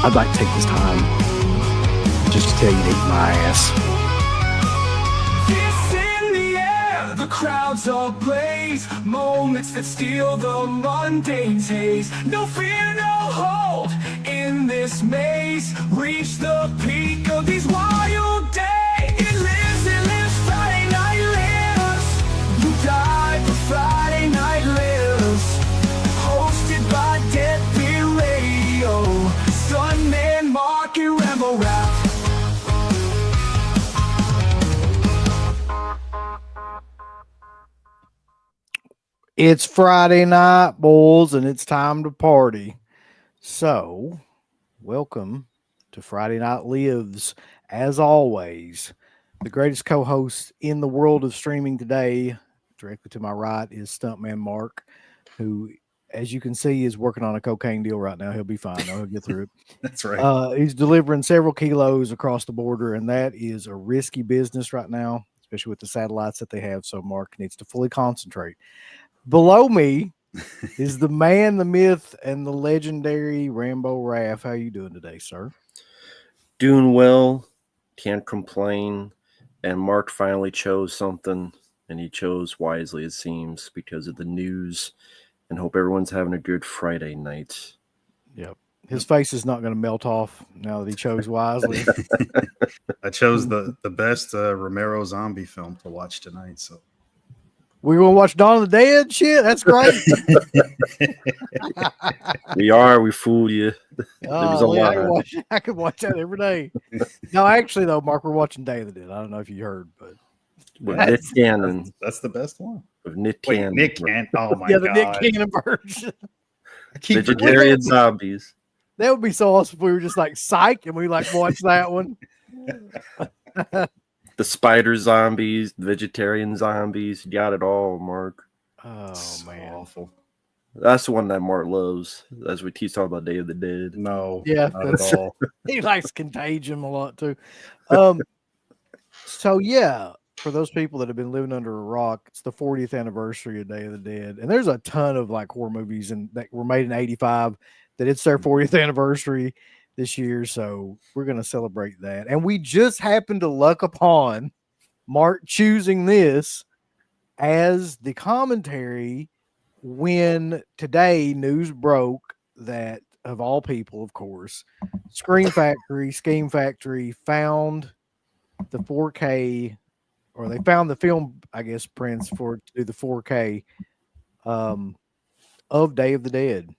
I'd like to take this time just to tell you to eat my ass. Fists in the air, the crowds ablaze. Moments that steal the mundane haze. No fear, no hold in this maze. Reach the peak of these wild days. It lives, Friday night lives. You die, but Friday night lives. Hosted by Deadbeat Radio. Stuntman Mark and Rambo Rap. It's Friday night, boys, and it's time to party. So, welcome to Friday Night Lives. As always, the greatest co-host in the world of streaming today, directly to my right, is Stuntman Mark, who, as you can see, is working on a cocaine deal right now. He'll be fine. He'll get through it. That's right. He's delivering several kilos across the border, and that is a risky business right now, especially with the satellites that they have. So Mark needs to fully concentrate. Below me is the man, the myth, and the legendary Rambo Raff. How you doing today, sir? Doing well, can't complain. And Mark finally chose something, and he chose wisely, it seems, because of the news. And hope everyone's having a good Friday night. Yep. His face is not going to melt off now that he chose wisely. I chose the best Romero zombie film to watch tonight. So We're going to watch Dawn of the Dead? Shit, that's great. We fooled you. There was a lot. I could watch that every day. No, actually, though, Mark, we're watching Day of the Dead. I don't know if you heard, but With Nick Cannon. that's the best one. With Nick Wait, Cannon. Nick Cannon. Oh my yeah, the god. Nick Cannon version. I keep Vegetarian zombies. That would be so awesome if we were just like psych and we like watch that one. The spider zombies, the vegetarian zombies. You got it all, Mark. Oh so man, awful. That's the one that Mark loves. That's what he's talking about, Day of the Dead. No, yeah, not that's at all. he likes Contagion a lot too. So yeah, for those people that have been living under a rock, it's the 40th anniversary of Day of the Dead, and there's a ton of like horror movies and that were made in '85 that it's their 40th anniversary this year. So we're gonna celebrate that, and we just happened to luck upon Mark choosing this as the commentary when today news broke that, of all people, of course, Scheme Factory found the 4K, or they found the film, I guess, prints for to do the 4K of Day of the Dead.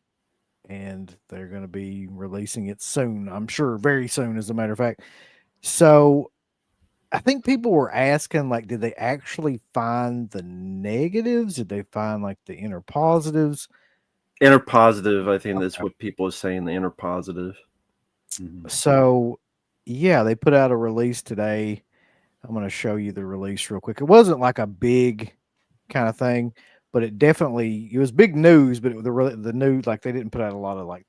And they're going to be releasing it soon. I'm sure very soon, as a matter of fact. So I think people were asking, like, did they actually find the negatives? Did they find like the inner positives? Inner positive, I think that's what people are saying, the inner positive. Mhm. So yeah, they put out a release today. I'm going to show you the release real quick. It wasn't like a big kind of thing, but it was big news, but the news, like, they didn't put out a lot of like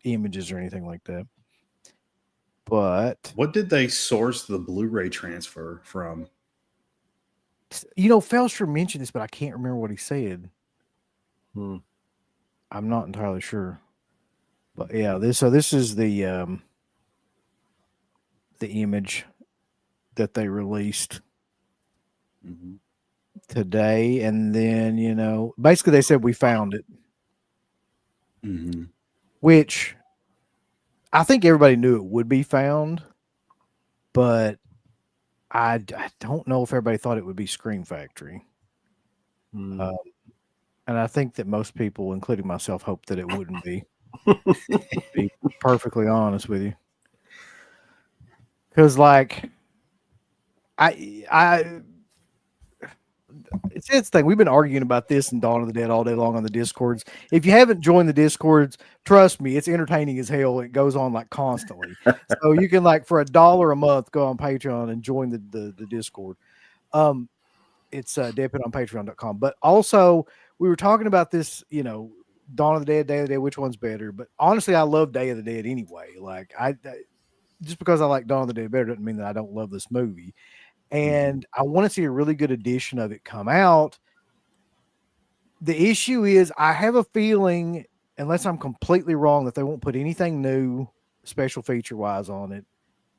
images or anything like that. But What did they source the Blu-ray transfer from? Felsher mentioned this, but I can't remember what he said. Hmm. I'm not entirely sure. But yeah, this is the image that they released Mhm. today, and then basically they said we found it, Mhm. which I think everybody knew it would be found, but I don't know if everybody thought it would be Scream Factory. Hmm. And I think that most people, including myself, hoped that it wouldn't be. To be perfectly honest with you, because like it's this thing. We've been arguing about this in Dawn of the Dead all day long on the Discords. If you haven't joined the Discords, trust me, it's entertaining as hell. It goes on like constantly. So you can, like, for $1 a month, go on Patreon and join the Discord. It's deadpitonpatreon.com. But also, we were talking about this, Dawn of the Dead, Day of the Dead, which one's better? But honestly, I love Day of the Dead anyway. Like, just because I like Dawn of the Dead better doesn't mean that I don't love this movie. And I want to see a really good edition of it come out. The issue is, I have a feeling, unless I'm completely wrong, that they won't put anything new special feature wise on it.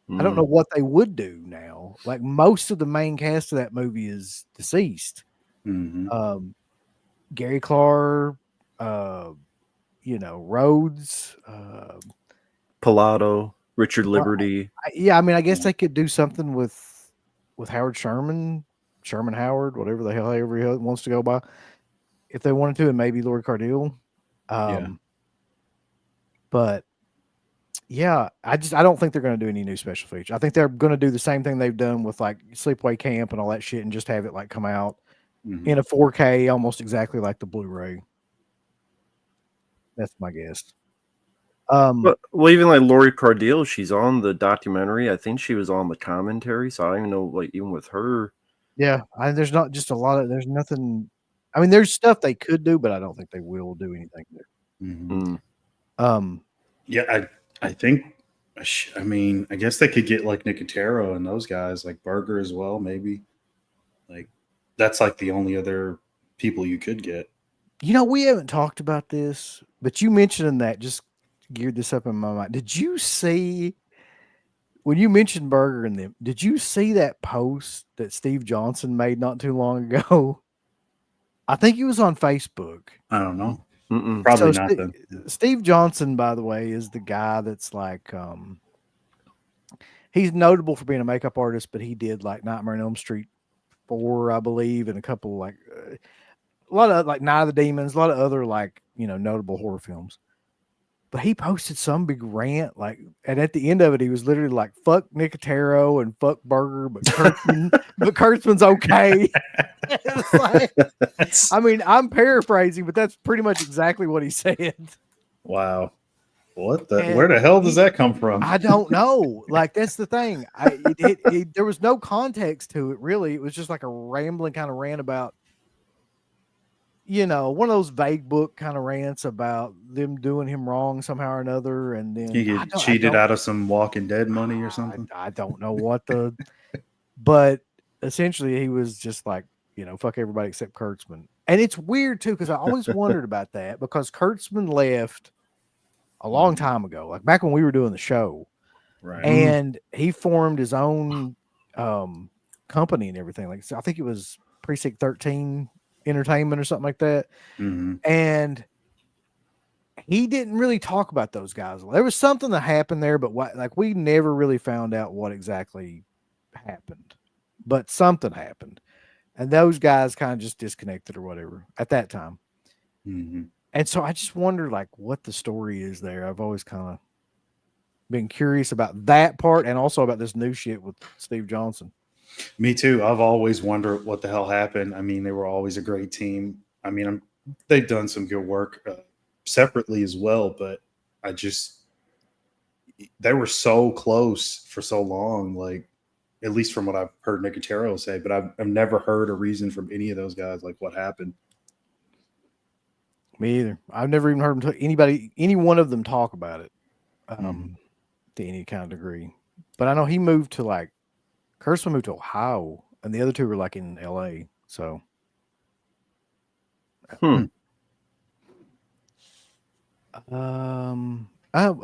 I don't know Mm. what they would do now. Like most of the main cast of that movie is deceased. Hmm. Gary Clark, Rhodes. Pilato, Richard Liberty. Yeah, I mean, I guess they could do something with Howard Sherman, Sherman Howard, whatever the hell ever he wants to go by, if they wanted to, and maybe Lord Cardille. Yeah. But yeah, I don't think they're going to do any new special features. I think they're going to do the same thing they've done with like Sleepaway Camp and all that shit, and just have it like come out Mhm. in a 4K, almost exactly like the Blu-ray. That's my guess. Well, even like Lori Cardille, she's on the documentary. I think she was on the commentary, so I don't even know, like, even with her. Yeah, there's not just a lot of there's nothing. I mean, there's stuff they could do, but I don't think they will do anything there. Mhm. Mm. Yeah, I think. I mean, I guess they could get like Nicotero and those guys, like Burger as well. Maybe, like that's like the only other people you could get. We haven't talked about this, but you mentioning that just geared this up in my mind. Did you see when you mentioned Burger and them? Did you see that post that Steve Johnson made not too long ago? I think it was on Facebook. I don't know. Mm-mm. Probably So not. Then Steve Johnson, by the way, is the guy that's like he's notable for being a makeup artist, but he did like Nightmare on Elm Street 4, I believe, and a couple like a lot of like Night of the Demons, a lot of other like notable horror films. But he posted some big rant, like, and at the end of it, he was literally like, "Fuck Nicotero and fuck Burger, but Kurtzman's okay." It's like, I mean, I'm paraphrasing, but that's pretty much exactly what he said. wow. What the? And Where the hell does that come from? I don't know. Like that's the thing. There was no context to it really. It was just like a rambling kind of rant about, one of those vague book kind of rants about them doing him wrong somehow or another, and then He get cheated out of some Walking Dead money or something. I don't know what but essentially he was just like, fuck everybody except Kurtzman. And it's weird too, because I always wondered about that because Kurtzman left a long time ago, like back when we were doing the show. Right. And he formed his own company and everything. Like, so I think it was Precinct 13 Entertainment or something like that. Mhm. And he didn't really talk about those guys. There was something that happened there, but we never really found out what exactly happened. But something happened. And those guys kind of just disconnected or whatever at that time. Mhm. And so I just wonder like what the story is there. I've always kind of been curious about that part and also about this new shit with Steve Johnson. Me too. I've always wondered what the hell happened. I mean, they were always a great team. I mean, they've done some good work separately as well, but they were so close for so long, like at least from what I've heard Nicotero say, but I've never heard a reason from any of those guys, like what happened. Me either. I've never even heard any one of them talk about it to any kind of degree. But I know he moved to Kurtzman moved to Ohio, and the other two were like in LA. So,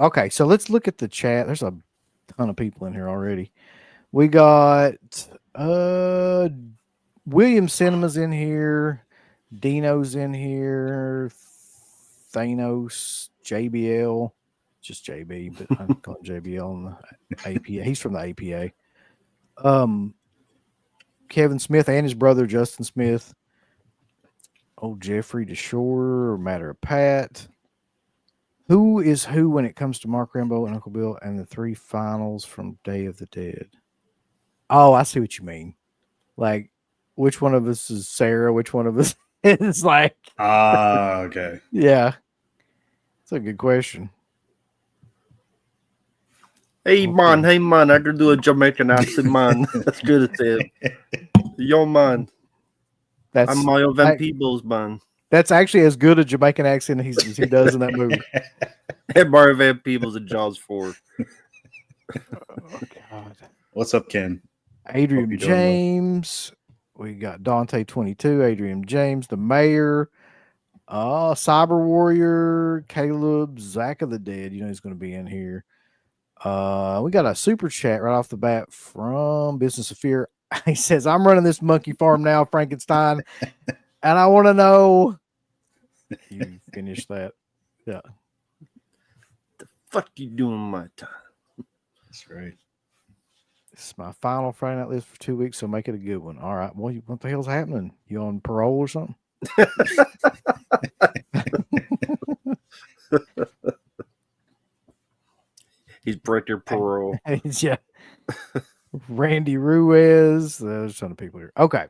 okay. So let's look at the chat. There's a ton of people in here already. We got William Cinema's in here, Dino's in here, Thanos, JBL, just JB, but I'm calling JBL on the APA. He's from the APA. Kevin Smith and his brother Justin Smith. Old Jeffrey DeShore, Matter of Pat. Who is who when it comes to Mark Rambo and Uncle Bill and the three finals from Day of the Dead? Oh, I see what you mean. Like, which one of us is Sarah? Which one of us is like? Okay. Yeah, it's a good question. Hey man, I can do a Jamaican accent, man. That's good at it. Yo man, I'm Mario Van Peebles, man. That's actually as good a Jamaican accent as he does in that movie. And Mario Van Peebles in Jaws 4. Oh, God. What's up, Ken? Adrian James. We got Dante 22, Adrian James, the mayor, Cyber Warrior, Caleb, Zach of the Dead. He's going to be in here. We got a super chat right off the bat from Business of Fear. He says, I'm running this monkey farm now, Frankenstein, and I want to know. You finished that. Yeah. Fuck you doing my time? That's right. This is my final Friday Night List for 2 weeks, so make it a good one. All right. Well, what the hell's happening? You on parole or something? He's break your parole. Yeah. Randy Ruiz. There's a ton of people here. Okay.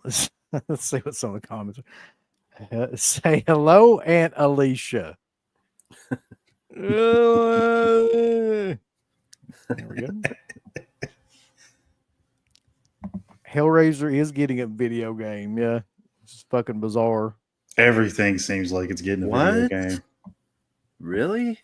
Let's see what some of the comments are. Say hello, Aunt Alicia. There we go. Hellraiser is getting a video game. Yeah. It's fucking bizarre. Everything seems like it's getting a video What? game. Really?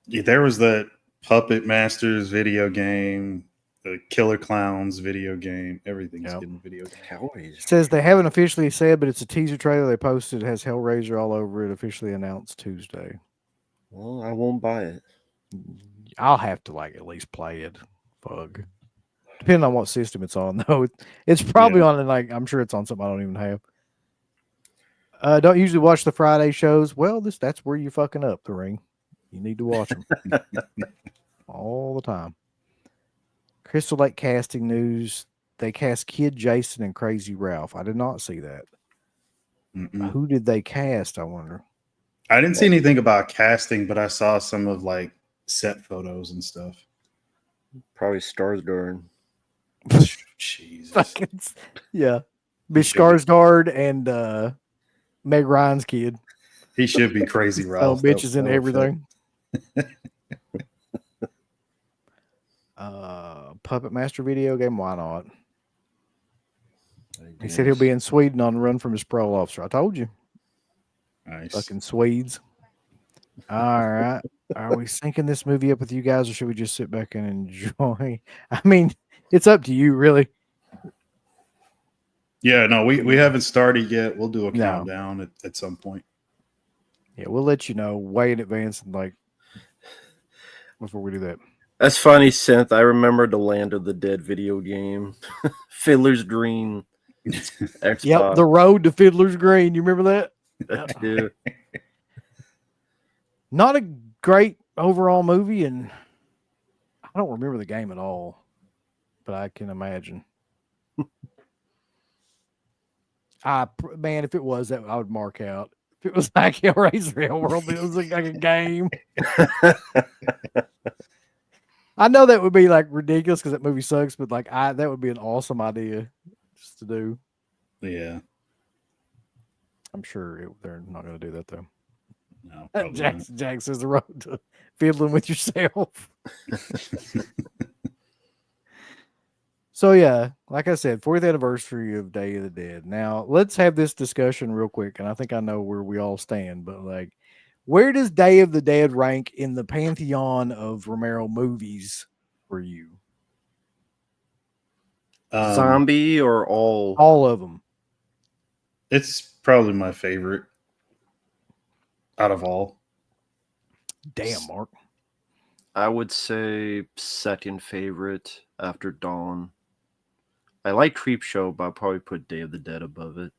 Yeah, there was that Puppet Masters video game, the Killer Clowns video game. Everything's Yep. getting a video game. Hellraiser. It says they haven't officially said, but it's a teaser trailer they posted. It has Hellraiser all over it. Officially announced Tuesday. Well, I won't buy it. I'll have to like at least play it. Bug. Depending on what system it's on, though. It's probably Yeah. on like I'm sure it's on something I don't even have. Don't usually watch the Friday shows. Well, that's where you're fucking up, The Ring. You need to watch them all the time. Crystal Lake casting news. They cast Kid Jason and Crazy Ralph. I did not see that. Mm-mm. Who did they cast? I wonder. I didn't see anything about casting, but I saw some of like set photos and stuff. Probably Skarsgård. Jesus. Fucking yeah, Bish Skarsgård and Meg Ryan's kid. He should be Crazy Oh, Ralph. bitches in That would fit. everything. Puppet Master video game. Why not? He said he'll be in Sweden on the run from his parole officer. I told you. Nice. Fucking Swedes. All right. Are we syncing this movie up with you guys, or should we just sit back and enjoy? I mean, it's up to you, really. Yeah, no, we haven't started yet. We'll do a No. countdown at some point. Yeah, we'll let you know way in advance, and like before we do that. That's funny, Synth. I remember the Land of the Dead video game. Fiddler's Green. Xbox. Yep, The Road to Fiddler's Green. You remember that? Dude. Not a great overall movie, and I don't remember the game at all, but I can imagine. Man, if it was that, I would mark out. If it was like Hellraiser Hellworld, it was like a game. I know that would be like ridiculous because that movie sucks, but like that would be an awesome idea just to do. Yeah. I'm sure they're not going to do that though. No, probably not. Jack says The Road to Fiddling with Yourself. So yeah, like I said, 40th anniversary of Day of the Dead. Now let's have this discussion real quick, and I think I know where we all stand. But like, where does Day of the Dead rank in the pantheon of Romero movies for you? Zombie or all? All of them. It's probably my favorite out of all. Damn, Mark. I would say second favorite after Dawn. I like Creepshow, but I'll probably put Day of the Dead above it.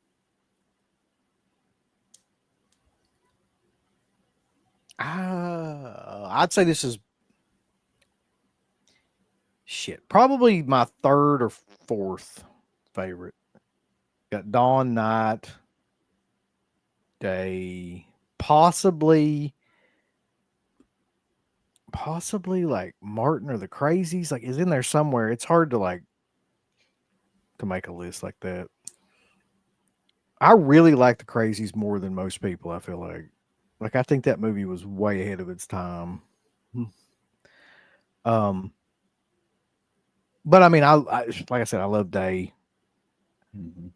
I'd say this is probably my third or fourth favorite. Got Dawn, Night, Day, possibly like Martin or the Crazies, like is in there somewhere. It's hard to make a list like that. I really like the Crazies more than most people. I feel like I think that movie was way ahead of its time. But I mean, I like I said, I love Day,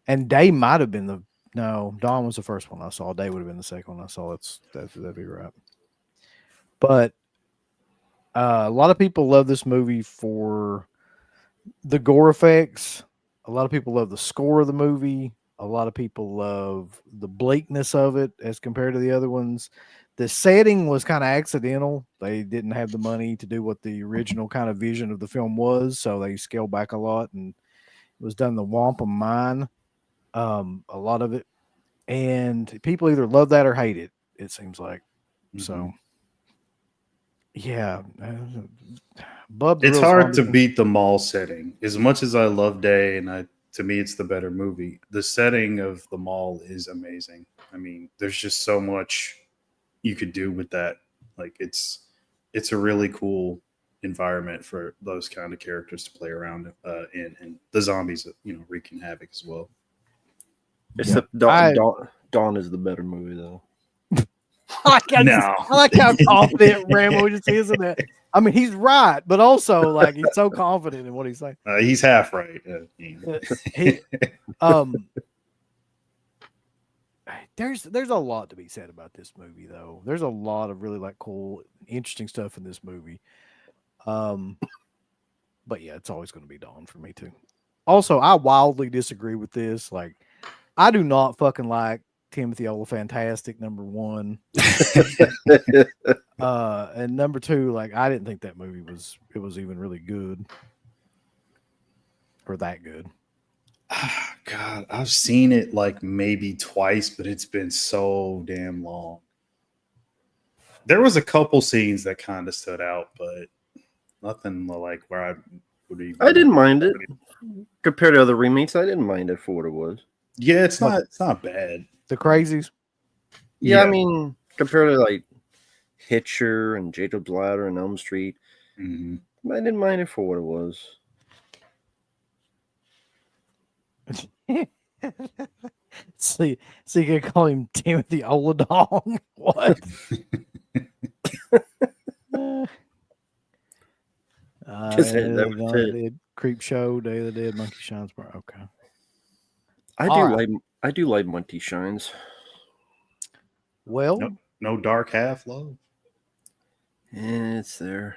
and Day might have been Dawn was the first one I saw. Day would have been the second one I saw. That'd be right. But a lot of people love this movie for the gore effects. A lot of people love the score of the movie. A lot of people love the bleakness of it as compared to the other ones. The setting was kind of accidental. They didn't have the money to do what the original kind of vision of the film was, so they scaled back a lot, and it was done in the Wampum mine, a lot of it. And people either love that or hate it, it seems like. So, yeah. Bub, It's hard to beat the mall setting. As much as I love Day, and to me, it's the better movie. The setting of the mall is amazing. I mean, there's just so much you could do with that. Like it's a really cool environment for those kind of characters to play around in, and the zombies, wreaking havoc as well. Except Dawn is the better movie though. I like how confident Rambo just is in that. I mean, he's right, but also like he's so confident in what he's saying. He's half right. There's a lot to be said about this movie, though. There's a lot of really like cool, interesting stuff in this movie. But yeah, it's always going to be Dawn for me too. Also, I wildly disagree with this. Like, I do not fucking like Timothy Olyphantastic, number one. And number two, like, I didn't think that movie was even really good. Or that good. God, I've seen it like maybe twice, but it's been so damn long. There was a couple scenes that kind of stood out, but nothing like where I would even. I didn't mind it compared to other remakes. I didn't mind it for what it was. Yeah, it's not bad. The Crazies. Yeah, I mean, compared to like Hitcher and Jacob's Ladder and Elm Street, I didn't mind it for what it was. So you can call him Timothy Oladong? What? Creep Show, Day of the Dead, Monkey Shines. Okay. I do like Monkey Shines. Well, no Dark Half Love. Yeah, it's there.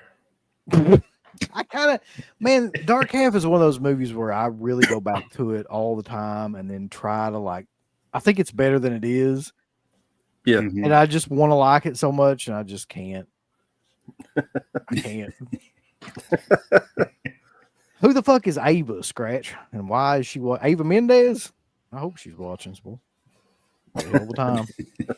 I kind of, man, Dark Half is one of those movies where I really go back to it all the time and then try to like, I think it's better than it is. Yeah. And I just want to like it so much and I just can't. I can't. Who the fuck is Ava Scratch? And why is she Ava Mendez? I hope she's watching this all the time. Yeah.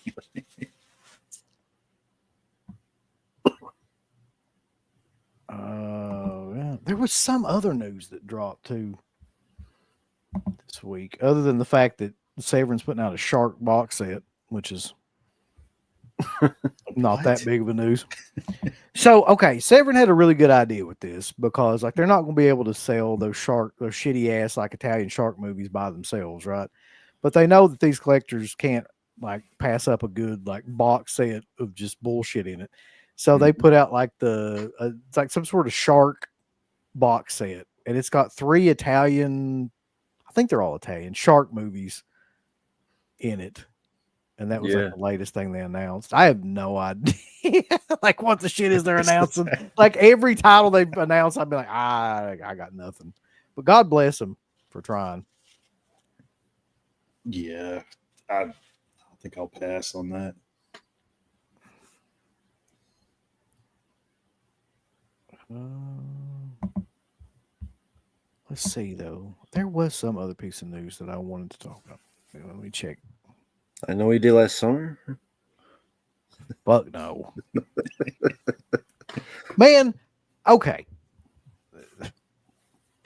There was some other news that dropped too this week, other than the fact that Severin's putting out a Shark box set, which is not that big of a news. So, okay, Severin had a really good idea with this because, like, they're not going to be able to sell those shitty ass like Italian shark movies by themselves, right? But they know that these collectors can't like pass up a good like box set of just bullshit in it. So they put out like it's like some sort of shark box set, and it's got 3 Italian, I think they're all Italian shark movies in it. And that was like the latest thing they announced. I have no idea like what the shit is they're announcing. Like every title they've announced, I'd be like, I got nothing. But God bless them for trying. Yeah, I think I'll pass on that. Let's see though. There was some other piece of news that I wanted to talk about. Let me check. I know we did last summer. Fuck no. Man, okay.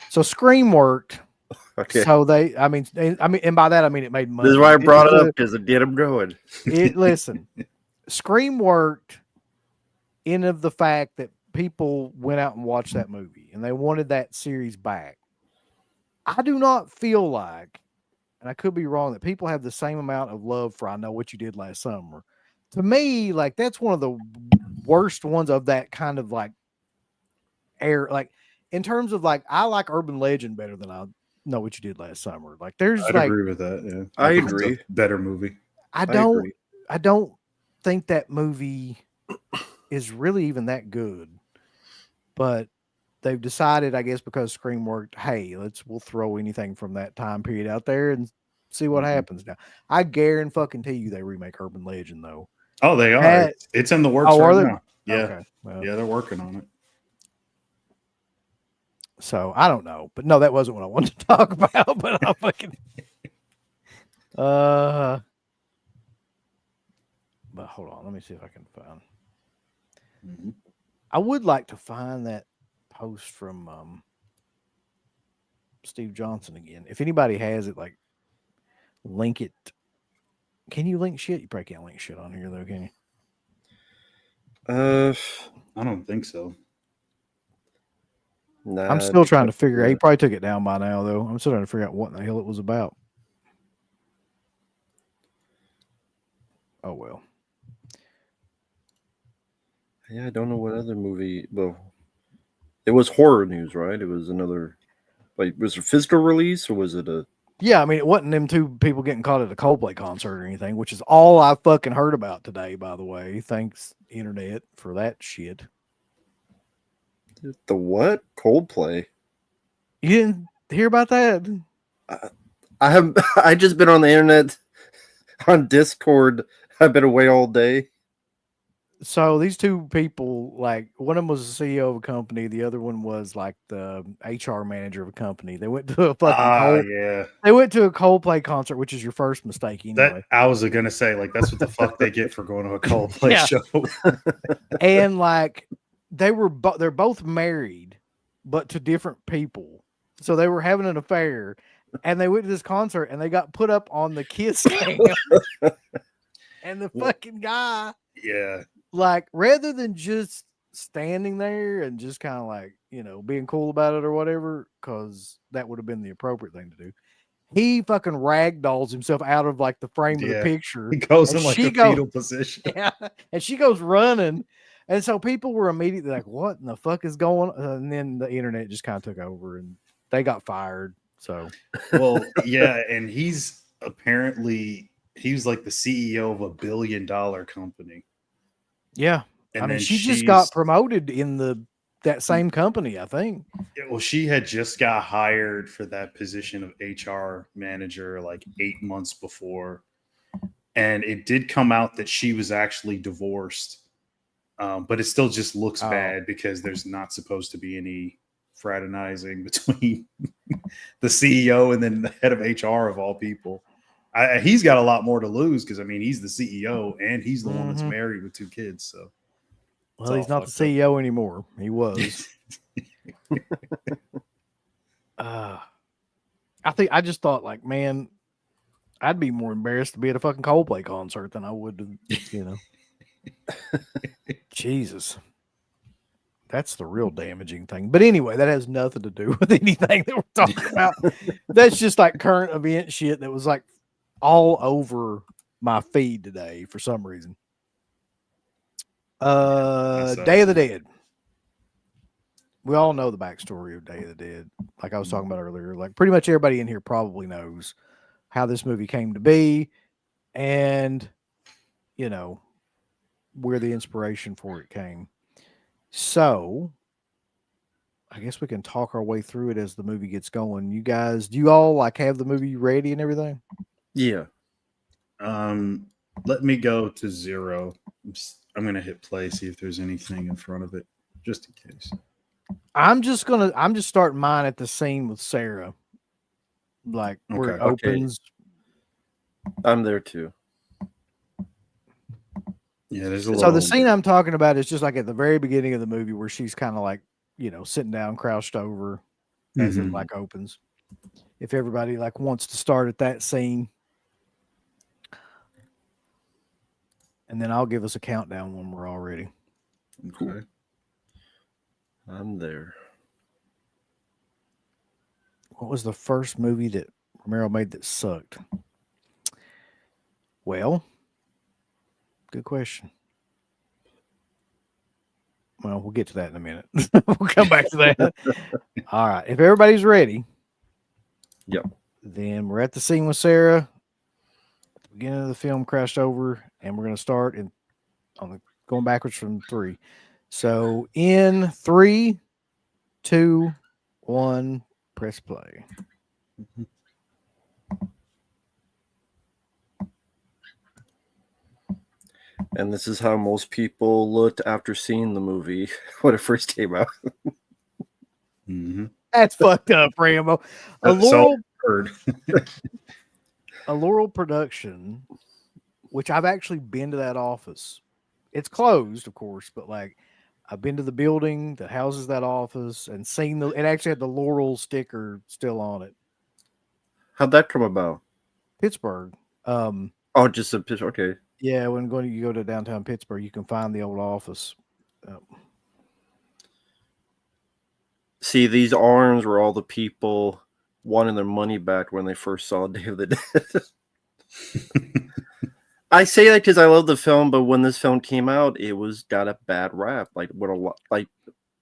So Scream worked. Okay. So and by that I mean it made money. This is why I brought it up, because it did them going. Listen, Scream worked in of the fact that people went out and watched that movie and they wanted that series back. I do not feel like, and I could be wrong, that people have the same amount of love for I Know What You Did Last Summer. To me, like that's one of the worst ones of that kind of like air. Like in terms of like, I like Urban Legend better than I Know What You Did Last Summer. Like there's I'd agree with that. Yeah, I think agree. it's a better movie. I don't think that movie is really even that good, but they've decided, I guess, because Scream worked, hey, we'll throw anything from that time period out there and see what happens now. I guarantee fucking tell you they remake Urban Legend though. Oh, they are. That- It's in the works Oh, are right they? now. Yeah, Okay. Well, yeah, they're working on it. so I don't know, but no, that wasn't what I wanted to talk about. But I fucking but hold on, let me see if I can find. Mhm. I would like to find that post from Steve Johnson again. If anybody has it, like link it. Can you link shit? You probably can't link shit on here though, can you? I don't think so. Nah, I'm still trying to figure out. He probably took it down by now, though. I'm still trying to figure out what in the hell it was about. Oh well. Yeah, I don't know what other movie. Well, it was horror news, right? It was another. Like, was it a physical release or was it a? Yeah, I mean, it wasn't them two people getting caught at a Coldplay concert or anything, which is all I fucking heard about today. By the way, thanks internet for that shit. The what? Coldplay. You didn't hear about that? I have. I just been on the internet, on Discord. I've been away all day. So these two people, like one of them was the CEO of a company, the other one was like the HR manager of a company. They went to a fucking Yeah. They went to a Coldplay concert, which is your first mistake anyway. That I was gonna say, like, that's what the fuck they get for going to a Coldplay Yeah. show. And like they're both married, but to different people. So they were having an affair, and they went to this concert, and they got put up on the kiss cam. And the fucking guy, Yeah. like, rather than just standing there and just kind of like, you know, being cool about it or whatever, because that would have been the appropriate thing to do. He fucking ragdolls himself out of like the frame of the Yeah. picture. He goes And in like she a goes- fetal position. Yeah, and she goes running, and so people were immediately like, "What in the fuck is going on?" And then the internet just kind of took over, and they got fired. So Well, yeah, and he's apparently he was like the CEO of $1 billion company. yeah, And I mean, then she just got she's- promoted in that same company, I think. Well, she had just got hired for that position of HR manager like 8 months before. And it did come out that she was actually divorced. But it still just looks Oh. bad because there's not supposed to be any fraternizing between the CEO and then the head of HR of all people. He's got a lot more to lose because, I mean, he's the CEO and he's the one that's Mhm. married with 2 kids. So, Well, he's all not the fucked up. CEO anymore. He was. I just thought, like, man, I'd be more embarrassed to be at a fucking Coldplay concert than I would to, you know. Jesus. That's the real damaging thing. But anyway, that has nothing to do with anything that we're talking about. That's just like current event shit that was like all over my feed today for some reason. Day of the Dead. We all know the backstory of Day of the Dead. Like I was talking about earlier, like pretty much everybody in here probably knows how this movie came to be and, you know, where the inspiration for it came. So I guess we can talk our way through it as the movie gets going. You guys, do you all like have the movie ready and everything? Yeah. let me go to 0. I'm going to hit play, see if there's anything in front of it, just in case. I'm just starting mine at the scene with Sarah. Like where it Okay. opens. I'm there too. Yeah, there's a So little. the scene I'm talking about is just like at the very beginning of the movie where she's kind of like, you know, sitting down, crouched over as it Mhm. like opens. If everybody like wants to start at that scene. And then I'll give us a countdown when we're all ready. Okay. I'm there. What was the first movie that Romero made that sucked? Well, good question. Well, we'll get to that in a minute. We'll come back to that. All right. If everybody's ready. Yep. Then we're at the scene with Sarah. At the beginning of the film crashed over, and we're going to start going backwards from 3. So in 3, 2, 1, press play. And this is how most people looked after seeing the movie when it first came out. Mm-hmm. That's fucked up, Rambo. A That's all Laurel, heard. a Laurel production, which I've actually been to that office. It's closed, of course, but like I've been to the building that houses that office and seen it actually had the Laurel sticker still on it. How'd that come about? Pittsburgh. Oh, just a picture. Okay. Yeah, when you go to downtown Pittsburgh, you can find the old office. See, these arms were all the people wanting their money back when they first saw Day of the Dead. I say that because I love the film, but when this film came out, it was got a bad rap. Like what a lot, like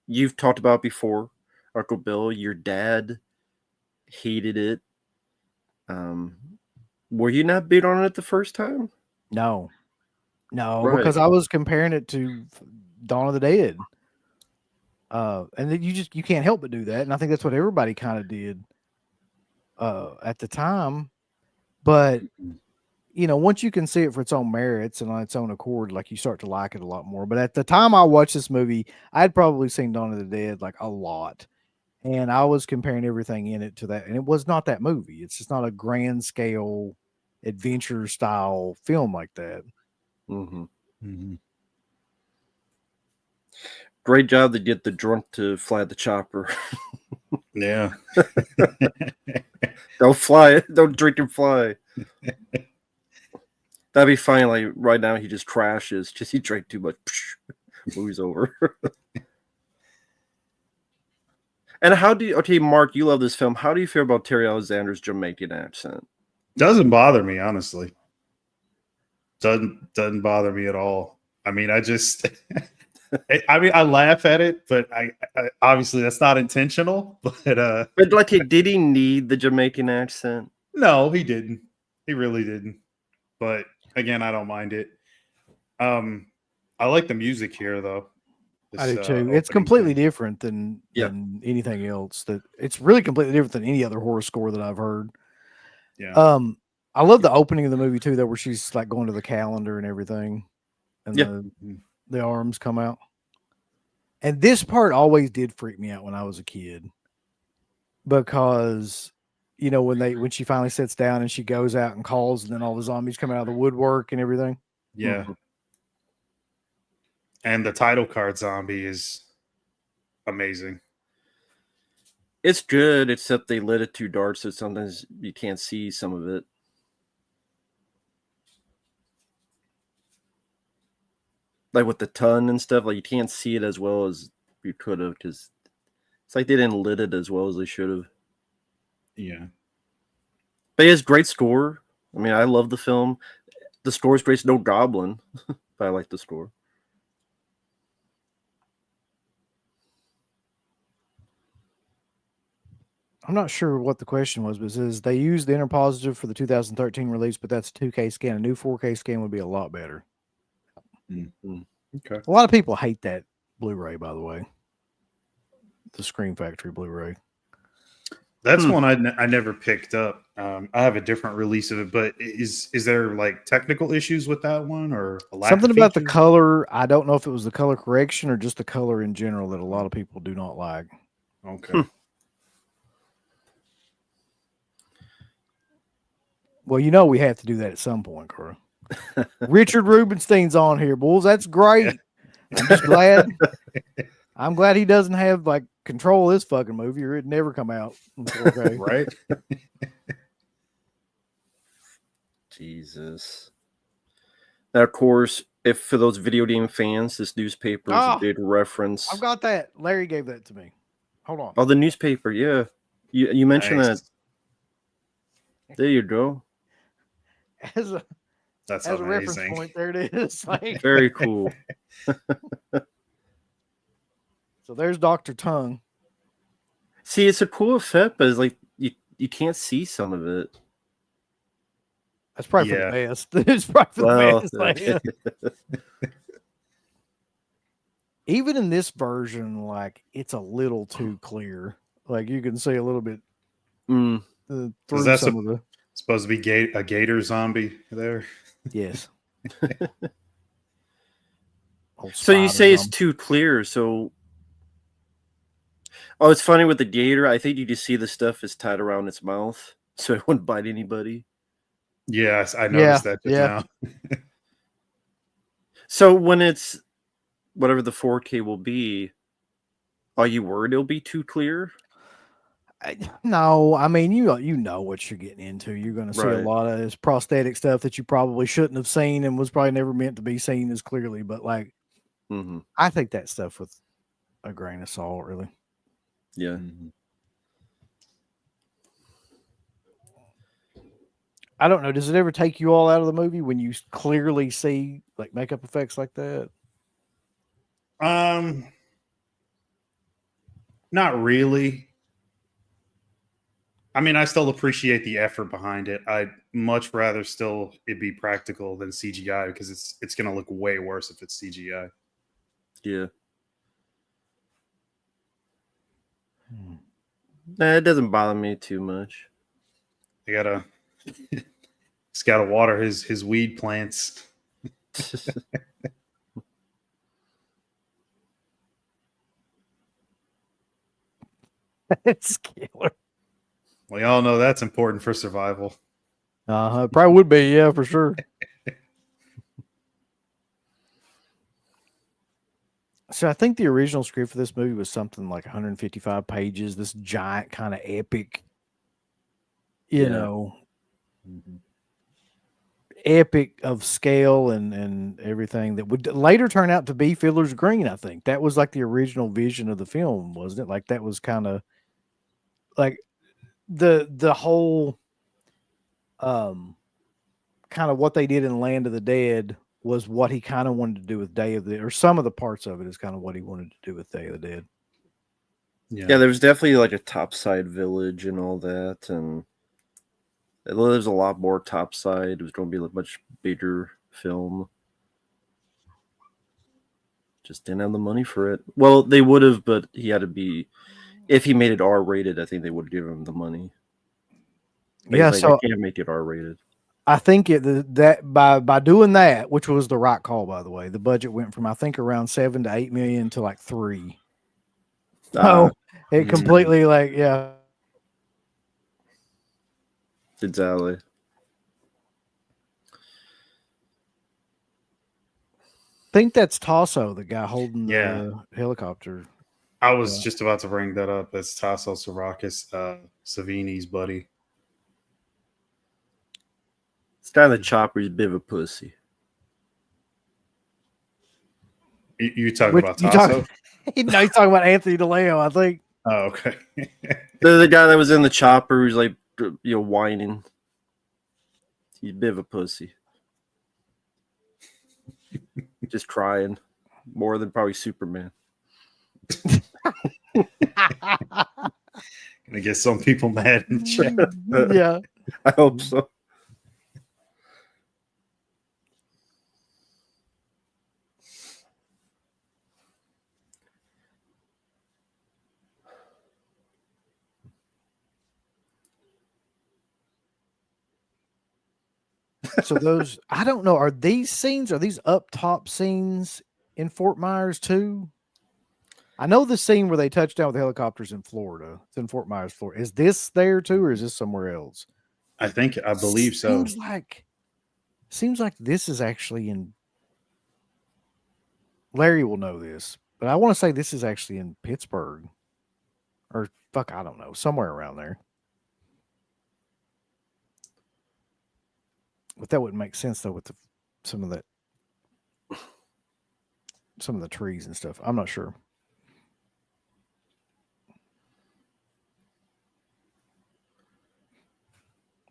you've talked about before, Uncle Bill. Your dad hated it. Were you not big on it the first time? No, Right. because I was comparing it to Dawn of the Dead. And then you can't help but do that. And I think that's what everybody kind of did at the time. But once you can see it for its own merits and on its own accord, like you start to like it a lot more. But at the time I watched this movie, I'd probably seen Dawn of the Dead like a lot. And I was comparing everything in it to that. And it was not that movie. It's just not a grand scale adventure style film like that. Mm-hmm. Mm-hmm. Great job to get the drunk to fly the chopper. Yeah. Don't fly it. Don't drink and fly. That'd be fine. Like right now, he just crashes. Just he drank too much. Movie's over. And how do you? Okay, Mark, you love this film. How do you feel about Terry Alexander's Jamaican accent? Doesn't bother me, honestly. Doesn't bother me at all. I mean, I just, I laugh at it, but I obviously that's not intentional. But like, did he need the Jamaican accent? No, he didn't. He really didn't. But again, I don't mind it. I like the music here, though. I do too. It's completely different than anything else. That it's really completely different than any other horror score that I've heard. Yeah. I love the opening of the movie too, though, where she's like going to the calendar and everything, and the arms come out. And this part always did freak me out when I was a kid, because when she finally sits down and she goes out and calls, and then all the zombies come out of the woodwork and everything. Yeah. Mm-hmm. And the title card zombie is amazing. It's good, except they lit it too dark, so sometimes you can't see some of it. Like with the ton and stuff, like you can't see it as well as you could have, because it's like they didn't lit it as well as they should have. Yeah. But it has great score. I mean, I love the film. The score is great. It's no Goblin, but I like the score. I'm not sure what the question was, but it says they used the interpositive for the 2013 release, but that's a 2K scan. A new 4K scan would be a lot better. Mm-hmm. Okay. A lot of people hate that Blu-ray, by the way. The Scream Factory Blu-ray. That's one I never picked up. I have a different release of it, but is there like technical issues with that one, or a lack something of about the features? color? I don't know if it was the color correction or just the color in general that a lot of people do not like. Okay. Well, we have to do that at some point, Carl. Richard Rubenstein's on here, bulls. That's great. I'm just glad. I'm glad he doesn't have like control of this fucking movie, or it'd never come out. Okay. Right. Jesus. Now, of course, if for those video game fans, this newspaper is a big reference. I've got that. Larry gave that to me. Hold on. Oh, the newspaper, yeah. You mentioned that. There you go. As a reference point, there it is. Like, very cool. So there's Dr. Tongue. See, it's a cool effect, but it's like you can't see some of it. That's probably for the best. It's probably for the best. Like, even in this version, like it's a little too clear. Like you can see a little bit through some of the. Supposed to be a gator zombie there. Yes. old So you say spiders it's on 'em. too clear. So, oh, it's funny with the gator. I think you just see the stuff is tied around its mouth, so it wouldn't bite anybody. Yes, I Yeah, noticed that just yeah. now. So when it's whatever the 4K will be, are you worried it'll be too clear? No, I mean you know what you're getting into. You're going to see a Right. lot of this prosthetic stuff that you probably shouldn't have seen and was probably never meant to be seen as clearly. But like, Mm-hmm. I think that stuff with a grain of salt, really. Yeah. Mhm. I don't know. Does it ever take you all out of the movie when you clearly see like makeup effects like that? Not really. I mean, I still appreciate the effort behind it. I'd much rather still it be practical than CGI because it's going to look way worse if it's CGI. Yeah. Hmm. Nah, it doesn't bother me too much. They gotta, he's got to water his weed plants. It's killer. We all know that's important for survival. Probably would be, yeah, for sure. So I think the original script for this movie was something like 155 pages. This giant kind of epic, you Yeah. know, epic of scale and everything that would later turn out to be Fiddler's Green. I think that was like the original vision of the film, wasn't it? Like that was kind of like the whole kind of what they did in Land of the Dead was what he kind of wanted to do with Day of the, or some of the parts of it is kind of what he wanted to do with Day of the Dead. Yeah, there was definitely like a topside village and all that, and there's a lot more topside. It was going to be a much bigger film. Just didn't have the money for it. Well, they would have, but he had to be. If he made it R-rated, I think they would give him the money. But Yeah, he's so I can't make it R-rated. I think that by doing that, which was the right call, by the way, the budget went from I think around 7 to 8 million to like 3. So it completely like yeah. Exactly. I think that's Tasso, the guy holding Yeah. the helicopter. I was just about to bring that up. That's Tasso Sarakis, Savini's buddy. This guy in the chopper is a bit of a pussy. You talking Which- about you Tasso? No, he's talking about Anthony DeLeo, I think. Oh, okay. The guy that was in the chopper who's like, whining. He's a bit of a pussy. Just crying. More than probably Superman. Gonna get some people mad in the chat. Yeah. I hope so. So those, I don't know, are these up top scenes in Fort Myers too? I know the scene where they touch down with helicopters in Florida. It's in Fort Myers, Florida. Is this there too, or is this somewhere else? I believe so. Seems like this is actually in. Larry will know this, but I want to say this is actually in Pittsburgh, or fuck, I don't know, somewhere around there. But that wouldn't make sense though with some of the trees and stuff. I'm not sure.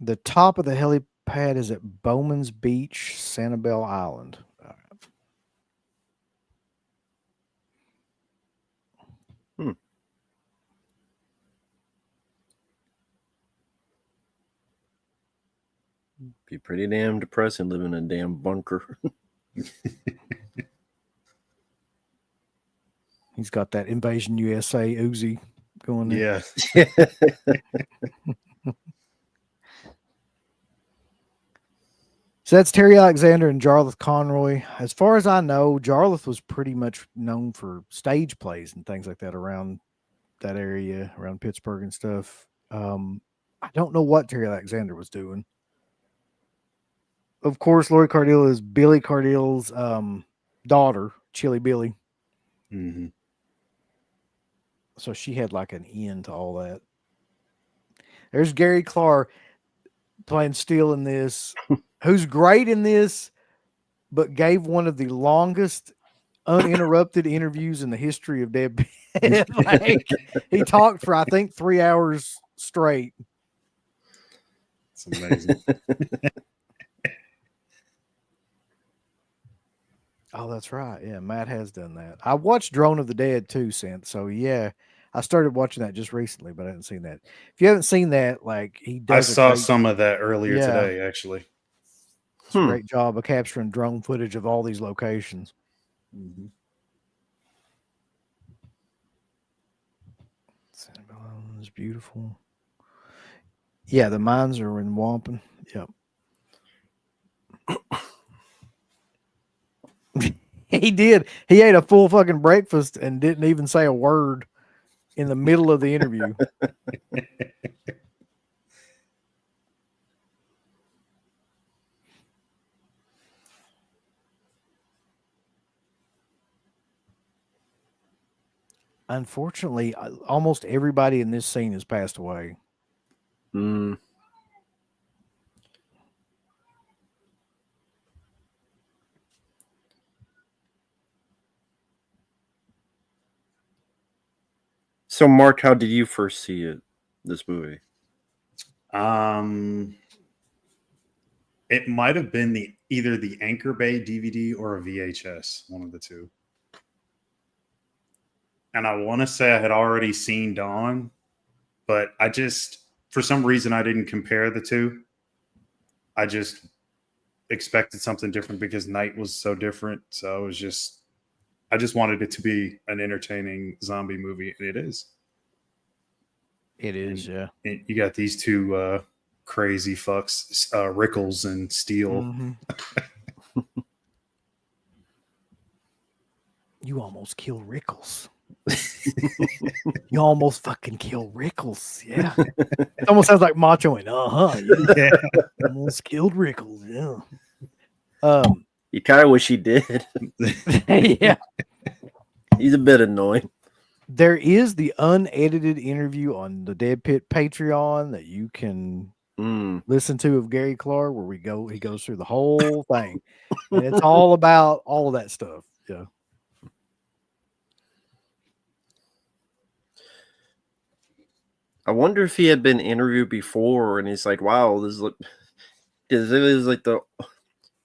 The top of the helipad is at Bowman's Beach, Sanibel Island. All right. Be pretty damn depressing living in a damn bunker. He's got that Invasion USA Uzi going there. Yeah. So that's Terry Alexander and Jarlath Conroy. As far as I know, Jarlath was pretty much known for stage plays and things like that around that area, around Pittsburgh and stuff. I don't know what Terry Alexander was doing. Of course, Lori Cardille is Billy Cardille's daughter, Chili Billy. Mm-hmm. So she had like an end to all that. There's Gary Clark playing Steele in this, who's great in this, but gave one of the longest uninterrupted interviews in the history of Dead Pit. Like, he talked for, I think, 3 hours straight. It's amazing. Oh, that's right. Yeah, Matt has done that. I watched Drone of the Dead too, since. So yeah, I started watching that just recently, but I haven't seen that. If you haven't seen that, like he I does, saw some of that earlier Yeah. today, actually. a great job of capturing drone footage of all these locations. Mm-hmm. Sanibel is beautiful. Yeah, the mines are in Wampum. Yep. He did. He ate a full fucking breakfast and didn't even say a word in the middle of the interview. Unfortunately, almost everybody in this scene has passed away. Mm. So, Mark, how did you first see it? This movie? It might have been either the Anchor Bay DVD or a VHS, one of the two. And I want to say I had already seen Dawn, but I just, for some reason, I didn't compare the two. I just expected something different because Night was so different. So I just wanted it to be an entertaining zombie movie, and it is. It is, yeah. You got these two crazy fucks, Rickles and Steele. Mhm. You almost killed Rickles. You almost fucking killed Rickles. Yeah. It almost sounds like Macho and Yeah. almost killed Rickles. Yeah. You kind of wish he did. Yeah. He's a bit annoying. There is the unedited interview on the Dead Pit Patreon that you can listen to of Gary Clark, where he goes through the whole thing. And it's all about all of that stuff. Yeah. I wonder if he had been interviewed before and he's like, wow, this is like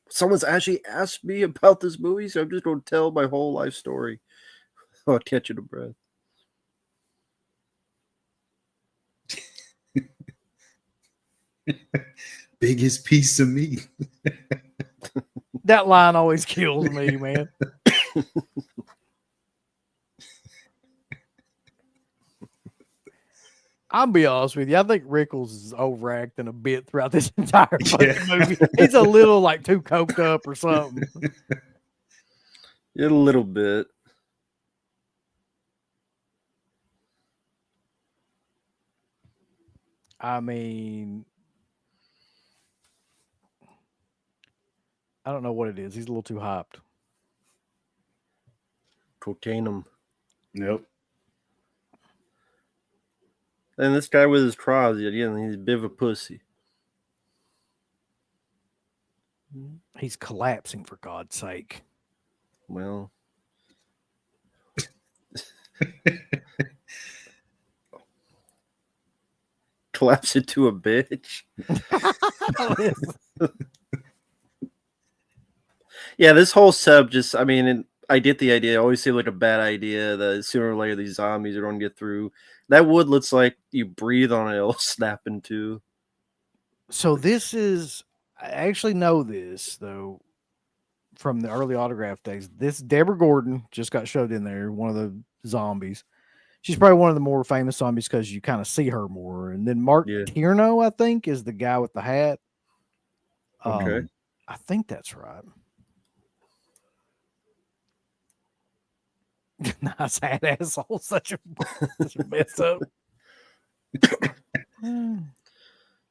someone's actually asked me about this movie, so I'm just going to tell my whole life story while catching a breath. Biggest piece of meat. That line always kills me, man. I'll be honest with you. I think Rickles is overacting a bit throughout this entire fucking movie. He's a little like too coked up or something. Yeah, a little bit. I mean, I don't know what it is. He's a little too hyped. Cocaine him. Nope. And this guy with his cross, again, he's a bit of a pussy. He's collapsing, for God's sake. Well, collapse into a bitch. Yeah, this whole sub just, I mean, I get the idea. I always seem like a bad idea that sooner or later these zombies are going to get through. That wood looks like you breathe on it, it'll snap in two. So this is, I actually know this, though, from the early autograph days. This Deborah Gordon just got showed in there, one of the zombies. She's probably one of the more famous zombies because you kind of see her more. And then Mark Tierno, I think, is the guy with the hat. Okay. I think that's right. Nice hat asshole, such a mess up.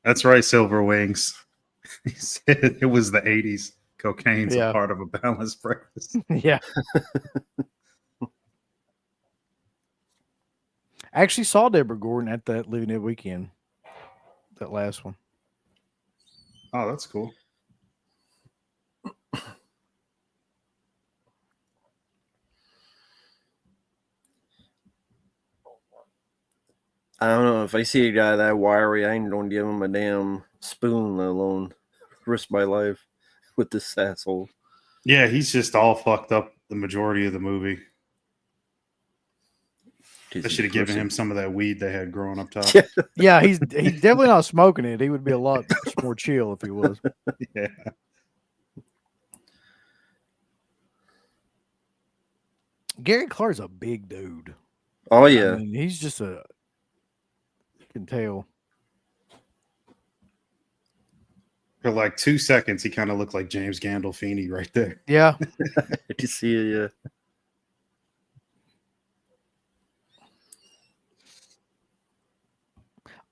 That's right, Silver Wings. He said it was the 80s. Cocaine's Yeah. a part of a balanced breakfast. Yeah. I actually saw Deborah Gordon at that Living It weekend. That last one. Oh, that's cool. I don't know. If I see a guy that wiry, I ain't gonna give him a damn spoon, let alone risk my life with this asshole. Yeah, he's just all fucked up the majority of the movie. I should have given him some of that weed they had growing up top. Yeah, he's definitely not smoking it. He would be a lot more chill if he was. Yeah. Gary Clark's a big dude. Oh yeah, I mean, he's just you can tell. For like 2 seconds, he kind of looked like James Gandolfini right there. Yeah. I can see it. Yeah.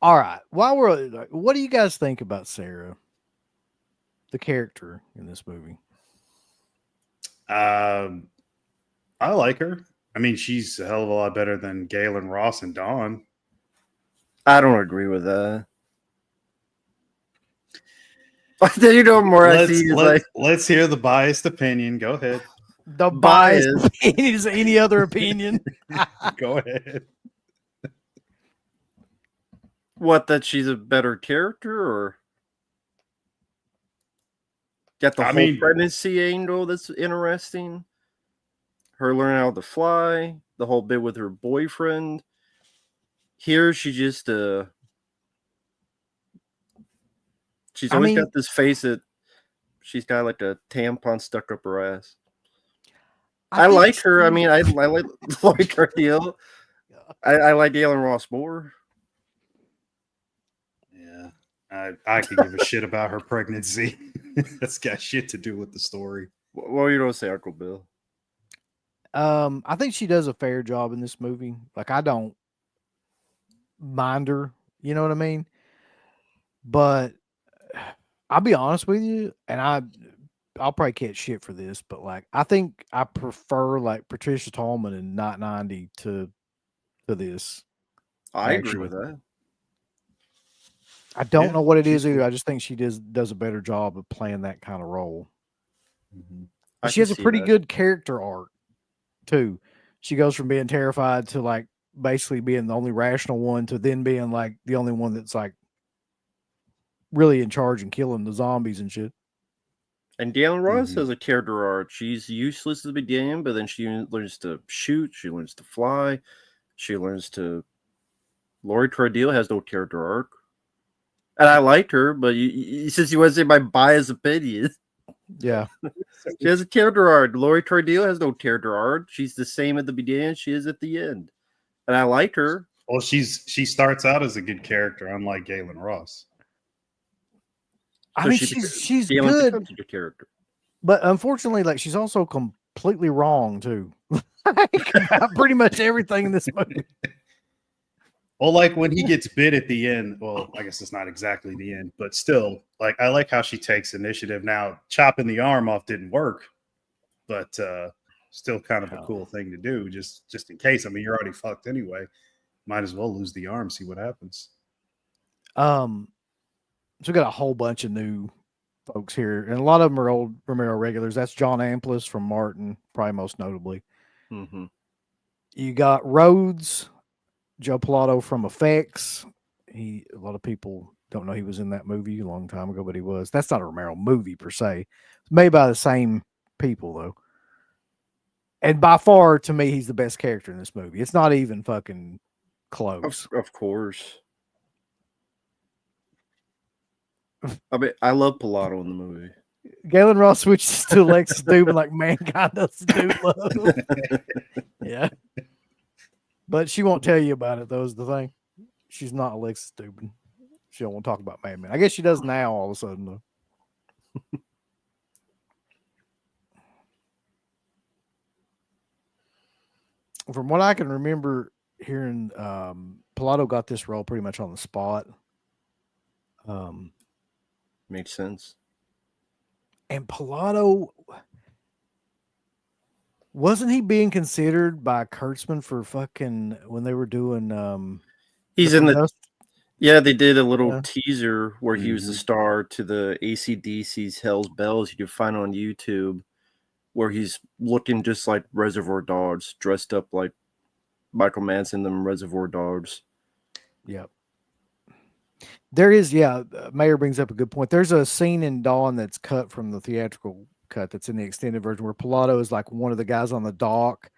All right. While we're, what do you guys think about Sarah, the character in this movie? I like her. I mean, she's a hell of a lot better than Galen Ross and Dawn. I don't agree with that. Then you know more. I see. Let's hear the biased opinion. Go ahead. The biased opinion is any other opinion. Go ahead. What, that she's a better character, or got the whole pregnancy angle that's interesting? Her learning how to fly, the whole bit with her boyfriend. Here, she just she's always got this face that she's got like a tampon stuck up her ass. I like her. I mean, I like her deal. I like Galen Ross more. Yeah, I could give a shit about her pregnancy. That's got shit to do with the story. What are you gonna say, Uncle Bill? I think she does a fair job in this movie. Like, I don't mind her, you know what I mean? But I'll be honest with you, and I'll probably catch shit for this, but like, I think I prefer like Patricia Tallman in Not 90 to this. I agree with that. I don't know what it is either. I just think she does a better job of playing that kind of role. Mm-hmm. She has a pretty good character arc too. She goes from being terrified to like basically being the only rational one to then being like the only one that's like really in charge and killing the zombies and shit. And Galen Ross has a character arc. She's useless at the beginning, but then she learns to shoot. She learns to fly. She learns to. Lori Cardille has no character arc. And I liked her, but since you want to say my biased opinion. Yeah. She has a character arc. Lori Cardille has no character arc. She's the same at the beginning she is at the end. And I liked her. Well, she starts out as a good character, unlike Galen Ross. I mean, she's good, a character. But unfortunately, like, she's also completely wrong too. About pretty much everything in this movie. Well, like when he gets bit at the end, well, I guess it's not exactly the end, but still, like, I like how she takes initiative. Now, chopping the arm off didn't work, but still kind of a cool thing to do, just in case. I mean, you're already fucked anyway. Might as well lose the arm, see what happens. So we got a whole bunch of new folks here, and a lot of them are old Romero regulars. That's John Amplas from Martin, probably most notably. Mm-hmm. You got Rhodes, Joe Pilato from Effects. A lot of people don't know he was in that movie a long time ago, but he was. That's not a Romero movie per se. It's made by the same people though. And by far, to me, he's the best character in this movie. It's not even fucking close. Of course. I mean, I love Pilato in the movie. Galen Ross switches to Alexis Dubin like Mankind does to Dude Love. Yeah. But she won't tell you about it, though, is the thing. She's not Alexis Dubin. She don't want to talk about Mad Men. I guess she does now all of a sudden, though. from what I can remember hearing, Pilato got this role pretty much on the spot. Makes sense. And Pilato, wasn't he being considered by Kurtzman for fucking when they were doing He's in the Dust? Yeah, they did a little Yeah. teaser where he was the star to the AC/DC's Hell's Bells. You can find on YouTube where he's looking just like Reservoir Dogs, dressed up like Michael Manson, them Reservoir Dogs. Yep. There is, Mayor brings up a good point. There's a scene in Dawn that's cut from the theatrical cut that's in the extended version where Pilato is like one of the guys on the dock.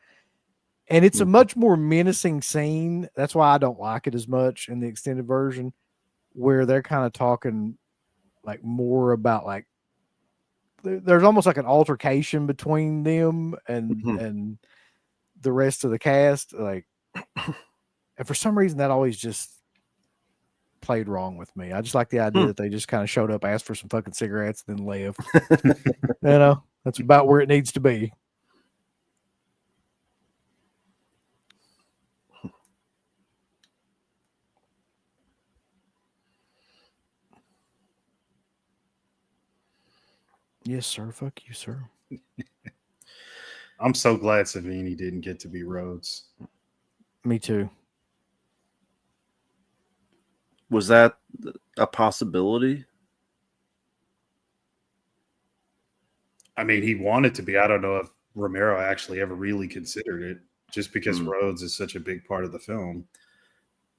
And it's a much more menacing scene. That's why I don't like it as much in the extended version, where they're kind of talking like more about like there's almost like an altercation between them and the rest of the cast. Like, and for some reason that always just played wrong with me. I just like the idea that they just kind of showed up, asked for some fucking cigarettes, and then left. That's about where it needs to be. Yes, sir. Fuck you, sir. I'm so glad Savini didn't get to be Rhodes. Me too. Was that a possibility? I mean, he wanted to be. I don't know if Romero actually ever really considered it, just because Rhodes is such a big part of the film.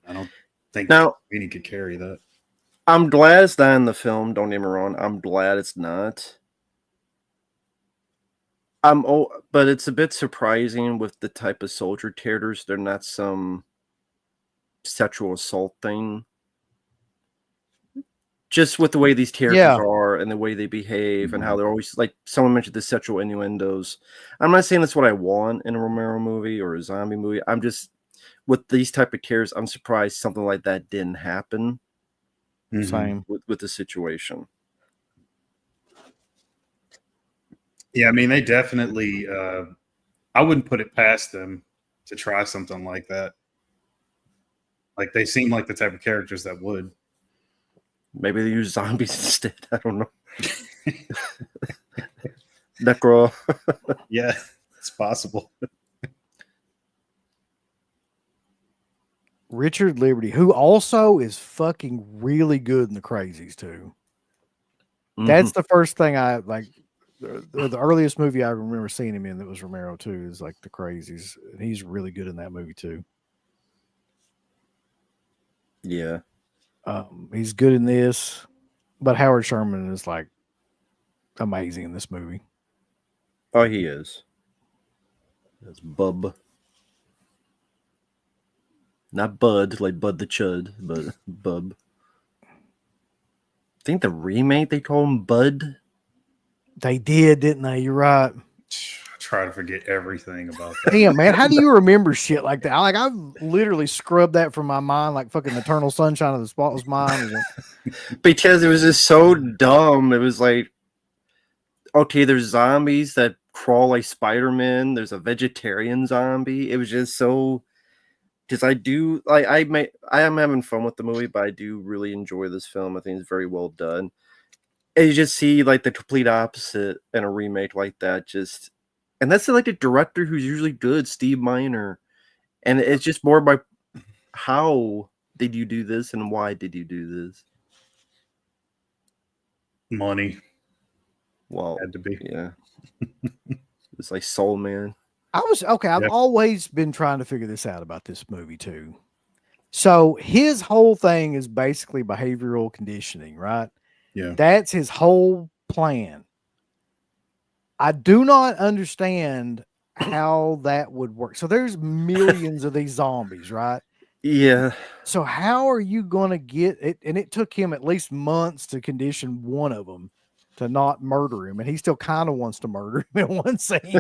I don't think Savini could carry that. I'm glad it's not in the film. Don't get me wrong. I'm glad it's not. But it's a bit surprising with the type of soldier terrors. They're not some sexual assault thing. Just with the way these characters are and the way they behave and how they're always like someone mentioned the sexual innuendos. I'm not saying that's what I want in a Romero movie or a zombie movie. I'm just with these type of characters, I'm surprised something like that didn't happen. Same with the situation. Yeah, I mean, they definitely. I wouldn't put it past them to try something like that. Like they seem like the type of characters that would. Maybe they use zombies instead. I don't know. Necro. Yeah, it's possible. Richard Liberty, who also is fucking really good in The Crazies too. That's the first thing I like. The earliest movie I remember seeing him in that was Romero too is like The Crazies. And he's really good in that movie too. Yeah. He's good in this, but Howard Sherman is like amazing in this movie. Oh, he is. That's Bub. Not Bud, like Bud the Chud, but Bub. I think the remake they call him Bud. They did, didn't they? You're right. I try to forget everything about that. Damn, man, how do you remember shit like that? Like I've literally scrubbed that from my mind, like fucking Eternal Sunshine of the Spotless Mind. Because it was just so dumb. It was like, okay, there's zombies that crawl like Spider-Man. There's a vegetarian zombie. It was just so. Because I do like I am having fun with the movie, but I do really enjoy this film. I think it's very well done. And you just see like the complete opposite in a remake like that. And that's like the director who's usually good, Steve Miner. And it's just more about how did you do this and why did you do this? Money. Well, Had to be. Yeah. It's like Soul Man. I've always been trying to figure this out about this movie too. So his whole thing is basically behavioral conditioning, right? Yeah. That's his whole plan. I do not understand how that would work. So there's millions of these zombies, right? Yeah. So how are you going to get it? And it took him at least months to condition one of them to not murder him. And he still kind of wants to murder him in one scene.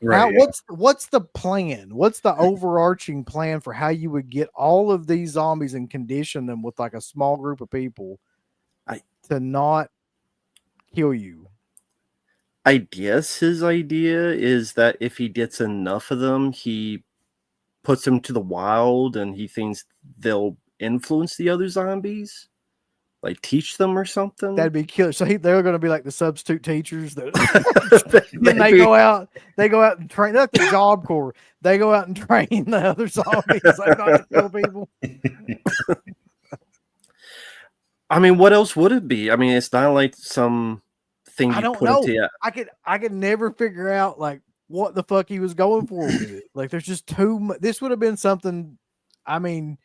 Right, now, what's the plan? What's the overarching plan for how you would get all of these zombies and condition them with like a small group of people to not kill you? I guess his idea is that if he gets enough of them, he puts them to the wild, and he thinks they'll influence the other zombies, like teach them or something. That'd be killer. So they're going to be like the substitute teachers that then they Maybe. go out. They go out and train. They're like the Job Corps. They go out and train the other zombies like not to kill people. I mean, what else would it be? I mean, it's not like some thing I you don't put know. into. I could never figure out like what the fuck he was going for with it. Like, there's just too much. This would have been something. I mean,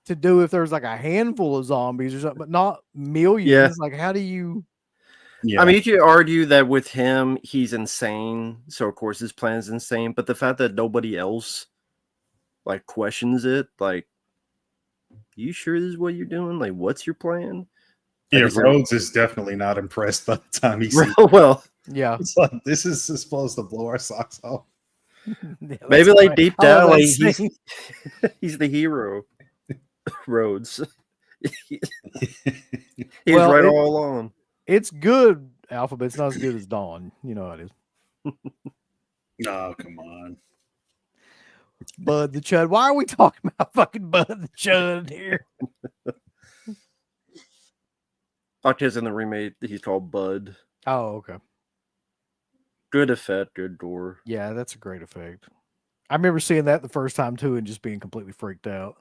to do if there was like a handful of zombies or something, but not millions. Yeah. Like, how do you? Yeah. I mean, you could argue that with him, he's insane. So of course his plan is insane. But the fact that nobody else like questions it, like, you sure this is what you're doing? Like, what's your plan? Yeah, Like, Rhodes is definitely not impressed by the time he sees. well, Yeah. It's like, this is supposed to blow our socks off. Yeah, that's maybe like right. deep I love down, that like scene. he's the hero. Rhodes. He's Well, right it- all along. It's good, Alpha, but it's not as good as Dawn. You know how it is. Oh, come on. Bud the Chud. Why are we talking about fucking Bud the Chud here? Octa's in the remake. He's called Bud. Oh, okay. Good effect, good door. Yeah, that's a great effect. I remember seeing that the first time too and just being completely freaked out.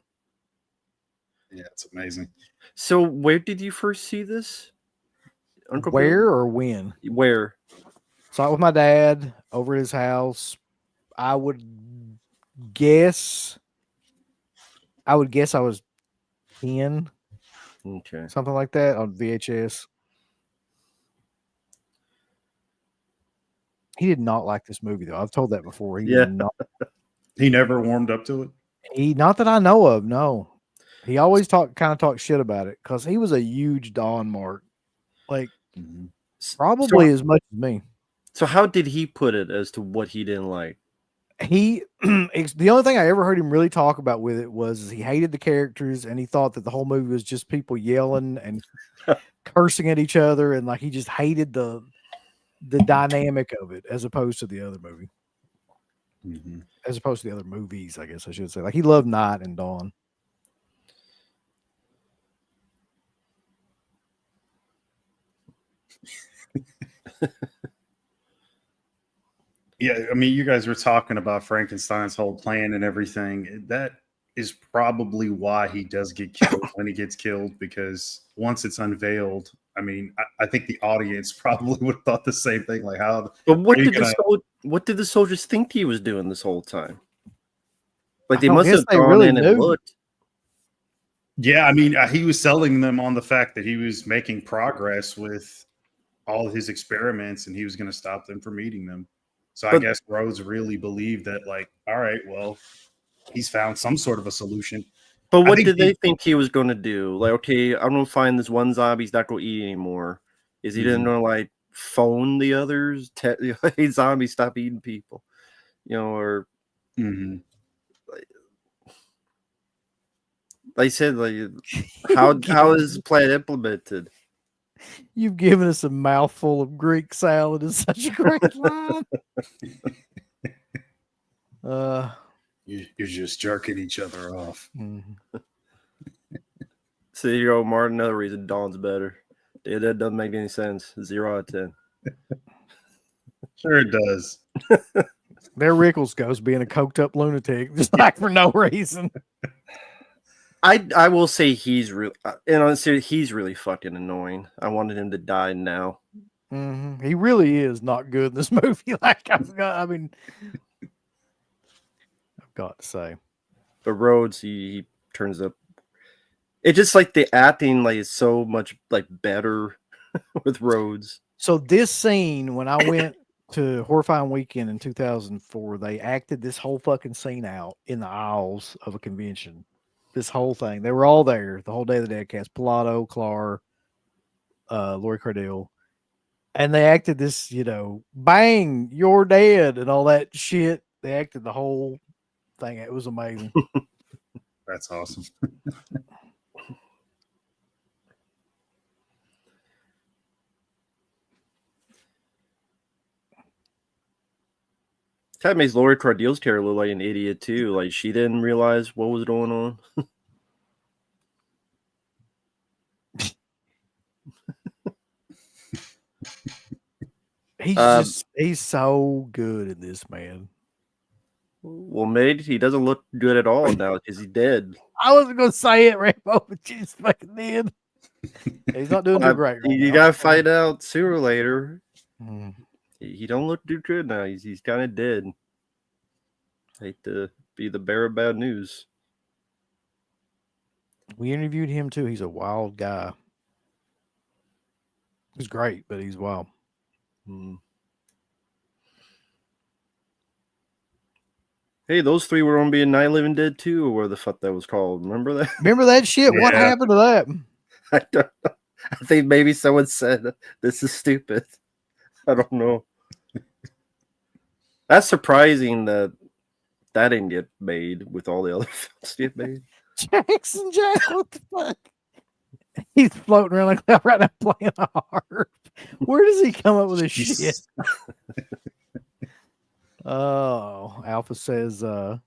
Yeah, it's amazing. So where did you first see this? Uncle Bill? Where or when? Where? Saw it with my dad over at his house. I would guess I was 10, Okay. something like that, on VHS. He did not like this movie though. I've told that before. He Yeah. did not. He never warmed up to it. Not that I know of. No, he always talked shit about it because he was a huge Dawn mark, like probably as much as me. So how did he put it as to what he didn't like? He the only thing I ever heard him really talk about with it was he hated the characters and he thought that the whole movie was just people yelling and cursing at each other, and like he just hated the dynamic of it as opposed to the other movie. Mm-hmm. As opposed to the other movies, I guess I should say. Like, he loved Night and Dawn. Yeah, I mean, you guys were talking about Frankenstein's whole plan and everything. That is probably why he does get killed when he gets killed, because once it's unveiled, I mean, I think the audience probably would have thought the same thing. Like, how? But what Are you did what did the soldiers think he was doing this whole time? Like, they I must guess have they gone really in and knew. looked. Yeah, I mean, he was selling them on the fact that he was making progress with all of his experiments, and he was going to stop them from eating them. So I But- guess Rhodes really believed that, like, all right, well, he's found some sort of a solution. But I what think did they he- think he was going to do? Like, okay, I'm going to find this one zombie he's not going to eat anymore. Is he then Mhm. going to, like, phone the others? Hey, zombies, stop eating people. You know, or Mhm. like I said, like, how is the plan implemented? You've given us a mouthful of Greek salad. Is such a great line. You're just jerking each other off. Mhm. So there you go, Martin. Another reason Dawn's better. Yeah, that doesn't make any sense. 0 out of 10. Sure, it does. There Rickles goes being a coked up lunatic, just like for no reason. I will say he's really, and honestly, he's really fucking annoying. I wanted him to die now. Mhm. He really is not good in this movie. Like, I've got to say. But Rhodes, he turns up. It's just like the acting, like, is so much like better with Rhodes. So this scene, when I went to Horrifying Weekend in 2004, they acted this whole fucking scene out in the aisles of a convention. This whole thing. They were all there the whole day of the Deadcast. Pilato, Clark, Lori Cardell. And they acted this, bang, you're dead, and all that shit. They acted the whole thing. It was amazing. That's awesome. kind of makes Lori Cordeel's character look like an idiot too. Like she didn't realize what was going on. He's so good in this, man. Well, mate, he doesn't look good at all now because he's dead. I wasn't gonna say it, Rambo, but you just fucking did. He's not doing too great. Right You now. gotta find out sooner or later. Mm. He don't look too good now. He's kind of dead. Hate to be the bearer of bad news. We interviewed him too. He's a wild guy. He's great, but he's wild. Hey, those three were on being Night of the Living Dead too, or where the fuck that was called. Remember that? Remember that shit? What Yeah. happened to that? I don't know. I think maybe someone said this is stupid. I don't know. That's surprising that didn't get made with all the other films get made. Jackson Jack, what the fuck? He's floating around like that right now playing a harp. Where does he come up with this shit? Oh, Alpha says Lowe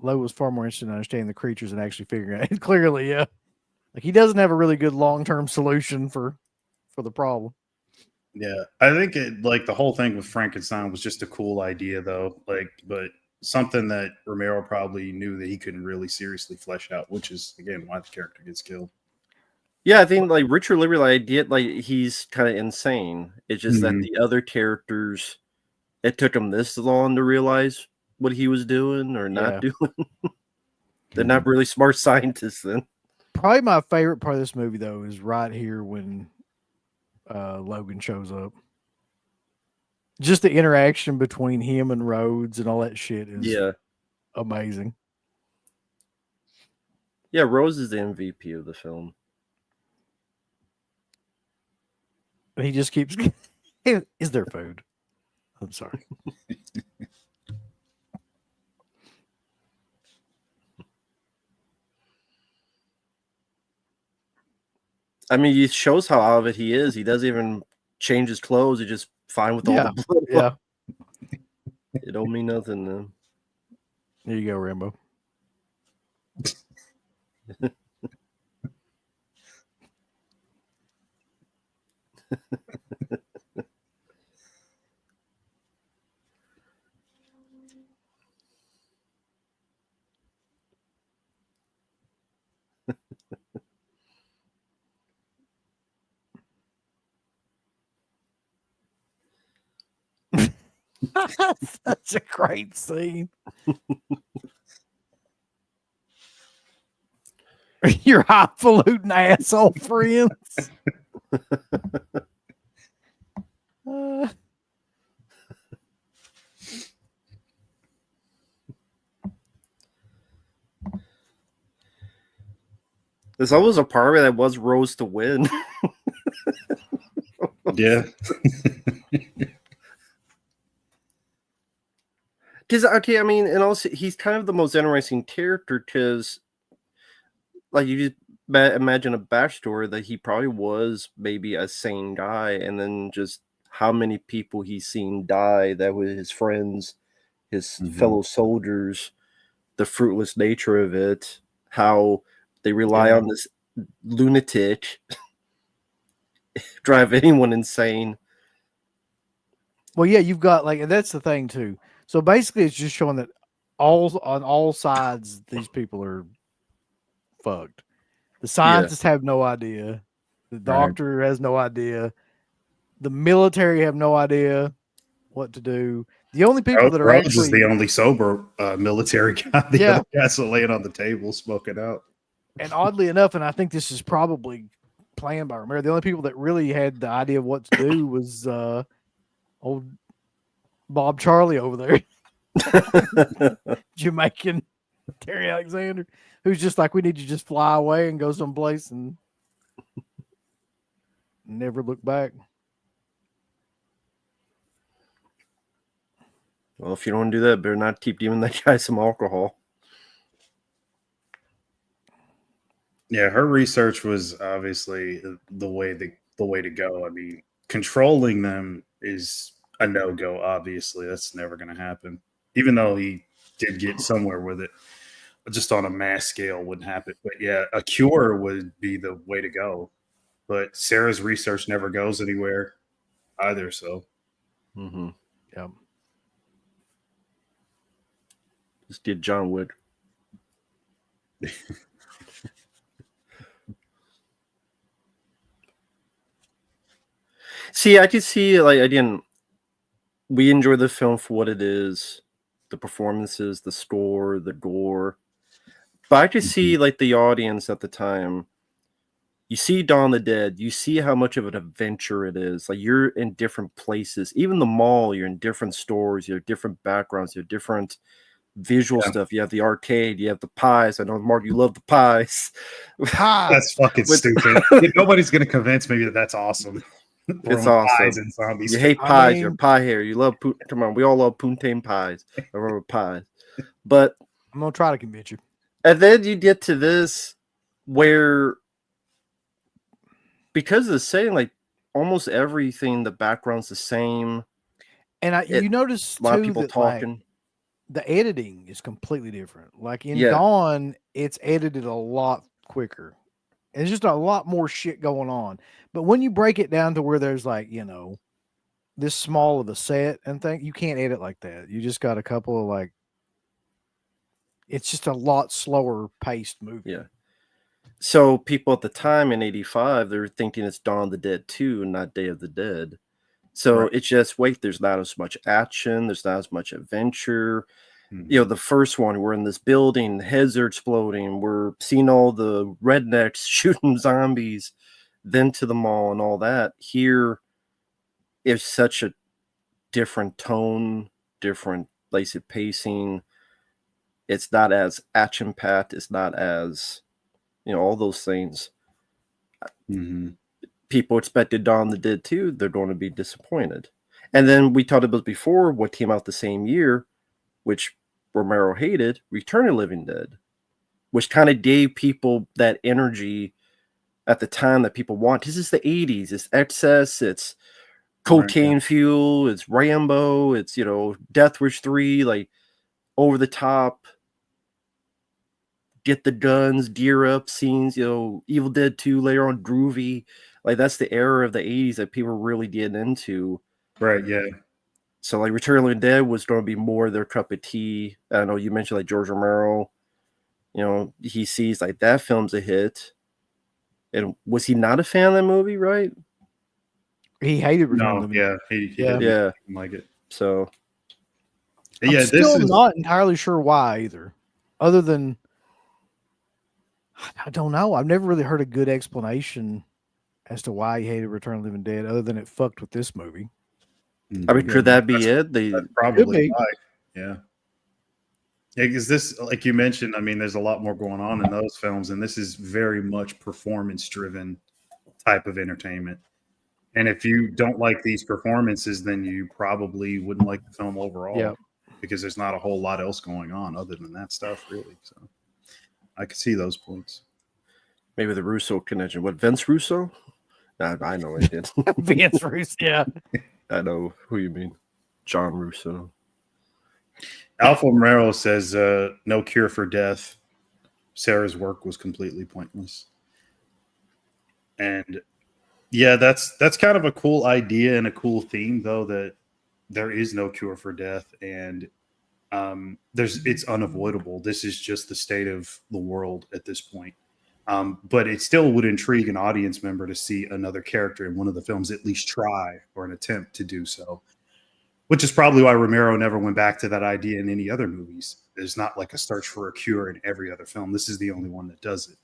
was far more interested in understanding the creatures and actually figuring it out. Clearly, yeah. Like he doesn't have a really good long-term solution for the problem. Yeah, I think like the whole thing with Frankenstein was just a cool idea, though. Like, but something that Romero probably knew that he couldn't really seriously flesh out, which is again why the character gets killed. Yeah, I think like Richard Liberty did like he's kind of insane. It's just that the other characters, it took them this long to realize what he was doing or not doing. They're not really smart scientists then. Probably my favorite part of this movie though is right here when Logan shows up. Just the interaction between him and Rhodes and all that shit is amazing. Yeah, Rose is the MVP of the film. He just keeps. Is there food? I'm sorry. I mean, it shows how out of it he is. He doesn't even change his clothes. He's just fine with all the blood. Yeah. It don't mean nothing then. Here you go, Rambo. Such a great scene. Your highfalutin asshole friends. There's always a part of it that was Rose to win. Yeah. Because I mean, and also he's kind of the most interesting character because, like, you just imagine a backstory that he probably was maybe a sane guy, and then just how many people he's seen die that were his friends, his fellow soldiers, the fruitless nature of it, how they rely on this lunatic, drive anyone insane. Well, yeah, you've got and that's the thing too. So basically, it's just showing that on all sides, these people are fucked. The scientists have no idea. The doctor has no idea. The military have no idea what to do. The only people that are Rhodes actually is the only sober military guy. The other guys are laying on the table smoking out. And oddly enough, and I think this is probably planned by Romero, the only people that really had the idea of what to do was old Bob Charlie over there. Jamaican Terry Alexander, who's just like, we need to just fly away and go someplace and never look back. Well, if you don't want to do that, better not keep giving that guy some alcohol. Yeah, her research was obviously the way to go. I mean, controlling them is a no-go. Obviously, that's never going to happen. Even though he did get somewhere with it, just on a mass scale wouldn't happen. But yeah, a cure would be the way to go. But Sarah's research never goes anywhere either. So Mm-hmm. Yeah. Just did John Wick. See, I could see, like, again, we enjoy the film for what it is, the performances, the score, the gore. But I could see, like, the audience at the time. You see Dawn of the Dead, you see how much of an adventure it is. Like, you're in different places. Even the mall, you're in different stores, you have different backgrounds, you have different visual stuff. You have the arcade, you have the pies. I know, Mark, you love the pies. that's fucking stupid. Nobody's going to convince me that that's awesome. It's Throwing pies awesome. and zombies. You hate I pies. mean- You're a pie hater. You love come on. We all love poutine pies. I remember pies. But I'm gonna try to convince you. and then you get to this where, because of the setting, like almost everything, the background's the same. And It- you notice A lot of too people that like, talking. the editing is completely different. Like in Yeah. Dawn, it's edited a lot quicker. It's just a lot more shit going on. But when you break it down to where there's like, this small of a set and thing, you can't edit like that. You just got a couple of like, it's just a lot slower paced movie. Yeah. So people at the time in '85, they're thinking it's Dawn of the Dead 2 and not Day of the Dead. So Right. it's just, wait, there's not as much action, there's not as much adventure. Mhm. The first one, we're in this building, heads are exploding, we're seeing all the rednecks shooting zombies, then to the mall and all that. Here is such a different tone, different basic pacing. It's not as action packed, it's not as, all those things. Mhm. People expected Dawn of the Dead 2, they're going to be disappointed. And then we talked about before what came out the same year, which Romero hated, Return of the Living Dead, which kind of gave people that energy at the time that people want. This is the 80s. It's excess. It's cocaine fuel. It's Rambo. It's, Death Wish 3, like over the top, get the guns, gear up scenes, Evil Dead 2 later on, groovy. Like that's the era of the 80s that people were really getting into. Right. Yeah. So like Return of the Living Dead was going to be more their cup of tea. I know you mentioned like George Romero, he sees like that film's a hit. And was he not a fan of that movie, right? He hated Return of No. the Living Dead. Yeah. He Yeah. didn't Yeah. like it. So Yeah. I'm still not entirely sure why either. Other than, I don't know. I've never really heard a good explanation as to why he hated Return of the Living Dead, other than it fucked with this movie. I mean, could that be it? That's probably be. why. Yeah. Because this, like you mentioned, I mean, there's a lot more going on in those films, and this is very much performance-driven type of entertainment. And if you don't like these performances, then you probably wouldn't like the film overall. Yep. Because there's not a whole lot else going on other than that stuff, really. So I could see those points. Maybe the Russo connection. What, Vince Russo? I know it did. Vince Russo, yeah. I know who you mean. John Russo. Alpha Romero says, no cure for death. Sarah's work was completely pointless. And yeah, that's kind of a cool idea and a cool theme, though, that there is no cure for death, and it's unavoidable. This is just the state of the world at this point. But it still would intrigue an audience member to see another character in one of the films at least try or an attempt to do so, which is probably why Romero never went back to that idea in any other movies. There's not like a search for a cure in every other film. This is the only one that does it.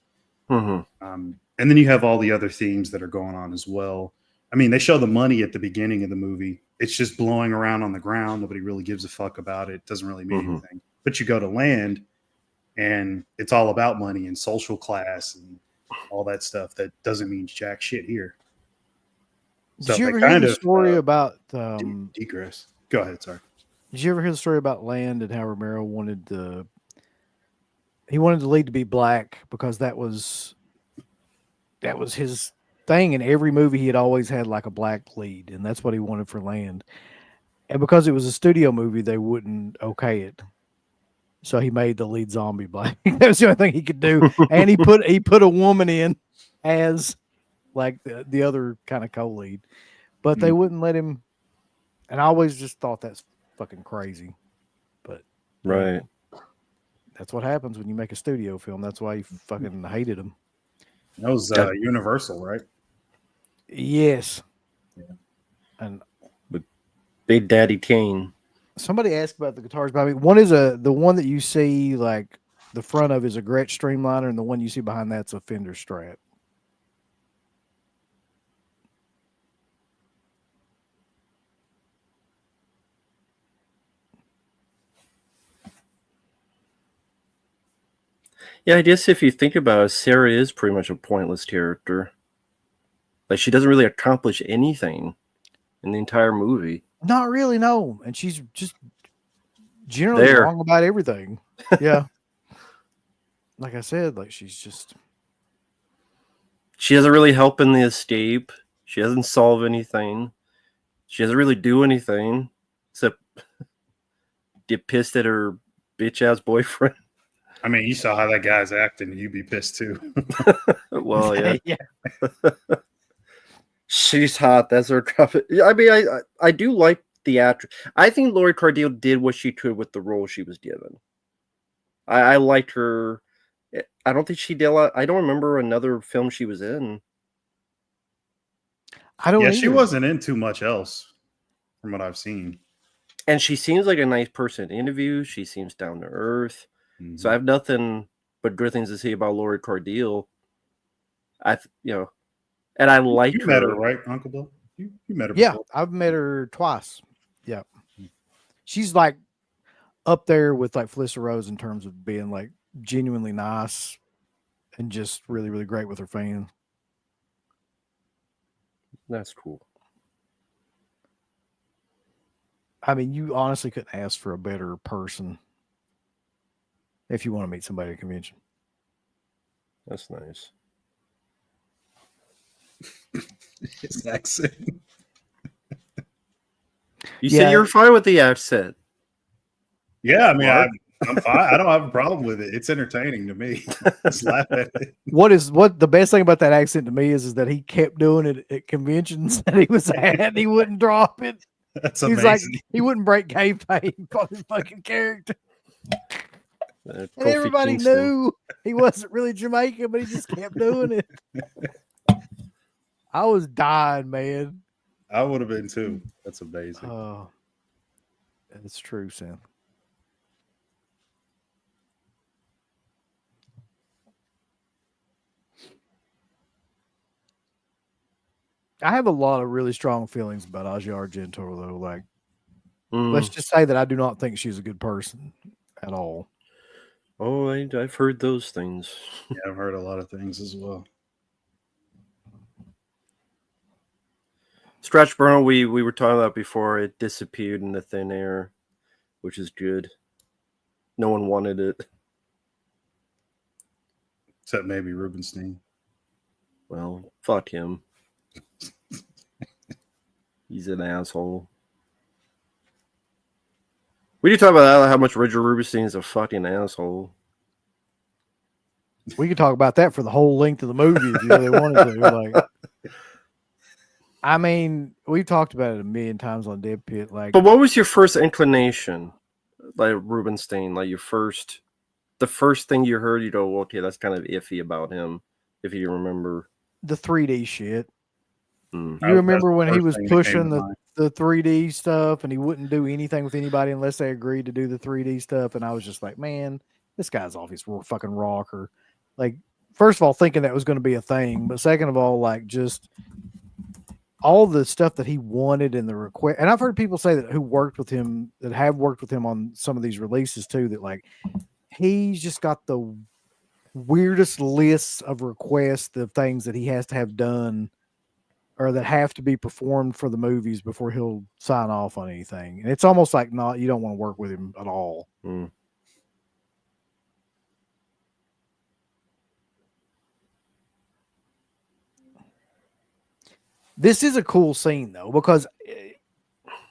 Mm-hmm. And then you have all the other themes that are going on as well. I mean, they show the money at the beginning of the movie. It's just blowing around on the ground. Nobody really gives a fuck about it. It doesn't really mean anything. But you go to land, and it's all about money and social class and all that stuff that doesn't mean jack shit here. Did you ever hear the story about Degress? Go ahead, sorry. Did you ever hear the story about Land and how Romero wanted the lead to be black because that was his thing in every movie? He had always had like a black lead, and that's what he wanted for Land. And because it was a studio movie, they wouldn't okay it. So he made the lead zombie black. That was the only thing he could do. And he put a woman in as like the other kind of co-lead. But they wouldn't let him. And I always just thought that's fucking crazy. But Right. that's what happens when you make a studio film. That's why he fucking hated him. That was Universal, right? Yes. Yeah. And Big Daddy Kane. somebody asked about the guitars, but I mean, one is the one that you see like the front of is a Gretsch Streamliner, and the one you see behind that's a Fender Strat. Yeah, I guess if you think about it, Sarah is pretty much a pointless character. Like, she doesn't really accomplish anything in the entire movie. Not really, no. And she's just generally There. wrong about everything. Yeah. Like I said, like she's just She doesn't really help in the escape. She doesn't solve anything. She doesn't really do anything except get pissed at her bitch ass boyfriend. I mean, you saw how that guy's acting. You'd be pissed too. Well, yeah. yeah. She's hot. That's her traffic. I mean, I do like the actress. I think Lori Cardille did what she could with the role she was given. I liked her. I don't think she did a lot. I don't remember another film she was in. I don't Yeah, she either. wasn't in too much else from what I've seen. And she seems like a nice person to interview. She seems down to earth. Mhm. So I have nothing but good things to say about Lori Cardille. And I like you her. met her, right, Uncle Bill? You met her Yeah, before. I've met her twice. Yeah. She's like up there with like Felissa Rose in terms of being like genuinely nice and just really, really great with her fans. That's cool. I mean, you honestly couldn't ask for a better person if you want to meet somebody at a convention. That's nice. His accent. You said you were fine with the accent. Yeah, I mean, Mark? I'm fine. I don't have a problem with it. It's entertaining to me. Just laugh at it. What the best thing about that accent to me is that he kept doing it at conventions that he was at and he wouldn't drop it. That's He's amazing. like, he wouldn't break kayfabe on his fucking character. And Kofi everybody Kingston. knew he wasn't really Jamaican, but he just kept doing it. I was dying, man. I would have been too. That's amazing. Oh, it's true, Sam. I have a lot of really strong feelings about Asia Argento, though. Like, let's just say that I do not think she's a good person at all. Oh, I've heard those things. Yeah, I've heard a lot of things as well. Stretch Burn, we were talking about before, it disappeared into thin air, which is good. No one wanted it. Except maybe Rubenstein. Well, fuck him. He's an asshole. We need to talk about how much Richard Rubenstein is a fucking asshole. We could talk about that for the whole length of the movie if you really wanted to. Like, I mean, we've talked about it a million times on Dead Pit. Like, But what was your first inclination, like Rubenstein? Like the first thing you heard, you go, okay, that's kind of iffy about him, if you remember. the 3D shit. Mm. You remember when he First was thing that came pushing to mind. the 3D stuff and he wouldn't do anything with anybody unless they agreed to do the 3D stuff. And I was just like, man, this guy's off his fucking rocker. Like, first of all, thinking that was going to be a thing. But second of all, like, just all the stuff that he wanted in the request. And I've heard people say that that have worked with him on some of these releases too, that like, he's just got the weirdest lists of requests of things that he has to have done or that have to be performed for the movies before he'll sign off on anything. And it's almost like you don't want to work with him at all. Mm. This is a cool scene though, because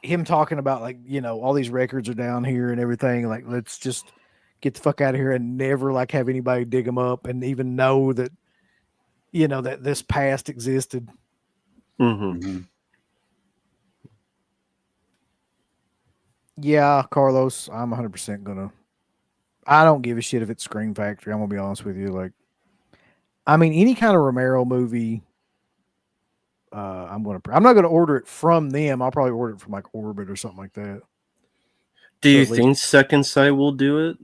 him talking about like, all these records are down here and everything. Like, let's just get the fuck out of here and never like have anybody dig them up and even know that, that this past existed. Mm-hmm. Mhm. Yeah, Carlos, I'm 100% gonna. I don't give a shit if it's Scream Factory. I'm gonna be honest with you. Like, I mean, any kind of Romero movie, I'm not gonna order it from them. I'll probably order it from like Orbit or something like that. Do So you at least- think Second Sight will do it?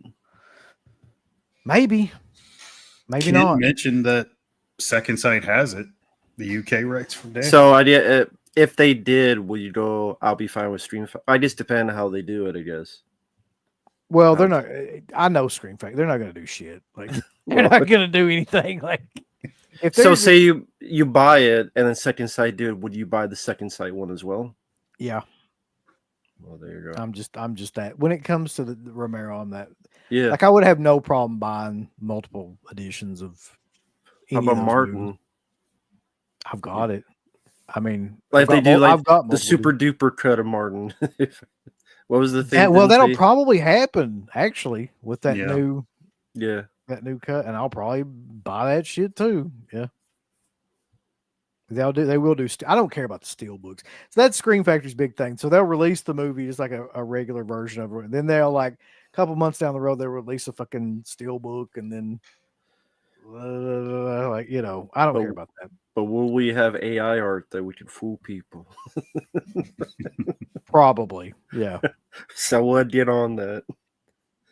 Maybe Kent not. mentioned that Second Sight has it. The UK rights from there. So, if they did, will you go? I'll be fine with Stream. I just depend on how they do it, I guess. Well, they're not. I know Scream Factory. They're not gonna do shit. Like, they're not gonna do anything. Like, if So, there's say you buy it, and then Second Sight do it. Would you buy the Second Sight one as well? yeah, Well, there you go. I'm just that. When it comes to the Romero, I'm that. Yeah. Like, I would have no problem buying multiple editions of. How any of about those Martin? movies. I've got it. I mean, Like if they do like I've got the multiple super duper cut of Martin. What was the thing? Well, didn't that'll they- probably happen actually with that Yeah. new Yeah. cut, and I'll probably buy that shit too. Yeah, they will do. I don't care about the steel books. So that's Scream Factory's big thing. So they'll release the movie just like a regular version of it, and then they'll like a couple months down the road they'll release a fucking steel book, and then like I don't care about that. But will we have AI art that we can fool people? Probably, yeah. So what did on that?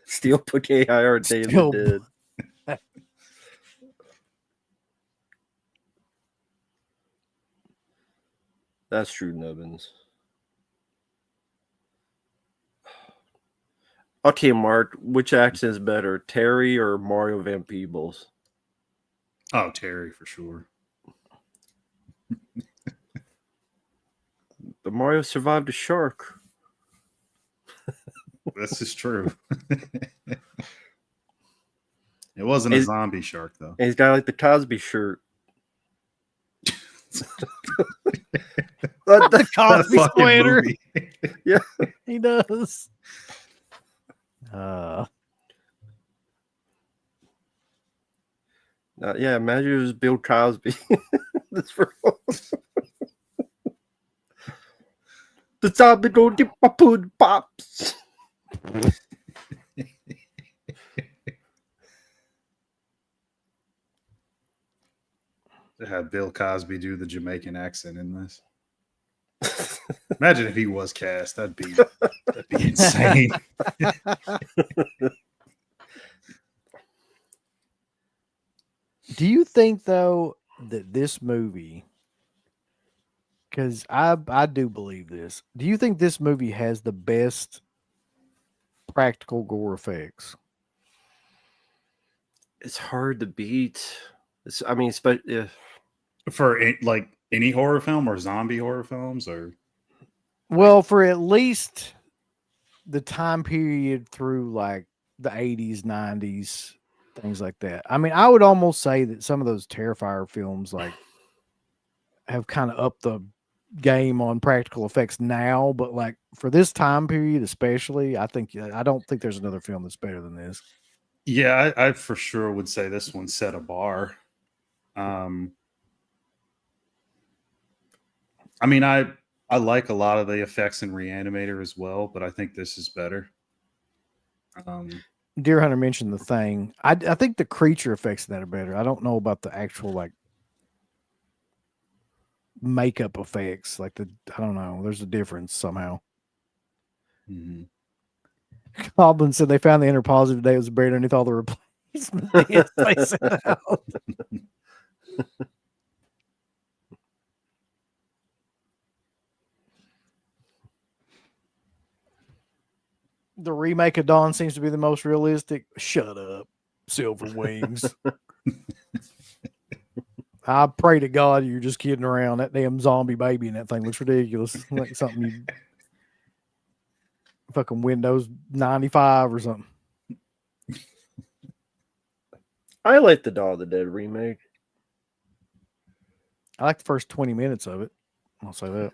Steel book AI art David Steel did. That's true, Nubbins. Okay, Mark, which accent is better, Terry or Mario Van Peebles? Oh, Terry for sure. But Mario survived a shark. This is true. It wasn't a zombie shark though. And he's got like the Cosby shirt. The Cosby That fucking sweater. movie. He does. Yeah, imagine it was Bill Cosby. That's for the zombie don't get my food pops. To have Bill Cosby do the Jamaican accent in this. Imagine if he was cast. That'd be insane. Do you think though that this movie, because I do believe this, do you think this movie has the best practical gore effects? It's hard to beat. I mean, yeah. For like any horror film or zombie horror films or Well, for at least the time period through like the 80s, 90s, things like that. I mean, I would almost say that some of those Terrifier films like have kind of upped the game on practical effects now, but like for this time period especially, I don't think there's another film that's better than this. yeah, I for sure would say this one set a bar. I mean, I like a lot of the effects in Reanimator as well, but I think this is better. Deer Hunter mentioned The Thing. I think the creature effects in that are better. I don't know about the actual like makeup effects. Like I don't know. There's a difference somehow. Mhm. Goblin said they found the interpositive today. It was buried underneath all the replacement. They sent out. The remake of Dawn seems to be the most realistic. Shut up, Silver Wings. I pray to God you're just kidding around. That damn zombie baby in that thing looks ridiculous. Like something you fucking Windows 95 or something. I like the Dawn of the Dead remake. I like the first 20 minutes of it. I'll say that.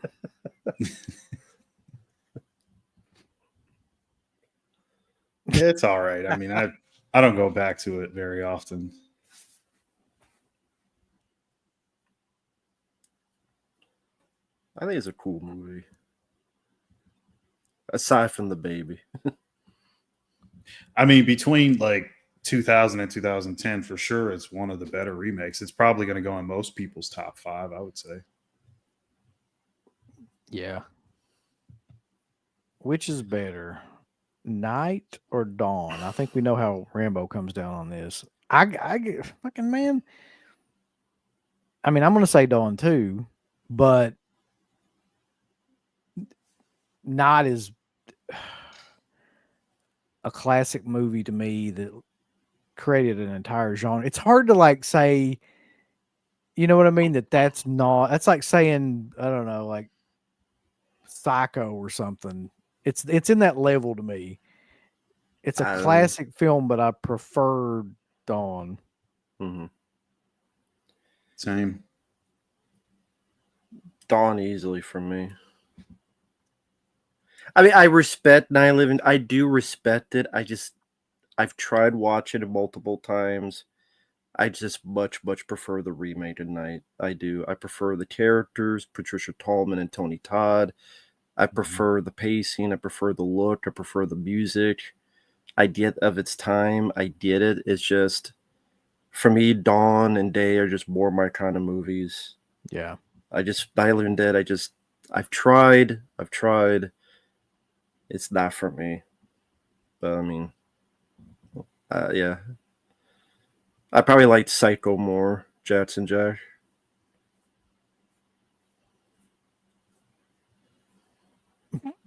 It's all right. I mean, I don't go back to it very often. I think it's a cool movie. Aside from the baby. I mean, between like 2000 and 2010, for sure, it's one of the better remakes. It's probably going to go in most people's top 5, I would say. Yeah. Which is better, night or dawn? I think we know how Rambo comes down on this. I get fucking man. I mean, I'm going to say dawn too, but night is a classic movie to me that created an entire genre. It's hard to like say, you know what I mean? That's like saying, I don't know, like Psycho or something. It's in that level to me. It's a classic film, but I prefer Dawn. Mm-hmm. Same. Dawn easily for me. I mean, I respect 9/11. I do respect it. I've tried watching it multiple times. I just much prefer the remake of Night. I do. I prefer the characters, Patricia Tallman and Tony Todd. I prefer the pacing. I prefer the look. I prefer the music. Idea of its time. I get it. It's just, for me, Dawn and Day are just more my kind of movies. Yeah. Night of the Living Dead, I've tried. It's not for me. But I mean, yeah. I probably liked Psycho more, Jackson Jack.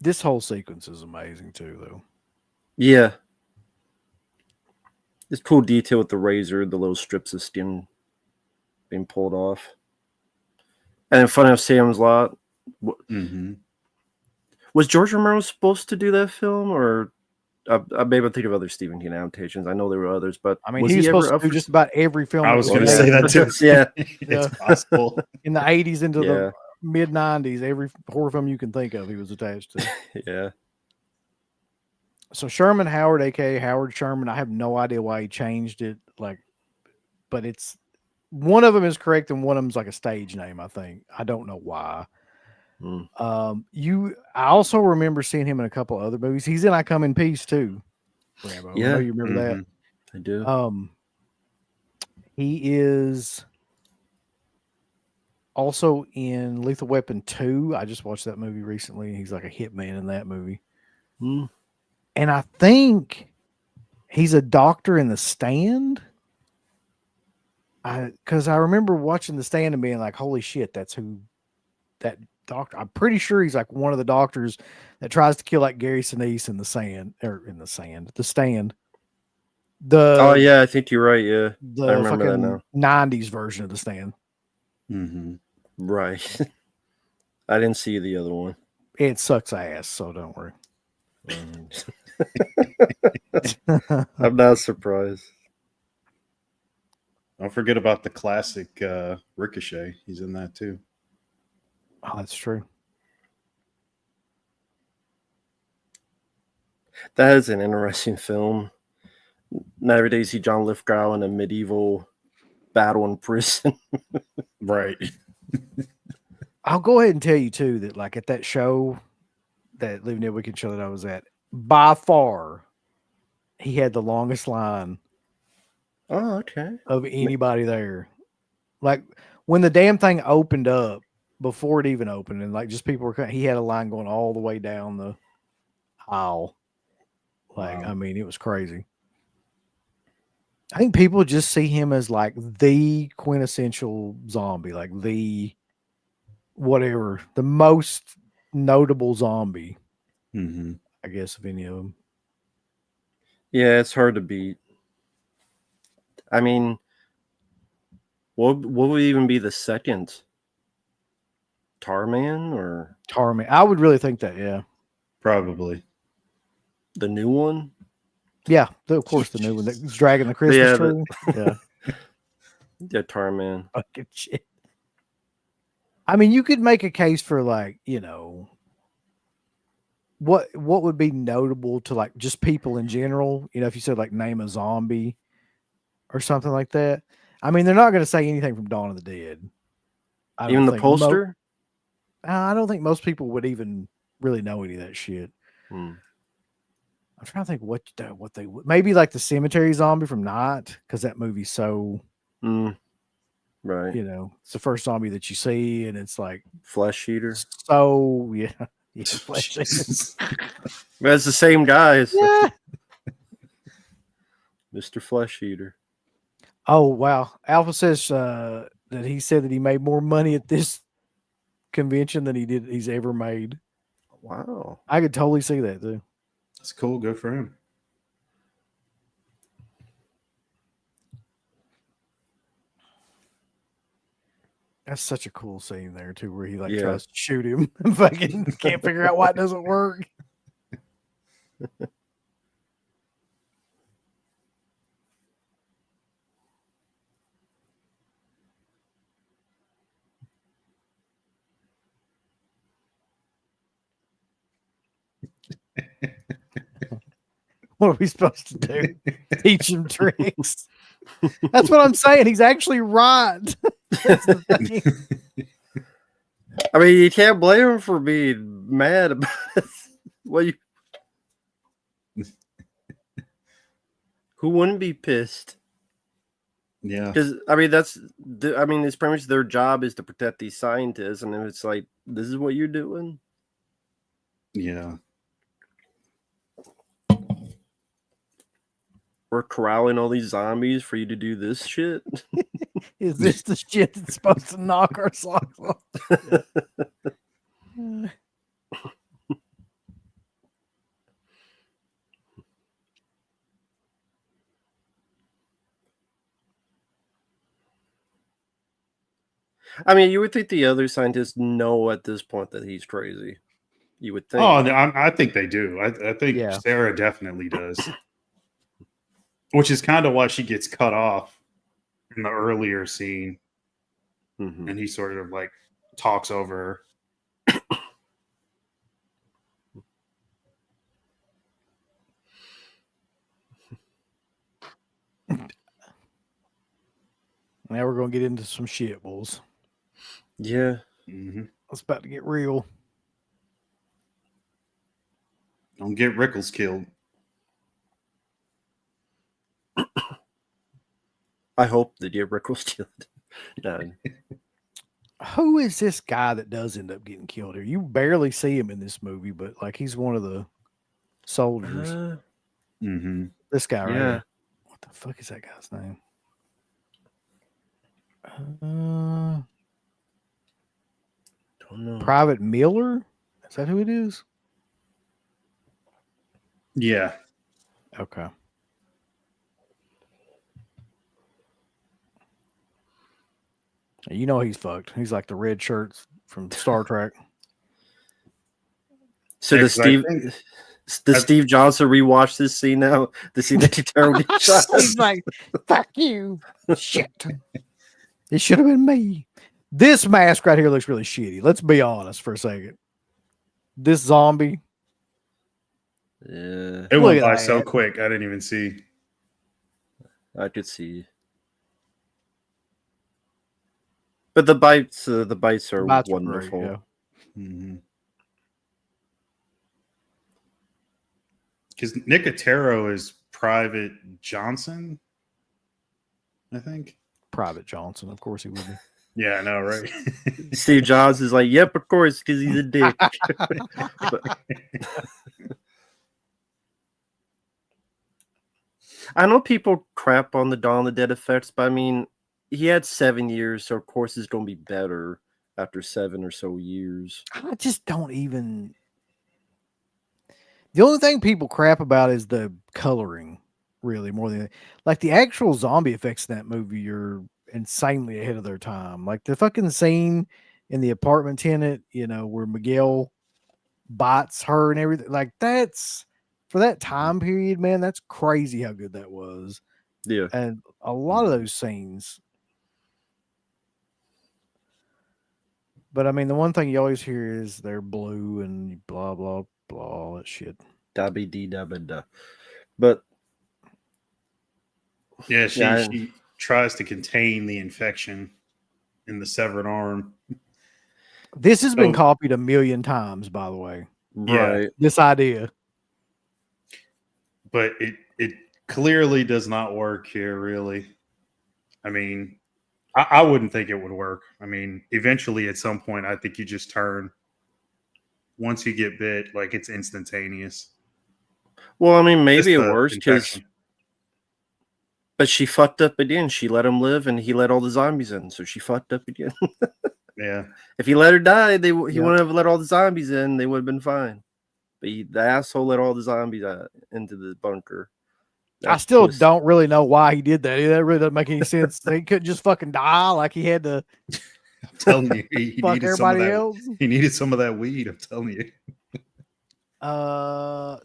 This whole sequence is amazing too, though. Yeah. It's cool detail with the razor, the little strips of skin being pulled off. And in front of Sam's Lot. Mm-hmm. Was George Romero supposed to do that film, or maybe I'm thinking of other Stephen King adaptations. I know there were others, but I mean, he was supposed to do just about every film. I was going to say that too. Yeah, it's possible. In the 80s into the mid 90s, every horror film you can think of, he was attached to. Yeah. So Sherman Howard, aka Howard Sherman, I have no idea why he changed it. But it's one of them is correct and one of them's like a stage name. I think I don't know why. I also remember seeing him in a couple other movies. He's in I Come in Peace too. Rambo. Yeah, I know you remember that. I do. He is also in Lethal Weapon 2. I just watched that movie recently. He's like a hitman in that movie. And I think he's a doctor in The Stand. Because I remember watching The Stand and being like, holy shit, that's who that doctor. I'm pretty sure he's like one of the doctors that tries to kill like Gary Sinise in The Stand. Oh yeah, I think you're right. Yeah, I remember that now. 90s version of The Stand. Mm-hmm. Right. I didn't see the other one. It sucks ass, so don't worry. I'm not surprised. Don't forget about the classic Ricochet. He's in that too. Oh, that's true. That is an interesting film. Not every day you see John Lithgow in a medieval battle in prison. Right. I'll go ahead and tell you too that like at that show, that Living Dead Weekend show that I was at, by far, he had the longest line. Oh, okay. Of anybody there. Like when the damn thing opened up, before it even opened, and like just people were, he had a line going all the way down the aisle. Like, wow. I mean, it was crazy. I think people just see him as like the quintessential zombie, like the whatever, the most notable zombie, I guess, of any of them. Yeah, it's hard to beat. I mean, what would even be the second? Tarman or Tarman? I would really think that, yeah. Probably. The new one? Yeah, of course, the new one that's dragging the Christmas tree. Yeah, Tarman. Fucking shit. I mean, you could make a case for like, you know, what would be notable to like just people in general? You know, if you said like name a zombie or something like that. I mean, they're not going to say anything from Dawn of the Dead. I don't Even the think poster. I don't think most people would even really know any of that shit. Hmm. I'm trying to think what they would maybe like the cemetery zombie from Night because that movie's so Right. you know it's the first zombie that you see and it's like Flesh eater. so yeah flesh eater. Jesus. That's the same guy. Yeah. Mr. Flesh Eater. Oh wow, Alpha says that he said that he made more money at this convention than he's ever made. Wow. I could totally see that too. That's cool. Good for him. That's such a cool scene there too, where he like Yeah. tries to shoot him and fucking can't figure out why it doesn't work. What are we supposed to do? Teach him tricks. That's what I'm saying. He's actually right. That's the thing. I mean, you can't blame him for being mad about it. Well, who wouldn't be pissed? Yeah. Because I mean, it's pretty much their job is to protect these scientists, and if it's like this is what you're doing, Yeah. we're corralling all these zombies for you to do this shit. Is this the shit that's supposed to knock our socks off? I mean, you would think the other scientists know at this point that he's crazy. You would think. Oh, I think they do. I think Yeah. Sarah definitely does. Which is kind of why she gets cut off in the earlier scene, Mhm. and he sort of like talks over her. Now we're gonna get into some shit, bulls. Yeah. Mm-hmm. It's about to get real. Don't get Rickles killed. I hope that Rick was killed. No. Who is this guy that does end up getting killed here? You barely see him in this movie, but like he's one of the soldiers. Mm-hmm. This guy right yeah. here. What the fuck is that guy's name? Don't know. Private Miller? Is that who it is? Yeah. Okay. You know he's fucked. He's like the red shirts from Star Trek. So Yeah, does 'cause I Steve think- does Steve Johnson rewatch this scene now to see that he turned shot? He's like, fuck you. Shit. It should have been me. This mask right here looks really shitty. Let's be honest for a second. This zombie. Yeah, It Look went at by that. so quick. I didn't even see. I could see. But the bites are Bites are great, wonderful. yeah. Mm-hmm. Because Nicotero is Private Johnson, I think. Private Johnson, of course he would be. Yeah, I know, right? Steve Jobs is like, yep, of course, because he's a dick. But- I know people crap on the Dawn of the Dead effects, but I mean, he had 7 years, so of course it's going to be better after 7 or so years. I just don't even. The only thing people crap about is the coloring, really, more than like the actual zombie effects in that movie are insanely ahead of their time. Like the fucking scene in the apartment tenant, you know, where Miguel bites her and everything. Like that's for that time period, man. That's crazy how good that was. Yeah. And a lot of those scenes. But I mean, the one thing you always hear is they're blue and blah blah blah, all that shit. Dabby dee dabba da. But Yeah, Yeah, she tries to contain the infection in the severed arm. This has been So- copied a million times, by the way. Yeah. right. This idea. But it clearly does not work here, really. I mean, I wouldn't think it would work. I mean, eventually at some point, I think you just turn. Once you get bit, like it's instantaneous. Well, I mean, maybe Just it the works because, infection. but she fucked up again. She let him live, and he let all the zombies in. So she fucked up again. Yeah. If he let her die, he Yeah. wouldn't have let all the zombies in. They would have been fine. But the asshole let all the zombies into the bunker. I That's still just- don't really know why he did that. That really doesn't make any sense. He couldn't just fucking die like he had to I'm telling you, he fuck needed some of everybody that. else. He needed some of that weed. I'm telling you.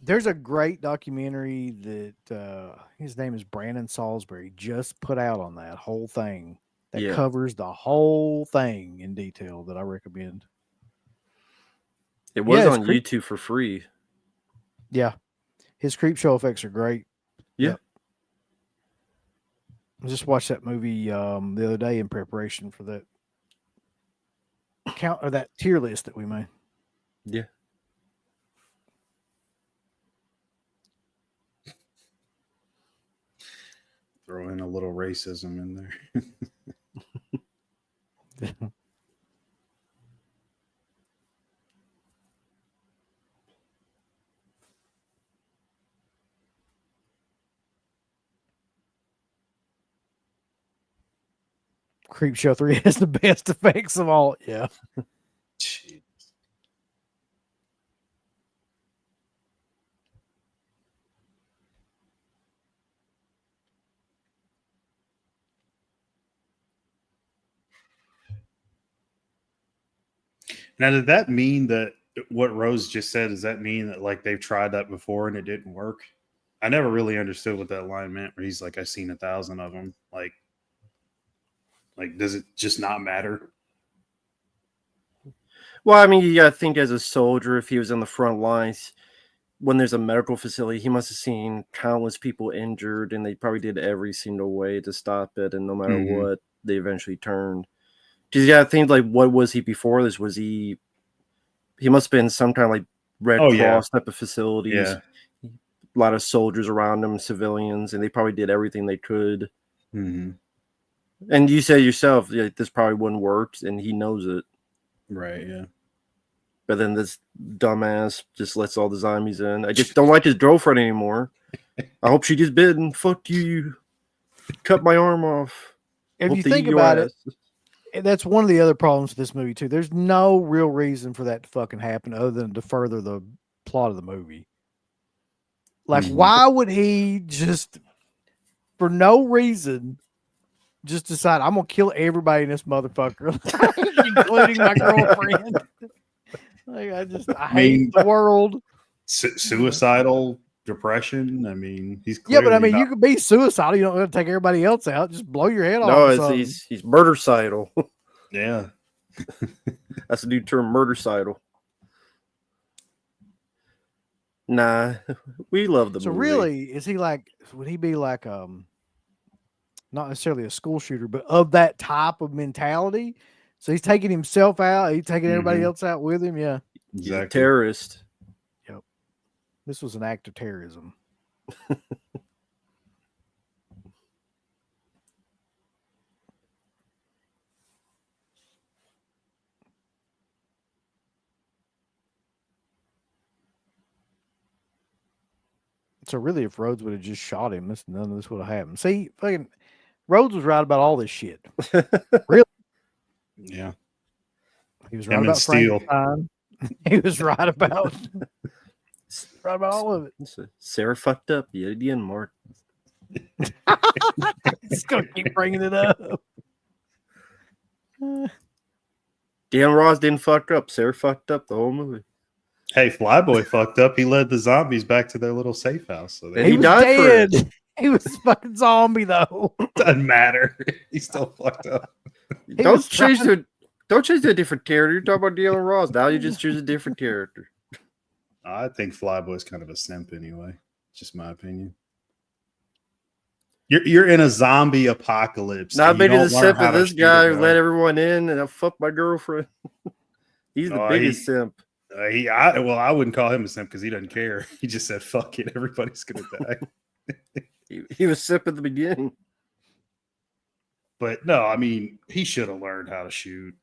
There's a great documentary that his name is Brandon Salisbury just put out on that whole thing that Yeah. covers the whole thing in detail that I recommend. It was Yeah, it's on creep- YouTube for free. Yeah. His creep show effects are great. Yeah. Yep. I just watched that movie the other day in preparation for that count or that tier list that we made. Yeah. Throw in a little racism in there. Creep Show 3 has the best effects of all. Yeah. Jeez. Now, did that mean that what Rose just said? Does that mean that like they've tried that before and it didn't work? I never really understood what that line meant. Where he's like, "I've seen 1,000 of them." Like, does it just not matter? Well, I mean, you got to think as a soldier, if he was in the front lines, when there's a medical facility, he must have seen countless people injured, and they probably did every single way to stop it. And no matter Mhm. what, they eventually turned. Because you got to think, like, what was he before this? Was he must have been some kind of like Red Oh, Cross yeah. type of facilities. Yeah. A lot of soldiers around him, civilians, and they probably did everything they could. Mm-hmm. And you said yourself, yeah, this probably wouldn't work, and he knows it. Right. Yeah. But then this dumbass just lets all the zombies in. I just don't like his girlfriend anymore. I hope she gets bitten. Fuck you. Cut my arm off. If Hope you they think eat your about it, ass. that's one of the other problems with this movie too. There's no real reason for that to fucking happen other than to further the plot of the movie. Like, Mhm. why would he just, for no reason, just decide I'm gonna kill everybody in this motherfucker, including my girlfriend? Like, I hate mean- the world. Suicidal depression. I mean, he's Yeah, but I clearly mean, you not- could be suicidal. You don't have to take everybody else out. Just blow your head off. No, or it's, something. he's murdercidal. Yeah. That's a new term, murdercidal. Nah, we love the So movie. really, is he like? Would he be like not necessarily a school shooter, but of that type of mentality? So he's taking himself out. He's taking everybody Mhm. else out with him. Yeah, He's a Exactly. terrorist. this was an act of terrorism. So really, if Rhodes would have just shot him, none of this would have happened. See, fucking Rhodes was right about all this shit. Yeah. He was Him right and about Steele. Frankenstein. He was right about all of it. Sarah fucked up yet again, Mark. Just gonna keep bringing it up. Dan Ross didn't fuck up. Sarah fucked up the whole movie. Hey, Flyboy fucked up. He led the zombies back to their little safe house. So And they He he was died for it. dead. He was a fucking zombie though. doesn't matter. He's still fucked up. Don't was change trying- the. Don't choose a different character. You're talking about Dylan Ross. Now you just choose a different character. I think Flyboy's kind of a simp anyway. Just my opinion. You're in a zombie apocalypse. Not and you big don't as a learn simp how as to this shoot guy a who gun. let everyone in and I fuck my girlfriend. He's the No, biggest simp. I wouldn't call him a simp because he doesn't care. He just said, "Fuck it, everybody's gonna die." He was simp at the beginning. But no, I mean, he should have learned how to shoot.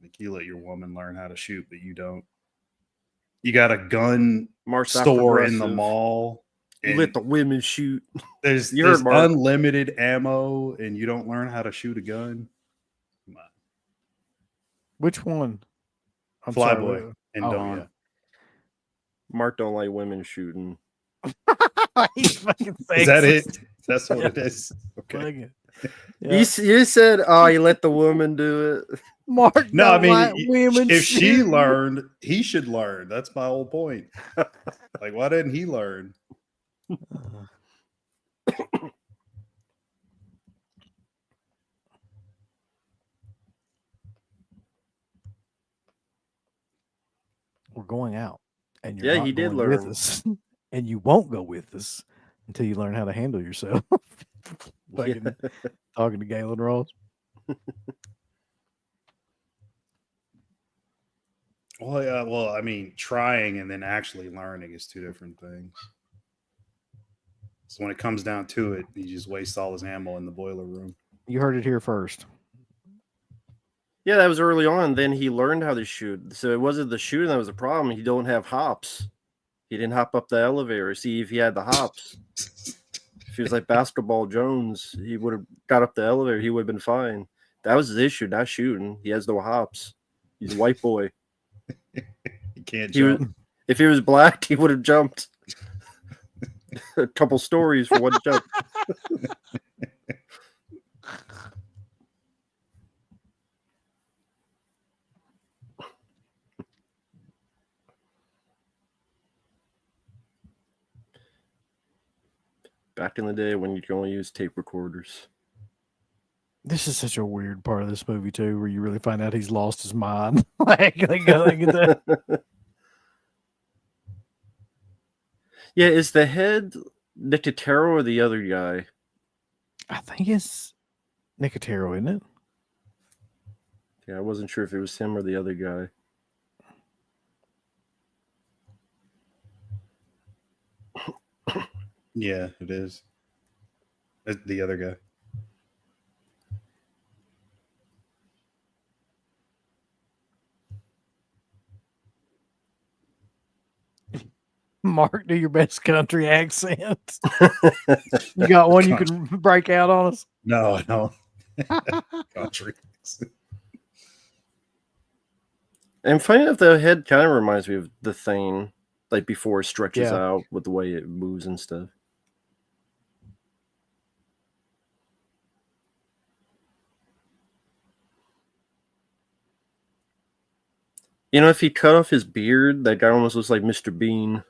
Like you let your woman learn how to shoot, but you don't. You got a gun Mark's not store in the progressive. mall. You and let the women shoot. there's You heard Mark. unlimited ammo, and you don't learn how to shoot a gun. Come on. Which one? I'm sorry, Flyboy what- and oh, Dawn. yeah. Mark don't like women shooting. He's fucking Is that it? sexist. That's what Yeah. it is. Okay. Fucking- You, Yeah. you said, "Oh, you let the woman do it." Mark, No, I don't mean, like women if she shooting. learned, he should learn. That's my whole point. Like, why didn't he learn? We're going out, and you're Yeah, not he did going with learn. us, and you won't go with us until you learn how to handle yourself. Fucking talking to Galen Ross. Well, yeah, well, I mean, trying and then actually learning is two different things. So when it comes down to it, he just wastes all his ammo in the boiler room. You heard it here first. Yeah, that was early on. Then he learned how to shoot. So it wasn't the shooting that was the problem. He don't have hops. He didn't hop up the elevator. See, if he had the hops, if he was like Basketball Jones, he would have got up the elevator. He would have been fine. That was his issue, not shooting. He has no hops. He's a white boy. He can't He was, jump. if he was black, he would have jumped a couple stories for one jump. Back in the day when you could only use tape recorders. This is such a weird part of this movie too, where you really find out he's lost his mind. Like, that. Yeah, is the head Nicotero or the other guy? I think it's Nicotero, isn't it? Yeah, I wasn't sure if it was him or the other guy. Yeah, it is. It's the other guy. Mark, do your best country accent. You got one you can break out on us? No, I don't. Country. And funny enough, the head kind of reminds me of the Thing, like before it stretches Yeah. out with the way it moves and stuff. You know, if he cut off his beard, that guy almost looks like Mr. Bean.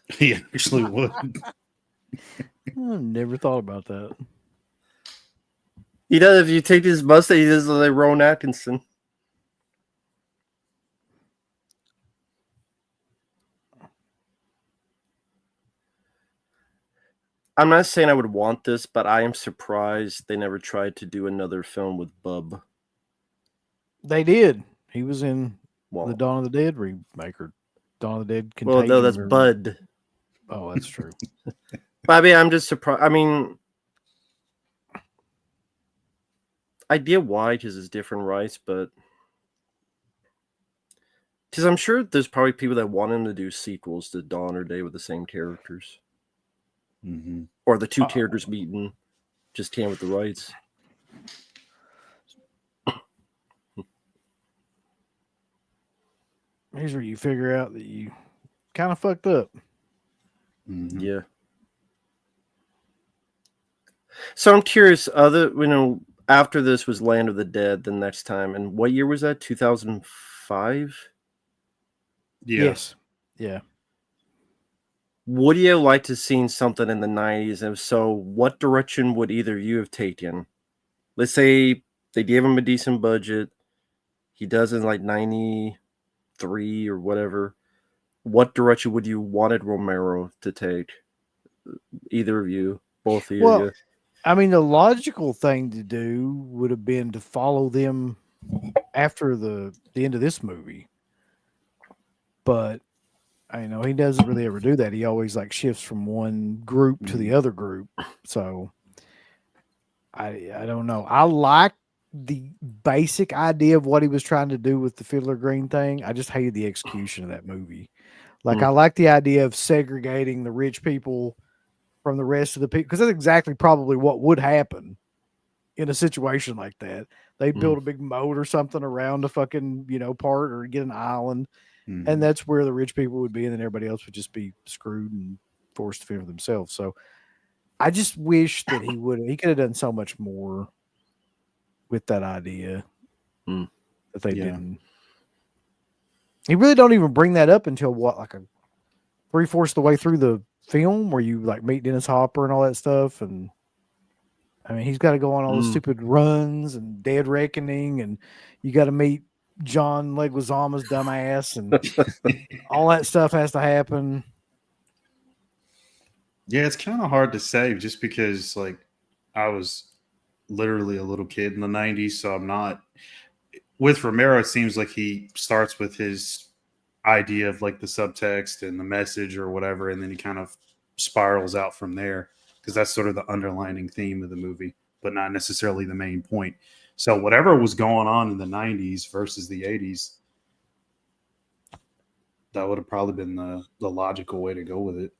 He actually would. I've never thought about that. He does. If you take his mustache, he does look like Rowan Atkinson. I'm not saying I would want this, but I am surprised they never tried to do another film with Bub. They did. He was in Well, the Dawn of the Dead remake or Dawn of the Dead well, Contagion. no, that's or- Bud. Oh, that's true. But I mean, I'm just surprised. I mean, I get why, because it's different rights, but because I'm sure there's probably people that want him to do sequels to Dawn or Day with the same characters, Mm-hmm. or the two characters meeting, just can't with the rights. Here's where you figure out that you kind of fucked up. Mm-hmm. Yeah. So I'm curious. After this was Land of the Dead, the next time, and what year was that? 2005. Yeah. Yes. Yeah. Would you like to seen something in the 90s? And if so, what direction would either you have taken? Let's say they gave him a decent budget. He does in like 93 or whatever. What direction would you wanted Romero to take? Either of you, both of you. Well, I mean, the logical thing to do would have been to follow them after the end of this movie. But I know he doesn't really ever do that. He always like shifts from one group to the other group. So I don't know. I like the basic idea of what he was trying to do with the Fiddler Green thing. I just hated the execution of that movie. Like I like the idea of segregating the rich people from the rest of the people, because that's exactly probably what would happen in a situation like that. They'd build a big moat or something around a fucking, part, or get an island. And that's where the rich people would be, and then everybody else would just be screwed and forced to fend for themselves. So I just wish that he could have done so much more with that idea that they didn't. He really don't even bring that up until like a 3/4 of the way through the film, where you like meet Dennis Hopper and all that stuff. And I mean, he's got to go on all the stupid runs and Dead Reckoning, and you got to meet John Leguizamo's dumbass, and all that stuff has to happen. Yeah, it's kind of hard to say, just because like I was literally a little kid in the 90s, so I'm not with Romero. It seems like he starts with his idea of like the subtext and the message or whatever, and then he kind of spirals out from there, because that's sort of the underlining theme of the movie, but not necessarily the main point. So whatever was going on in the 90s versus the 80s, that would have probably been the logical way to go with it.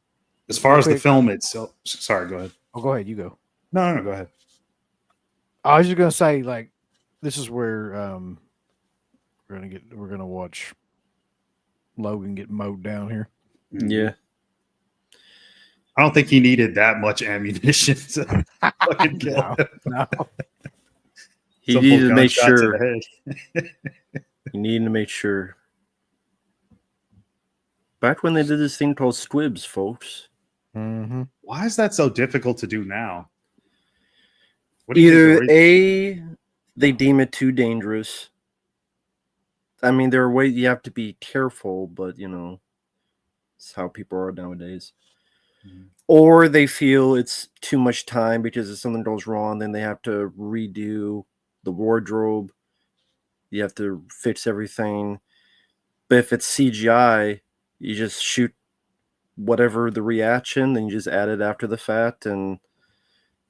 As far as the film itself, sorry, go ahead. Oh, go ahead. You go. No, go ahead. I was just gonna say, like, this is where we're gonna watch Logan get mowed down here. Yeah. I don't think he needed that much ammunition to fucking kill him. No. He needed to make sure. He needed to make sure. Back when they did this thing called squibs, folks. Mm-hmm. Why is that so difficult to do now? What do you Either think A, they deem it too dangerous. I mean, there are ways you have to be careful, but it's how people are nowadays. Or they feel it's too much time, because if something goes wrong, then they have to redo the wardrobe. You have to fix everything. But if it's CGI, you just shoot whatever the reaction, then you just add it after the fact, and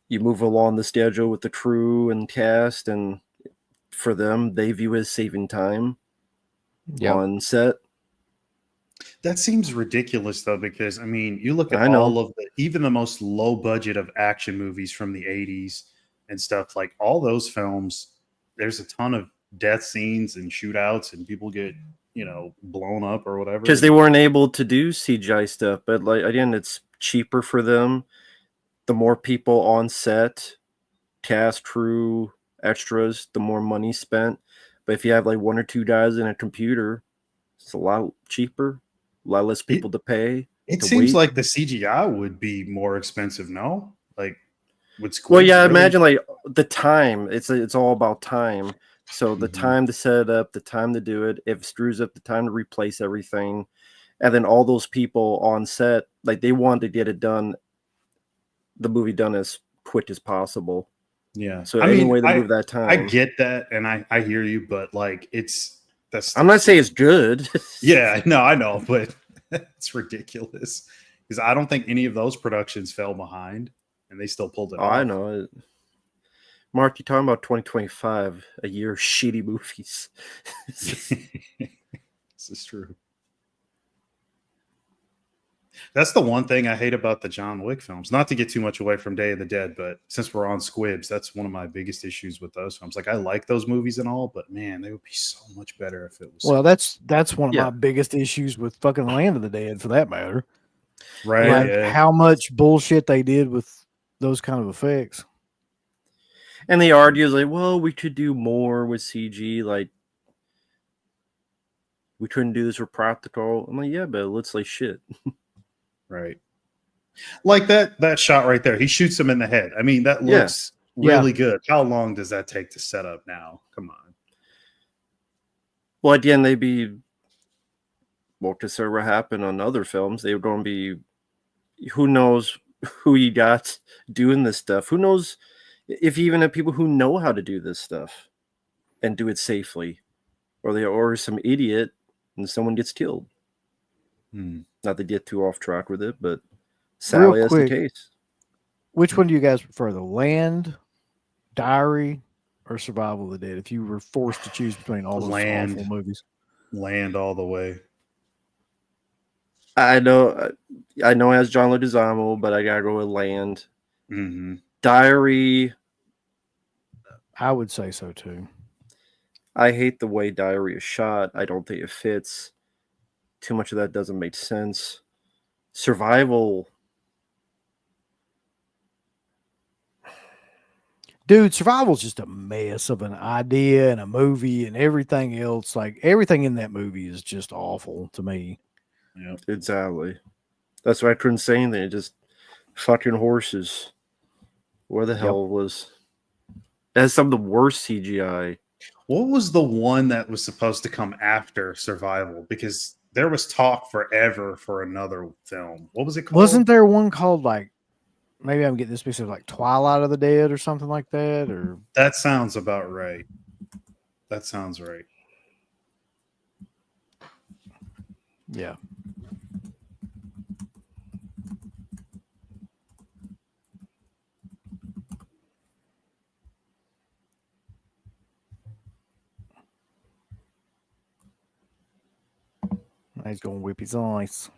you move along the schedule with the crew and cast, and for them, they view it as saving time on set. That seems ridiculous, though, because I mean, you look at all of even the most low budget of action movies from the 80s and stuff, like all those films, there's a ton of death scenes and shootouts, and people get blown up or whatever, because they weren't able to do CGI stuff. But like, again, it's cheaper for them. The more people on set, cast, crew, extras, the more money spent. But if you have like one or two guys in a computer, it's a lot cheaper, a lot less people to pay. It seems like the CGI would be more expensive, no? Like, well, yeah, imagine like the time. It's all about time. So the time to set it up, the time to do it, if it screws up, the time to replace everything. And then all those people on set, like they want to get it done, the movie done as quick as possible. Yeah. So any way to move that time. I get that, and I hear you, but like I'm not saying it's good. Yeah, no, I know, but it's ridiculous, because I don't think any of those productions fell behind, and they still pulled it off. I know. Mark, you're talking about 2025, a year of shitty movies. This is true. That's the one thing I hate about the John Wick films. Not to get too much away from Day of the Dead, but since we're on Squibs, that's one of my biggest issues with those films. Like, I like those movies and all, but man, they would be so much better if it was. Well, that's one of my biggest issues with fucking Land of the Dead, for that matter. Right. Like how much bullshit they did with those kind of effects. And they argue like, well, we could do more with CG. Like, we couldn't do this with practical. I'm like, yeah, but it looks like shit. Right. Like that shot right there. He shoots him in the head. I mean, that looks Yeah. really good. How long does that take to set up now? Come on. Well, again, they'd be, well, consider what happened on other films. They were going to be, who knows who you got doing this stuff? Who knows if you even have people who know how to do this stuff and do it safely, or some idiot and someone gets killed. Not to get too off track with it, but sadly that's the case. Which one do you guys prefer, The Land, Diary, or Survival of the Dead? If you were forced to choose between all those awful movies, Land all the way. I know it has John Leguizamo, but I gotta go with Land. Mm-hmm. Diary, I would say so too. I hate the way Diary is shot. I don't think it fits. Too much of that doesn't make sense. Survival. Dude, Survival's just a mess of an idea and a movie and everything else. Like, everything in that movie is just awful to me. Yeah, Exactly. That's why I couldn't say anything. Just fucking horses. Where the hell was... It has some of the worst CGI. what was the one that was supposed to come after Survival? Because there was talk forever for another film. What was it called? Wasn't there one called, like, maybe I'm getting this mixed up, like Twilight of the Dead or something like that? Or That sounds about right. That sounds right. yeah. He's going to whip his eyes.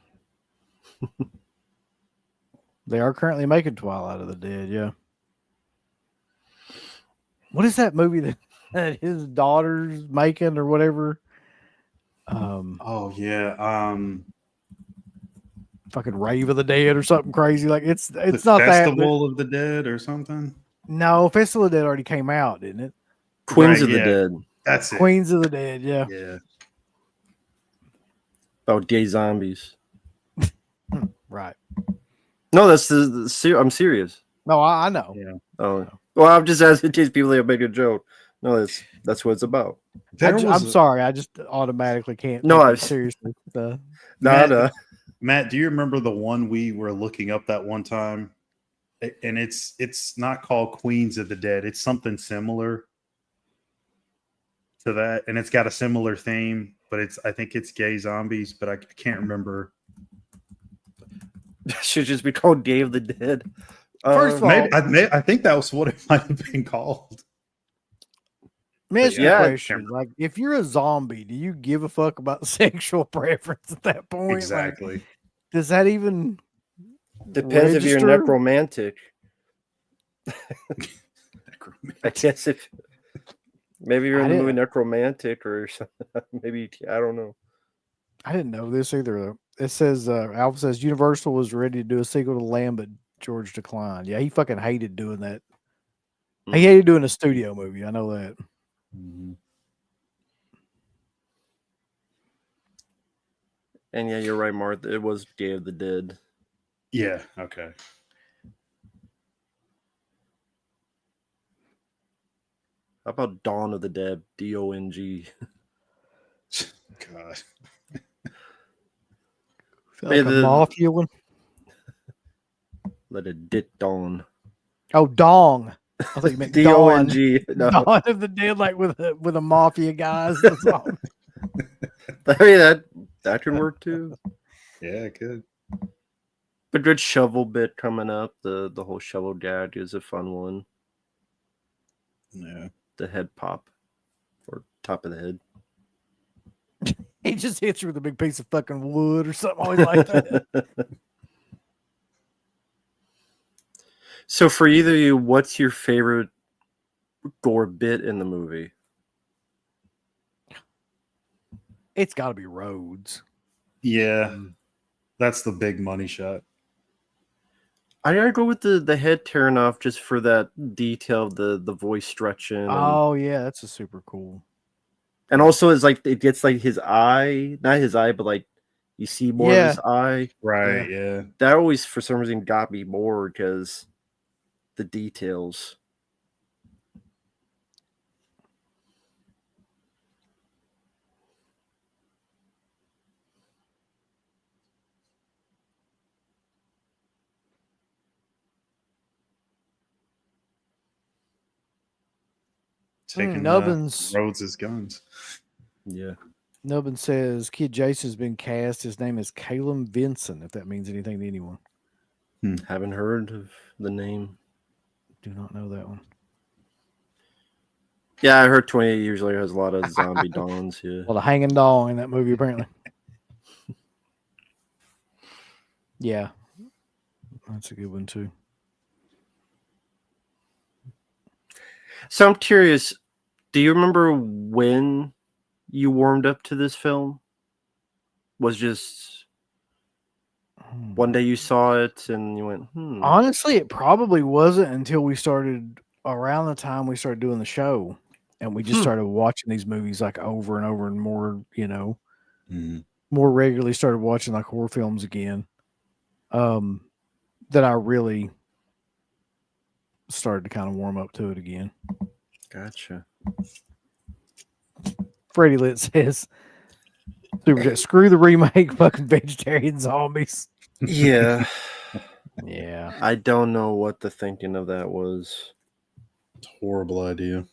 They are currently making Twilight of the Dead, yeah. What is that movie that his daughter's making or whatever? Oh yeah. Fucking Rave of the Dead or something crazy. Like, it's The not that. Festival of the Dead or something. No, Festival of the Dead already came out, didn't it? Queens Right, of the yeah. Dead. That's it. Queens of the Dead, yeah. Yeah. About gay zombies. Right. No, that's I'm serious. No, I know. Yeah. Oh, well, I'm just asking in case people that make a joke. No, that's what it's about. I'm sorry. I just automatically can't. No, take it I- seriously. No. Matt, do you remember the one we were looking up that one time? And it's not called Queens of the Dead. It's something similar to that, and it's got a similar theme, but I think it's gay zombies, but I can't remember. Should just be called Day of the Dead. First of all, I think that was what it might have been called. let me ask you Yeah. a question. Like, if you're a zombie, do you give a fuck about sexual preference at that point? Like, Exactly. does that even Depends if you're register? necromantic. I guess if maybe you're I in the movie didn't- Necromantic or something. Maybe I don't know. I didn't know this either. Though. It says Alpha says Universal was ready to do a sequel to Lamb, but George declined. Yeah, he fucking hated doing that. He hated doing a studio movie. I know that. Mhm. And yeah, you're right, Martha. It was Day of the Dead. Yeah. Okay. How about Dawn of the Dead? DONG. God. Like Yeah, a the- mafia one. Let it dit dawn. Oh, Dong. I thought you meant Dawn. DONG. No. Dawn of the Dead, like with a mafia guys. That's all. I mean that can work too. Yeah, good. But good shovel bit coming up. The whole shovel gag is a fun one. Yeah. The head pop or top of the head. He just hits you with a big piece of fucking wood or something always like that. So for either of you, what's your favorite gore bit in the movie? It's got to be Rhodes. Yeah. That's the big money shot. I gotta go with the head tearing off just for that detail of the voice stretching. Oh yeah, that's a super cool. And also it's like it gets like his eye, not his eye, but like you see more of his eye. Right. Yeah. That always for some reason got me more because the details. taking Nubbins. Rhodes' as guns. Yeah. Nubbin says Kid Jason's been cast. His name is Calum Vinson, if that means anything to anyone. Haven't heard of the name. Do not know that one. Yeah, I heard 28 Years Later has a lot of zombie dons. Yeah. Well, the hanging dong in that movie, apparently. Yeah. That's a good one, too. So I'm curious, do you remember when you warmed up to this film? Was just one day you saw it and you went, Honestly, it probably wasn't until we started around the time we started doing the show, and we just started watching these movies like over and over and more, more regularly started watching like horror films again. That I really started to kind of warm up to it again. Gotcha. Freddie Lit says, screw the remake, fucking vegetarian zombies. Yeah. Yeah. I don't know what the thinking of that was. It's a horrible idea.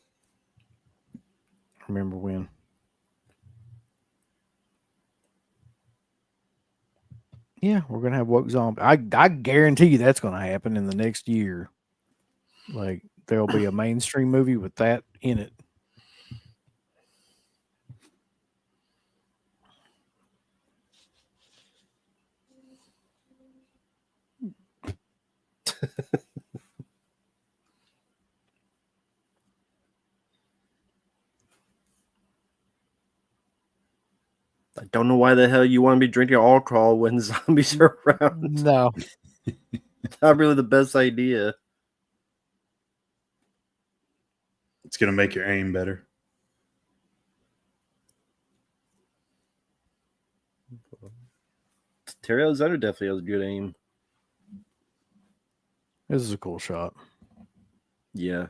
Remember when? Yeah, we're gonna have woke zombie. I guarantee you that's gonna happen in the next year. Like there'll be a mainstream movie with that in it. I don't know why the hell you want to be drinking alcohol when zombies are around. No. Not really the best idea. It's going to make your aim better. Terry Alexander definitely has good aim. This is a cool shot. Yeah.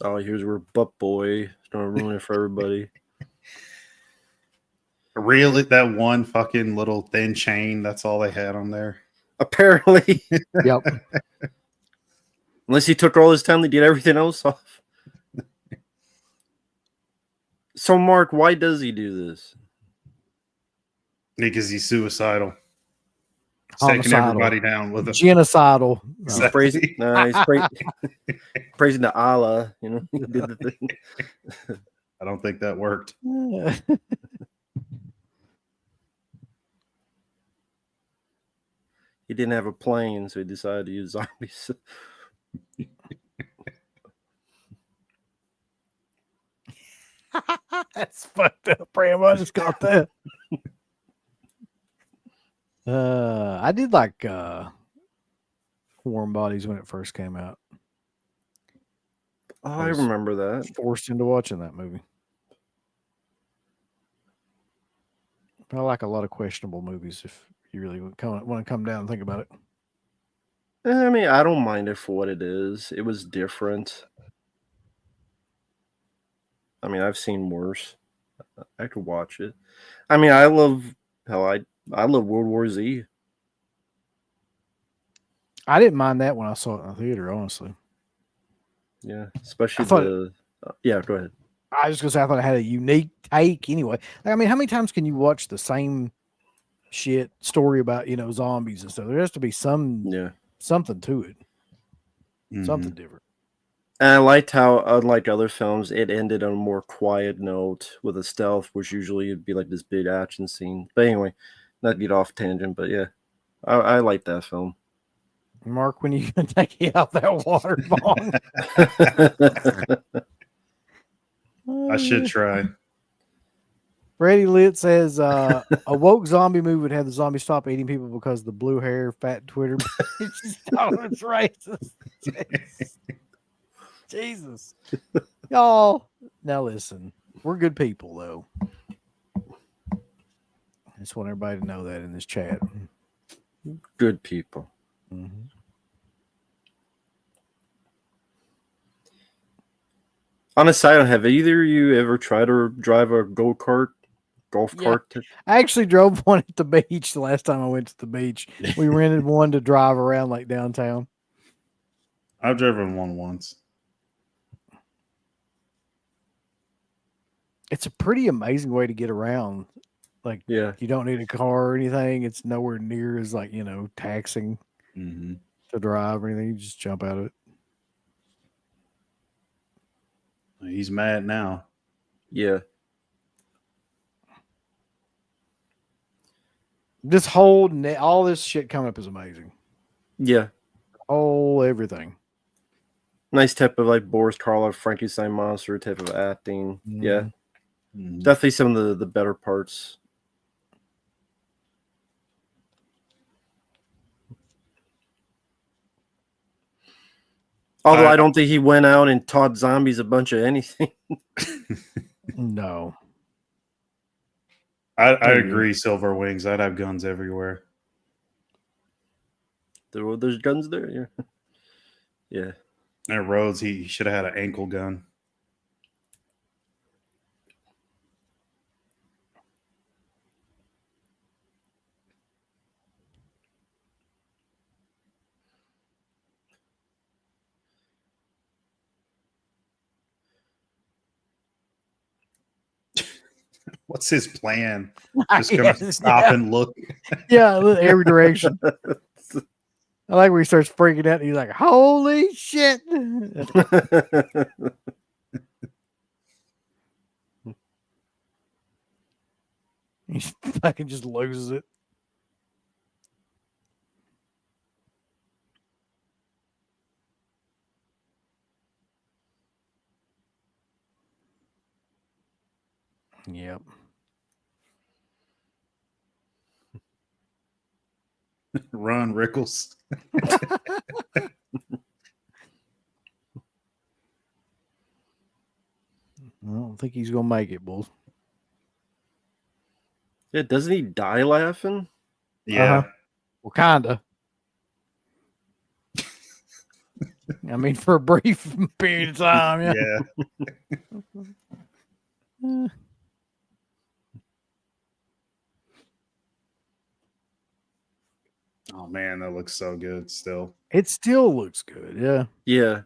Oh, here's where Butt Boy is gonna ruin it for everybody. Really, that one fucking little thin chain, that's all they had on there. Apparently. Yep. Unless he took all his time to get everything else off. So, Mark, why does he do this? Because he's suicidal. He's taking everybody down with him. Genocidal. Exactly. He's praising to Allah. You know, he did the thing. I don't think that worked. He didn't have a plane, so he decided to use zombies. That's fucked up, Bram. I just got that. I did like Warm Bodies when it first came out. Oh, I remember that. Forced into watching that movie. I like a lot of questionable movies if you really want to come down and think about it. I mean, I don't mind it for what it is. It was different. I mean, I've seen worse. I could watch it. I mean, I love World War Z. I didn't mind that when I saw it in the theater, honestly. Yeah, especially yeah, go ahead. I was just gonna say I thought it had a unique take anyway. Like, I mean, how many times can you watch the same shit story about, zombies and stuff? There has to be something to it. Mm-hmm. Something different. And I liked how, unlike other films, it ended on a more quiet note with a stealth, which usually would be like this big action scene. But anyway, not get off tangent, but yeah, I like that film. Mark, when you can take it out that water bong. I should try. Freddie Lit says a woke zombie movie would have the zombies stop eating people because of the blue hair, fat Twitter. It's racist. Jesus. Y'all, now listen, we're good people, though. I just want everybody to know that in this chat. Good people. Mm-hmm. On a side note, have either of you ever tried to drive a golf Yeah. cart? I actually drove one at the beach the last time I went to the beach. We rented one to drive around like downtown. I've driven one once. It's a pretty amazing way to get around. Like, Yeah. you don't need a car or anything. It's nowhere near as like, taxing Mm-hmm. to drive or anything. You just jump out of it. He's mad now. Yeah. This whole all this shit coming up is amazing. Yeah. Everything. Nice type of like Boris Karloff, Frankenstein monster type of acting. Yeah. Mhm. Definitely some of the better parts. Although I don't think he went out and taught zombies a bunch of anything. No. I agree, Silver Wings. I'd have guns everywhere. There's guns there, yeah. Yeah. At Rhodes, he should have had an ankle gun. What's his plan? Just gonna stop and look. Yeah, every direction. I like where he starts freaking out and he's like, holy shit. He fucking just loses it. Yep. Ron Rickles. I don't think he's gonna make it, Bulls. Yeah, doesn't he die laughing? Yeah. Well, kinda. I mean, for a brief period of time, yeah. Yeah. Oh man, that looks so good still. It still looks good, yeah. Yeah.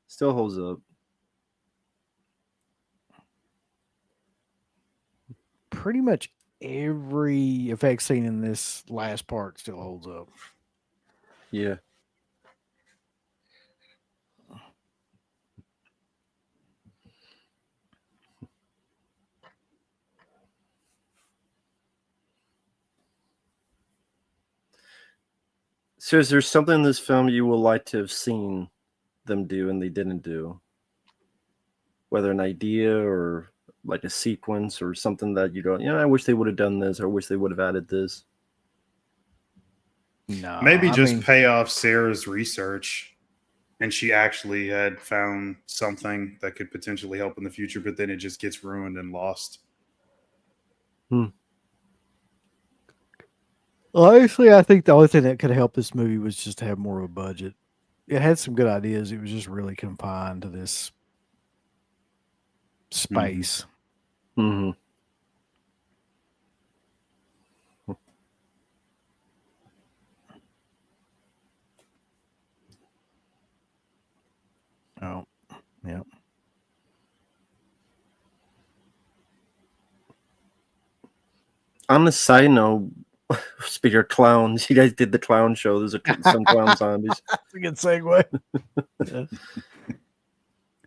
Still holds up. Pretty much every effect scene in this last part still holds up. Yeah. So is there something in this film you would like to have seen them do and they didn't do? Whether an idea or like a sequence or something that you don't, I wish they would have done this or I wish they would have added this. No. Maybe I just mean, pay off Sarah's research and she actually had found something that could potentially help in the future, but then it just gets ruined and lost. honestly, I think the only thing that could help this movie was just to have more of a budget. It had some good ideas. It was just really confined to this space. Mm-hmm. Oh, yeah. On the side note, speaking of clowns, you guys did the clown show. There's some clown zombies. That's a good segue.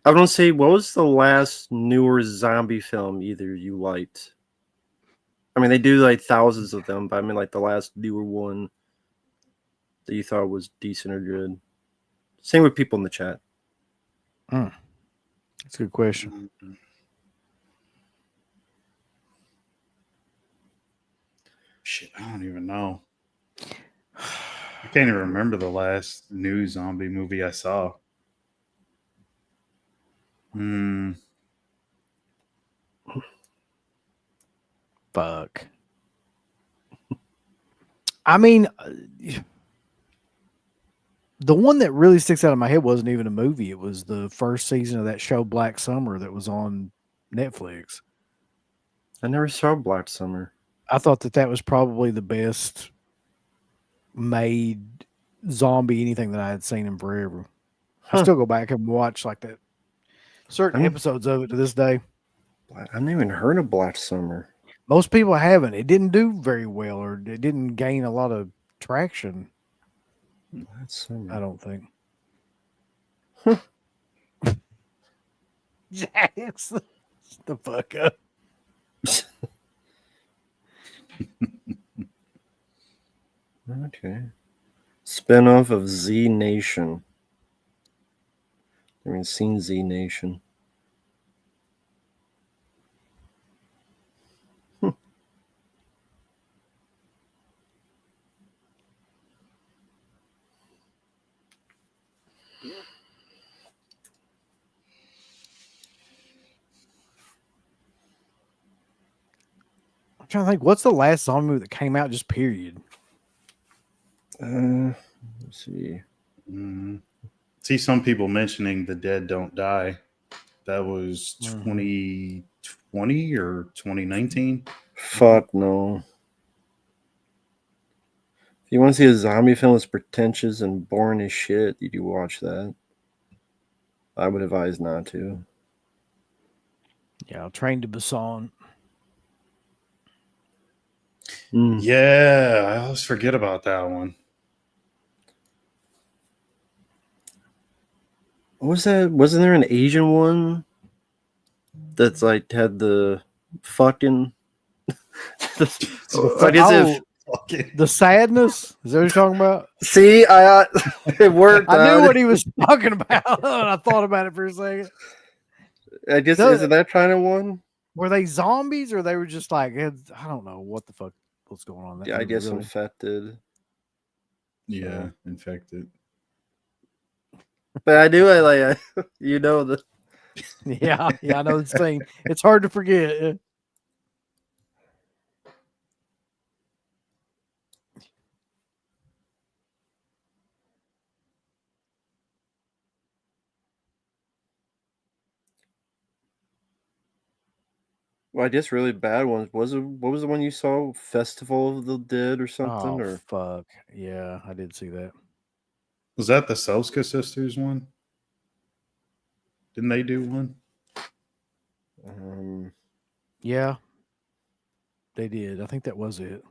I don't say, what was the last newer zombie film either you liked? I mean, they do like thousands of them, but I mean, like the last newer one that you thought was decent or good. Same with people in the chat. That's a good question. Shit, I don't even know. I can't even remember the last new zombie movie I saw. Fuck. I mean, The one that really sticks out in my head wasn't even a movie. It was the first season of that show Black Summer that was on Netflix. I never saw Black Summer. I thought that was probably the best made zombie anything that I had seen in forever. I Huh. still go back and watch like that certain episodes of it to this day. I haven't even heard of Black Summer. Most people haven't. It didn't do very well, or it didn't gain a lot of traction. Black Summer. I don't think. Huh. Jax, the fuck up. Okay. Spinoff of Z Nation. I haven't seen Z Nation. I'm trying to think. What's the last zombie movie that came out? Just period. Let's see. See some people mentioning The Dead Don't Die. That was 2020 or 2019. Fuck no. If you want to see a zombie film that's pretentious and boring as shit, you do watch that. I would advise not to. Yeah, Train to Busan. Yeah, I always forget about that one. What was that? Wasn't there an Asian one that's like had the fucking? I guess if The Sadness. Is that what you're talking about? see, it worked. I knew out. what he was talking about. And I thought about it for a second. I guess isn't that kind of one? Were they zombies or they were just like, I don't know what the fuck was going on. That Yeah, I movie, guess really. infected. Yeah, infected. But I do. You know the. Yeah, I know the thing. It's hard to forget. Well, I guess really bad ones. What was the one you saw? Festival of the Dead or something? Oh, Or fuck. Yeah, I did see that. Was that the Selska sisters one? Didn't they do one? Yeah, they did. I think that was it.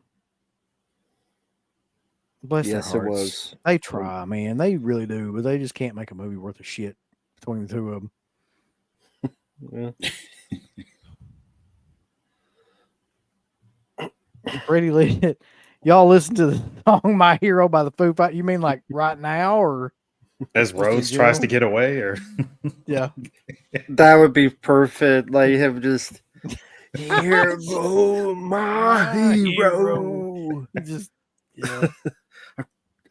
Bless their yes, it hearts. was. They try, man. They really do, but they just can't make a movie worth of shit between the two of them. Yeah. Pretty lit. Y'all listen to the song "My Hero" by the Foo Fighters. You mean like right now, or As in Rose tries general? to get away, or yeah? That would be perfect. Like him just here go my hero. He just yeah.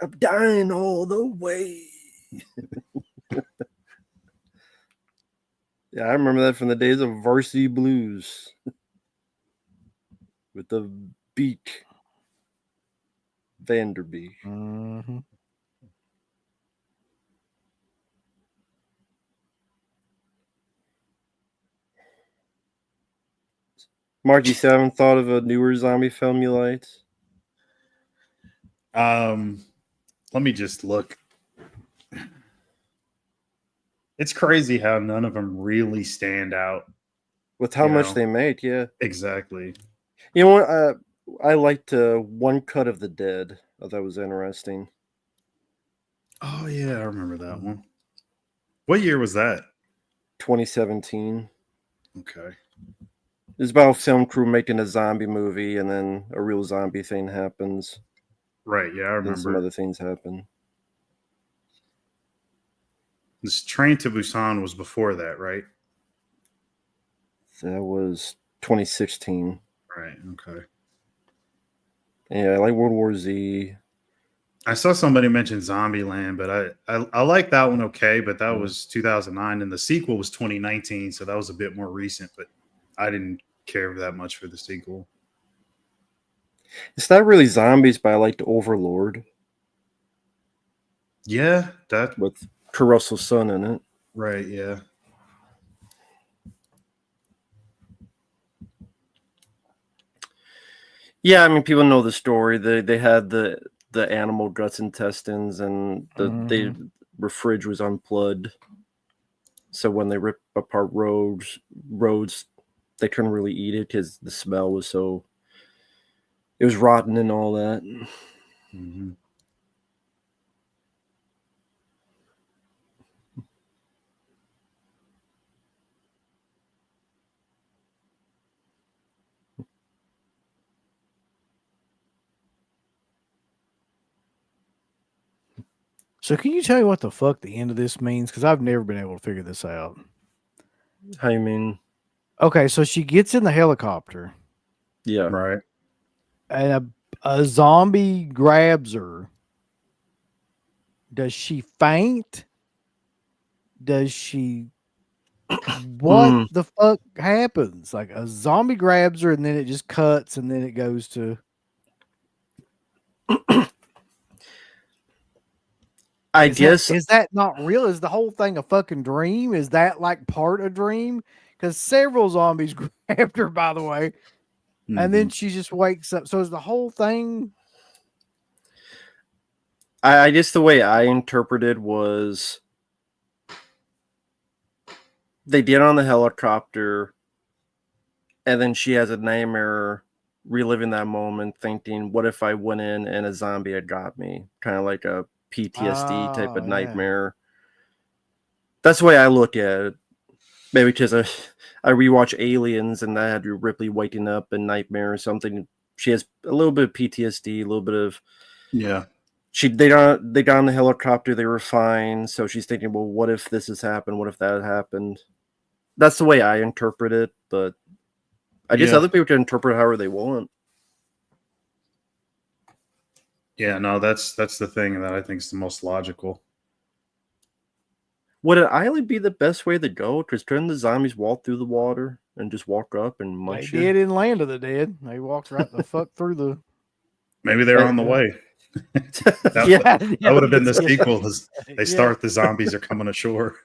I'm dying all the way. Yeah, I remember that from the days of Varsity Blues with the Beak Vanderbeek. Mm-hmm. Mark, you still haven't thought of a newer zombie film you liked? let me just look. It's crazy how none of them really stand out. With how You much know. they made, yeah. Exactly. You know what? I liked One Cut of the Dead. I thought that was interesting. Oh yeah, I remember that one. What year was that? 2017. Okay. It's about a film crew making a zombie movie, and then a real zombie thing happens. Right, yeah, I And some remember. other things happen. This Train to Busan was before that, right? That was 2016. Right, okay. Yeah, I like World War Z. I saw somebody mention Zombieland, but I like that one okay, but that was 2009, and the sequel was 2019, so that was a bit more recent, but I didn't care that much for the sequel. It's not really zombies, but I liked Overlord. Yeah, that with Kurt Russell's son in it. right. Yeah. Yeah, I mean, people know the story. They had the animal guts intestines, and the fridge was unplugged. So when they rip apart roads, they couldn't really eat it because the smell was so. It was rotten and all that. Mm-hmm. So can you tell me what the fuck the end of this means? Because I've never been able to figure this out. How you mean? Okay, so she gets in the helicopter Yeah. Right. and a zombie grabs her. Does she faint? Does she? What the fuck happens? Like a zombie grabs her and then it just cuts and then it goes to. Is that not real? Is the whole thing a fucking dream? Is that like part of dream? Because several zombies grabbed her, by the way, and then she just wakes up. So is the whole thing? I guess the way I interpreted was they get on the helicopter, and then she has a nightmare, reliving that moment, thinking, "What if I went in and a zombie had got me?" Kind of like a PTSD type of nightmare. That's the way I look at it. Maybe because I rewatch Aliens and I had Ripley waking up in nightmare or something. She has a little bit of PTSD, a little bit of They got on the helicopter, they were fine. So she's thinking, well, what if this has happened? What if that had happened? That's the way I interpret it, but I guess other people can interpret however they want. Yeah, no, that's the thing that I think is the most logical. Would an island be the best way to go? Because couldn't the zombies walk through the water and just walk up and munch They did in Land of the Dead. They walked right the fuck through the. Maybe they're on the way. That would have been the sequel. They start, the zombies are coming ashore.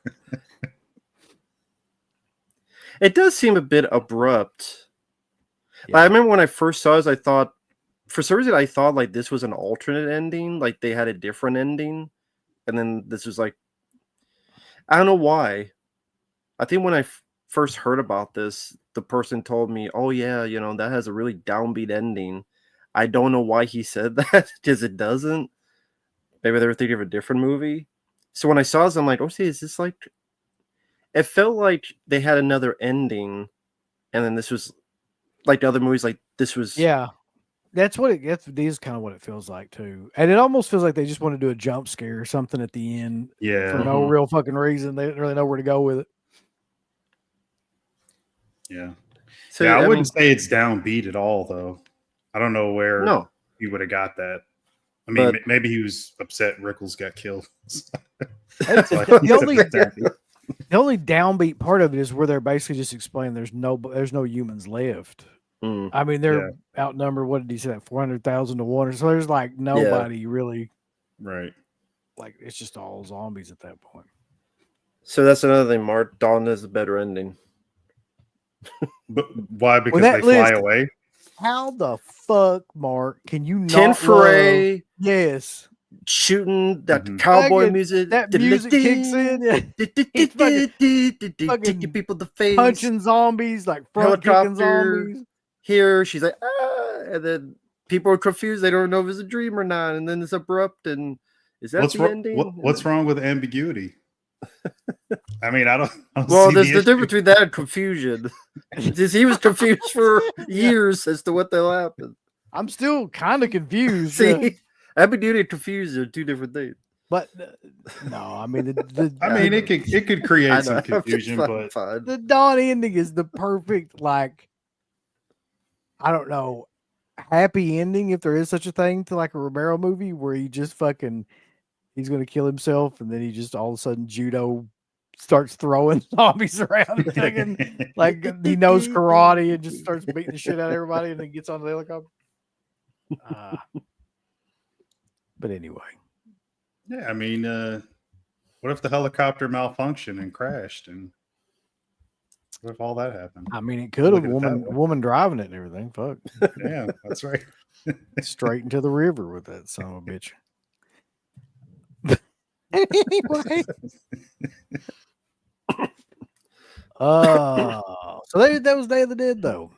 It does seem a bit abrupt. Yeah. I remember when I first saw this, I thought, for some reason, I thought like this was an alternate ending, like they had a different ending, and then this was like, I don't know why. I think when I first heard about this, the person told me, "Oh yeah, that has a really downbeat ending." I don't know why he said that, because it doesn't. Maybe they were thinking of a different movie. So when I saw this, I'm like, "Oh, see, is this like?" It felt like they had another ending, and then this was like the other movies. Like this was, that's what it gets. This is kind of what it feels like too, and it almost feels like they just want to do a jump scare or something at the end, for no real fucking reason. They didn't really know where to go with it. Yeah, so I wouldn't say it's downbeat at all, though. I don't know where he would have got that. I mean, maybe he was upset Rickles got killed. The only downbeat part of it is where they're basically just explaining there's no humans left. I mean, they're outnumbered. What did he say? That 400,000 to 1. So there's like nobody really. Right. Like it's just all zombies at that point. So that's another thing. Mark, Dawn has a better ending. But why? Because they fly away. How the fuck, Mark? Can you not? Ken Foray. Yes. Shooting that cowboy music. That music kicks in. Taking people to face. Punching zombies, like front kicking zombies. Here, she's like, and then people are confused. They don't know if it's a dream or not. And then it's abrupt. And is that the ending? What's wrong with ambiguity? I mean, I don't well, there's the difference between that and confusion. He was confused for years as to what the hell happened. I'm still kind of confused. See, ambiguity and confusion are two different things. But no, I mean, it could create some confusion, but the Dawn ending is the perfect, like, I don't know, happy ending, if there is such a thing, to like a Romero movie where he just fucking, he's going to kill himself, and then he just all of a sudden judo starts throwing zombies around, thinking, like he knows karate, and just starts beating the shit out of everybody, and then gets on the helicopter. But anyway, Yeah, I mean, what if the helicopter malfunctioned and crashed, and what if all that happened? I mean, it could have Look at it that way. woman driving it and everything. Fuck, Yeah, that's right. straight into the river with that son of a bitch. Anyway, so that was Day of the Dead, though.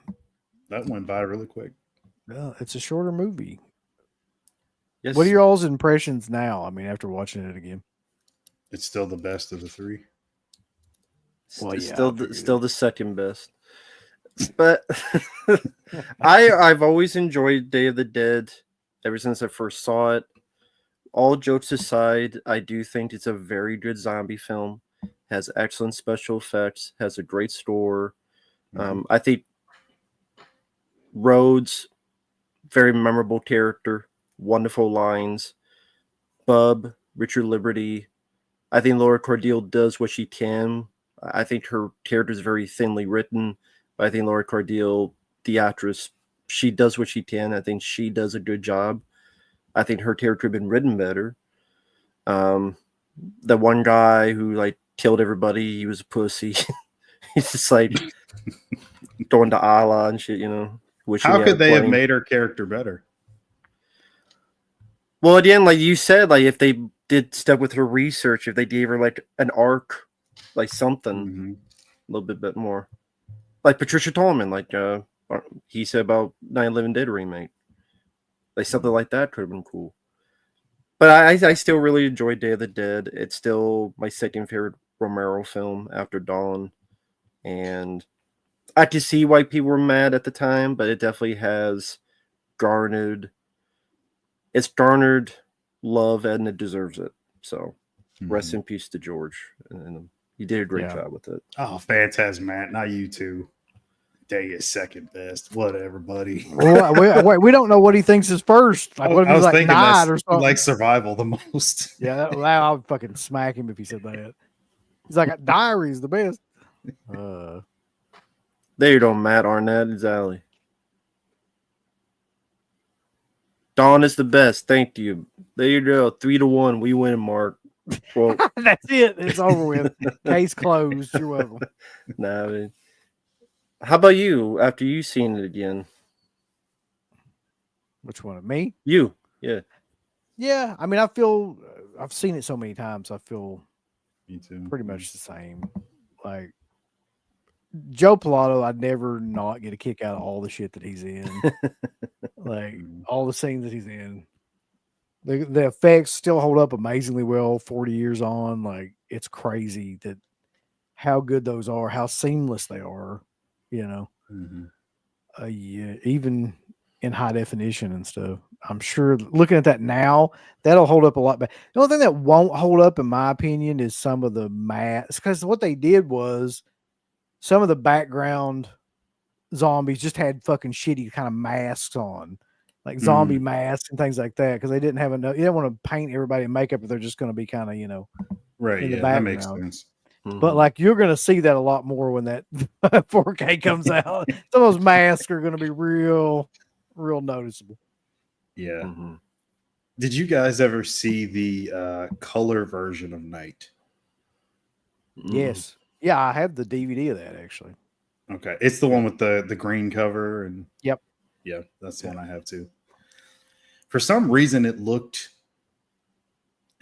That went by really quick. It's a shorter movie. Yes. What are your all's impressions now? I mean, after watching it again. It's still the best of the three. Well, yeah, still the second best. But I've always enjoyed Day of the Dead ever since I first saw it. All jokes aside, I do think it's a very good zombie film. Has excellent special effects. Has a great score. I think Rhodes, very memorable character, wonderful lines. Bub, Richard Liberty. I think Laura Cordeal does what she can. I think her character is very thinly written, but I think Laura Cordeal, the actress, she does what she can. I think she does a good job. I think her character had been written better. The one guy who like killed everybody, he was a pussy. He's just like going to Allah and shit, you know. How could they have made her character better? Well, again, like you said, like if they did stuff with her research, if they gave her like an arc, like something a little bit more, like Patricia Tallman, like he said about 9/11 Dead remake, like something like that could have been cool. But I still really enjoyed Day of the Dead. It's still my second favorite Romero film after Dawn, and I can see why people were mad at the time, but it definitely has garnered love and it deserves it. So rest in peace to George, and he did a great job with it. Oh, Phantasmat, not you two. Day is second best. Whatever, buddy. Well, we don't know what he thinks is first. Like, what if I he's was like thinking Night or something? like Survival the most. Yeah, I would fucking smack him if he said that. He's like, Diary's the best. There you go, Matt Arnett. Exactly. Dawn is the best. Thank you. There you go. 3-1. We win, Mark. Well, that's it. It's over with. Case closed. You're welcome. Nah, man. How about you after you seen it again? Which one of me? You. Yeah. Yeah. I mean, I've seen it so many times. I feel Me too. pretty much the same. Like Joe Pilato, I'd never not get a kick out of all the shit that he's in. Like all the scenes that he's in. The effects still hold up amazingly well 40 years on. Like it's crazy that how good those are, how seamless they are, you know. Yeah, even in high definition and stuff. I'm sure looking at that now, that'll hold up a lot better. The only thing that won't hold up, in my opinion, is some of the masks, because what they did was some of the background zombies just had fucking shitty kind of masks on, like zombie masks and things like that, because they didn't have enough. You don't want to paint everybody in makeup if they're just going to be kind of, you know, right. in the Yeah, that background. makes sense. But like you're going to see that a lot more when that 4K comes out. Some of those masks are going to be real noticeable. Yeah. Did you guys ever see the color version of Night? Yes. Yeah, I have the DVD of that actually. Okay. It's the one with the green cover and Yep. Yeah, that's the one I have too. For some reason it looked,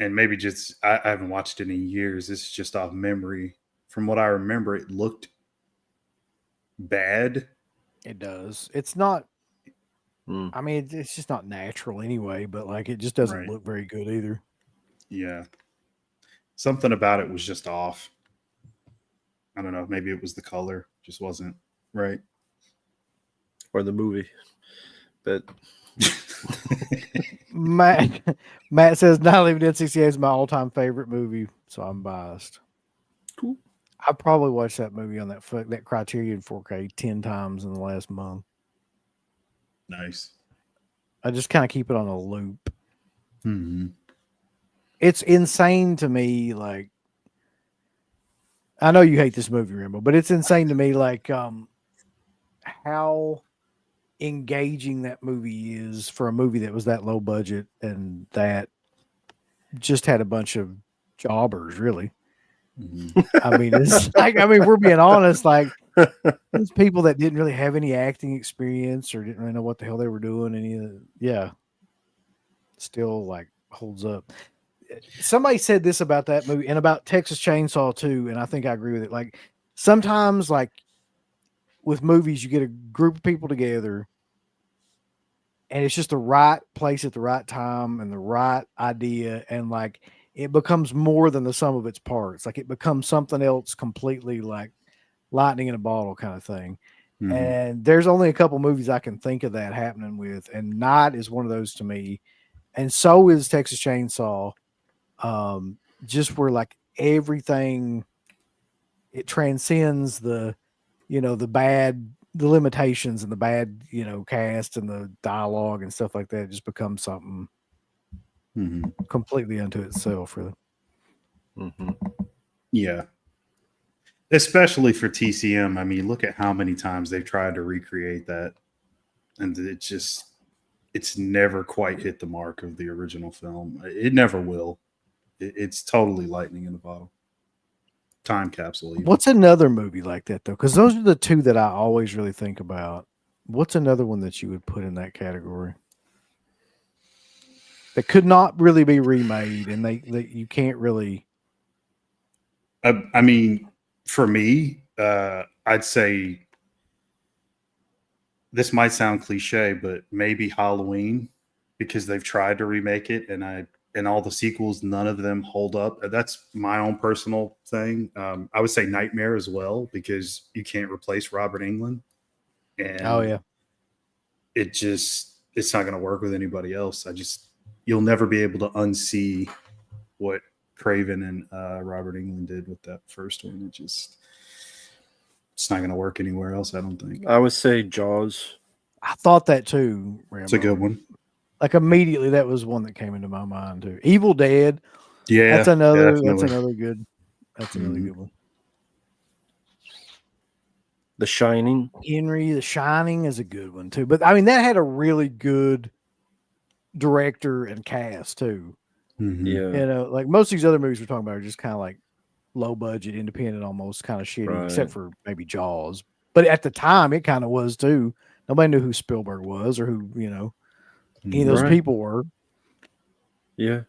and maybe just I haven't watched it in years. It's just off memory. From what I remember, it looked bad. It does. It's not. I mean, it's just not natural anyway. But like, it just doesn't look very good either. Yeah, something about it was just off. I don't know. Maybe it was the color, just wasn't right, or the movie. But Matt says Night of the Living Dead 68 is my all-time favorite movie, so I'm biased. Cool. I probably watched that movie on that Criterion 4K 10 times in the last month. Nice. I just kind of keep it on a loop. It's insane to me. Like, I know you hate this movie, Rambo, but it's insane to me. Like, how engaging that movie is for a movie that was that low budget and that just had a bunch of jobbers, really. Mhm. I mean, it's like, I mean, we're being honest, like these people that didn't really have any acting experience or didn't really know what the hell they were doing. Yeah, still like holds up. Somebody said this about that movie and about Texas Chainsaw too, and I think I agree with it. Like sometimes, like with movies, you get a group of people together, and it's just the right place at the right time and the right idea, and like it becomes more than the sum of its parts. Like it becomes something else completely, like lightning in a bottle kind of thing. Mhm. And there's only a couple movies I can think of that happening with, and Night is one of those to me. And so is Texas Chainsaw. Just where like everything, it transcends the, the limitations and the bad, cast and the dialogue and stuff like that. It just becomes something Mhm. completely unto itself, really. Mm-hmm. Yeah. Especially for TCM. I mean, look at how many times they've tried to recreate that. And it's never quite hit the mark of the original film. It never will. It's totally lightning in a bottle. Time capsule. Even. What's another movie like that though? Because those are the two that I always really think about. What's another one that you would put in that category that could not really be remade, and they you can't really? I mean, for me, I'd say this might sound cliche, but maybe Halloween, because they've tried to remake it, and all the sequels, none of them hold up. That's my own personal thing. I would say Nightmare as well, because you can't replace Robert Englund, and Oh yeah, it's not going to work with anybody else. You'll never be able to unsee what Craven and Robert Englund did with that first one. It's not going to work anywhere else, I don't think. I would say Jaws. I thought that too. Rambo. It's a good one. Like immediately, that was one that came into my mind too. Evil Dead. Yeah, That's another. definitely. That's another good. That's another Mhm. good one. The Shining. Henry, The Shining is a good one too. But I mean, that had a really good director and cast too. Mhm. Yeah. Like most of these other movies we're talking about are just kind of like low budget, independent, almost kind of shitty, Right. except for maybe Jaws. But at the time, it kind of was too. Nobody knew who Spielberg was or who any of those Right. people were. Yeah.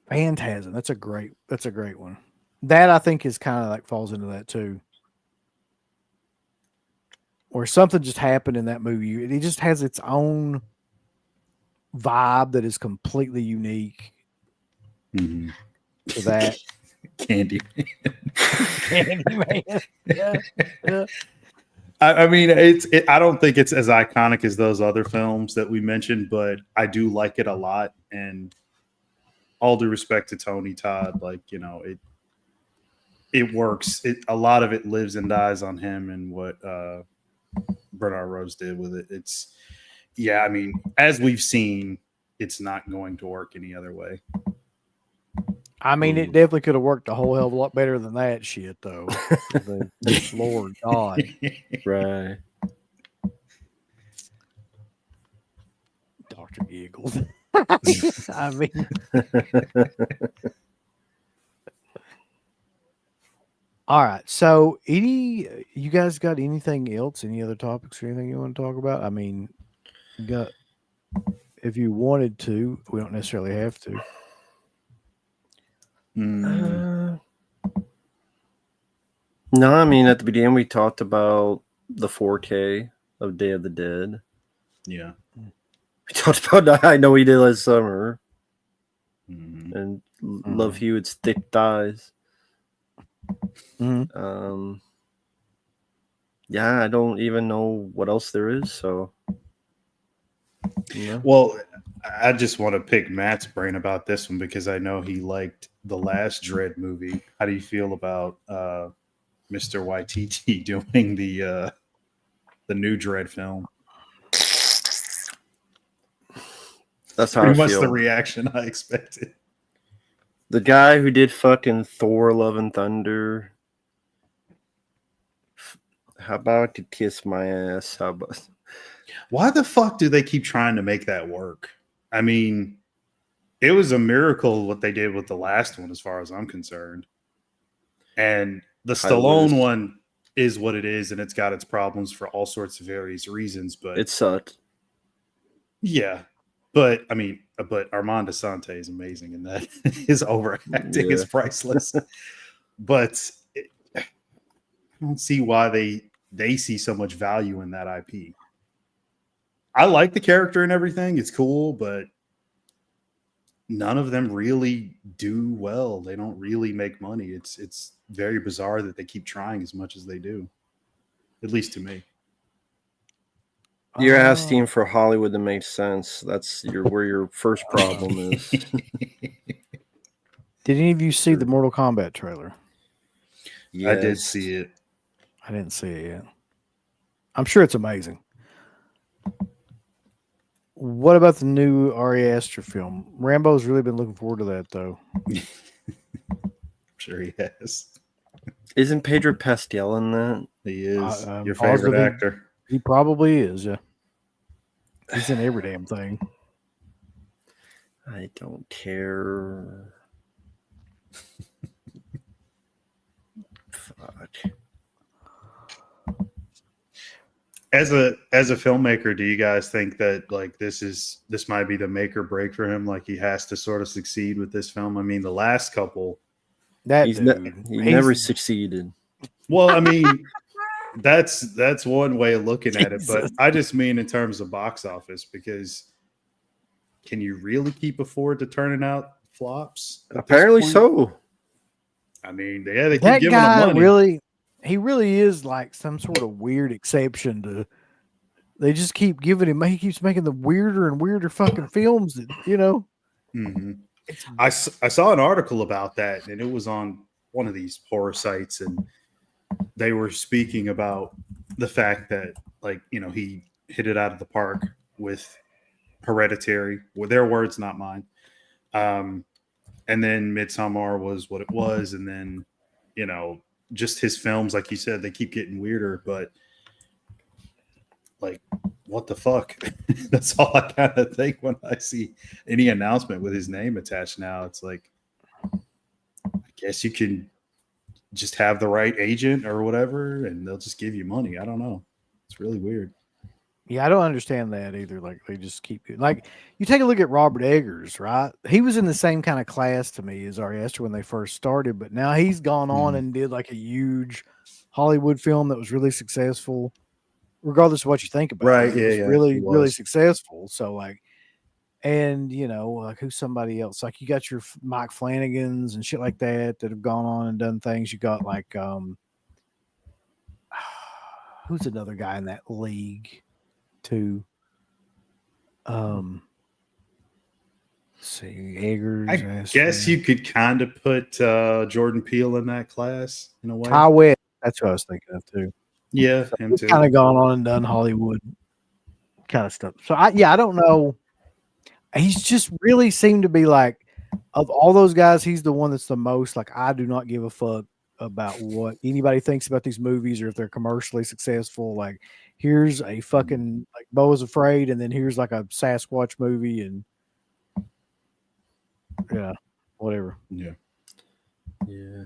Phantasm. That's a great one. That I think is kind of like falls into that too. Or something just happened in that movie. It just has its own vibe that is completely unique Mhm. to that. Candy. Candyman. Yeah. I mean, I don't think it's as iconic as those other films that we mentioned, but I do like it a lot. And all due respect to Tony Todd, like, it works. A lot of it lives and dies on him and what Bernard Rose did with it. I mean, as we've seen, it's not going to work any other way. I mean, it definitely could have worked a whole hell of a lot better than that shit, though. Lord God. Right. Dr. Giggles. I mean, all right. So, you guys got anything else? Any other topics or anything you want to talk about? I mean, if you wanted to, we don't necessarily have to. Mm. No, I mean, at the beginning, we talked about the 4K of Day of the Dead. Yeah. We talked about I Know What You Did Last Summer Mhm. and Love Hewitt's Thick Thighs. Mm-hmm. Yeah, I don't even know what else there is. So, Well, I just want to pick Matt's brain about this one because I know he liked the last Dredd movie. How do you feel about Mr. YTT doing the new Dredd film? That's how Pretty I much feel. the reaction I expected. The guy who did fucking Thor: Love and Thunder. How about to kiss my ass? How about Why the fuck do they keep trying to make that work? I mean, it was a miracle what they did with the last one, as far as I'm concerned. And the High Stallone list. one is what it is, and it's got its problems for all sorts of various reasons. But It sucked. yeah, but I mean, but Armand Asante is amazing, and that his overacting is Yeah. priceless. But I don't see why they see so much value in that IP. I like the character and everything; it's cool, but none of them really do well. They don't really make money. It's very bizarre that they keep trying as much as they do, at least to me. You're Oh. asking for Hollywood to make sense. That's where your first problem is. Did any of you see the Mortal Kombat trailer? I did Yes. see it. I didn't see it yet. I'm sure it's amazing. What about the new Ari Aster film? Rambo's really been looking forward to that, though. I'm sure he has. Isn't Pedro Pascal in that? He is I'm your positive favorite he- actor. He probably is, yeah. He's in every damn thing. I don't care. Fuck. As a filmmaker, do you guys think that like this might be the make or break for him? Like he has to sort of succeed with this film. I mean, the last couple. That He dude, never he's- succeeded. Well, I mean, that's one way of looking at it, but Jesus. I just mean in terms of box office, because can you really keep afford to turning out flops? at this Apparently point? so. I mean, yeah, they keep that giving him guy money. he really is like some sort of weird exception to. They just keep giving him. He keeps making the weirder and weirder fucking films that Mhm. It's, I saw an article about that, and it was on one of these horror sites, and they were speaking about the fact that, like, he hit it out of the park with Hereditary, with their words, not mine. And then Midsommar was what it was, and then just his films, like you said, they keep getting weirder, but like, what the fuck? That's all I kind of think when I see any announcement with his name attached now. It's like, I guess you can just have the right agent or whatever, and they'll just give you money. I don't know. It's really weird. yeah, I don't understand that either. Like they just keep like you take a look at Robert Eggers, right? He was in the same kind of class to me as Ari Aster when they first started, but now he's gone on Mhm. and did like a huge Hollywood film that was really successful. Regardless of what you think about Right, it, yeah, was yeah, really, he really was. successful. So like, and like who's somebody else? Like you got your Mike Flanagans and shit like that have gone on and done things. You got like who's another guy in that league too? Let's see, Eggers. I Aster, guess you could kind of put Jordan Peele in that class in a way. Ty West. That's what I was thinking of too. Yeah, him He's too. kind of gone on and done Hollywood kind of stuff. So I don't know. He's just really seemed to be like, of all those guys, he's the one that's the most like, I do not give a fuck about what anybody thinks about these movies or if they're commercially successful. Like, here's a fucking like Beau is Afraid, and then here's like a Sasquatch movie, and yeah, whatever. Yeah. Yeah.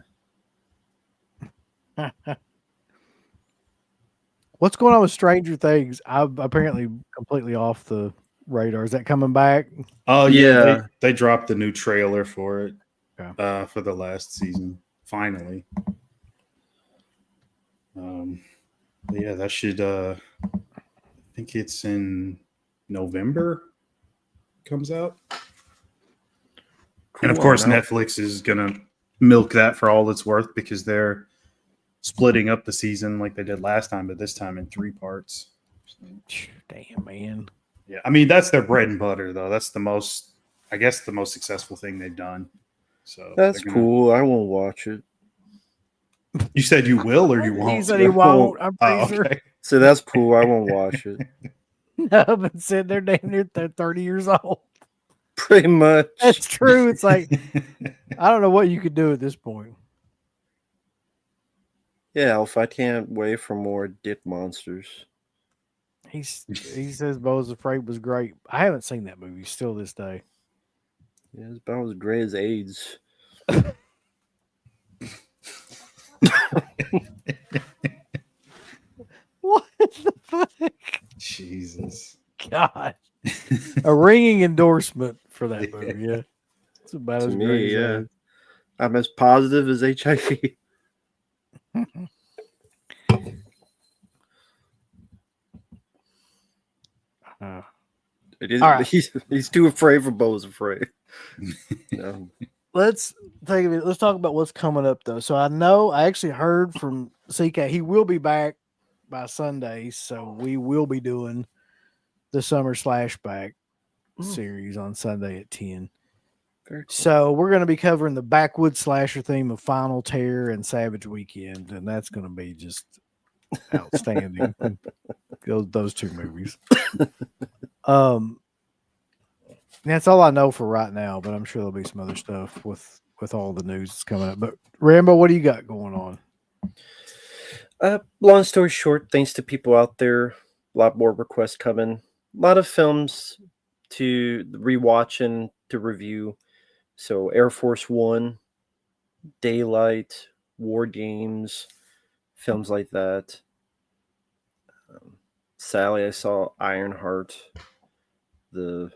What's going on with Stranger Things? I'm apparently completely off the radar. Is that coming back? Oh yeah, Yeah. they dropped the new trailer for it Okay. for the last season. Finally. But yeah, that should. I think it's in November. Comes out, and of Cool, course I'm out. Netflix is gonna milk that for all it's worth because they're splitting up the season like they did last time, but this time in 3 parts. Damn, man. Yeah, I mean that's their bread and butter, though. That's the most successful thing they've done. So That's they're gonna- cool. I won't watch it. You said you will or you He won't? said he won't. I'm pretty Oh, sure. okay. So that's cool. I won't watch it. No, I've been sitting there damn near 30 years old. Pretty much. That's true. It's like, I don't know what you could do at this point. Yeah, if I can't wait for more dick monsters. He says Bo's Afraid was great. I haven't seen that movie still this day. Yeah, it's about as great as AIDS. What the fuck? Jesus. God. A ringing endorsement for that movie, yeah. It's about To as me, great yeah. as I'm as positive as HIV. that. It is, All right. he's too afraid for Bo's Afraid. No. Let's let's talk about what's coming up though. So I actually heard from CK he will be back by Sunday, so we will be doing the summer slashback series on Sunday at 10. Very cool. So we're going to be covering the backwoods slasher theme of Final Tear and Savage Weekend, and that's going to be just outstanding. those two movies. That's all I know for right now, but I'm sure there'll be some other stuff with all the news that's coming up. But Rambo, what do you got going on? Long story short, thanks to people out there, a lot more requests coming. A lot of films to rewatch and to review. So Air Force One, Daylight, War Games, films like that. Sadly, I saw Ironheart, the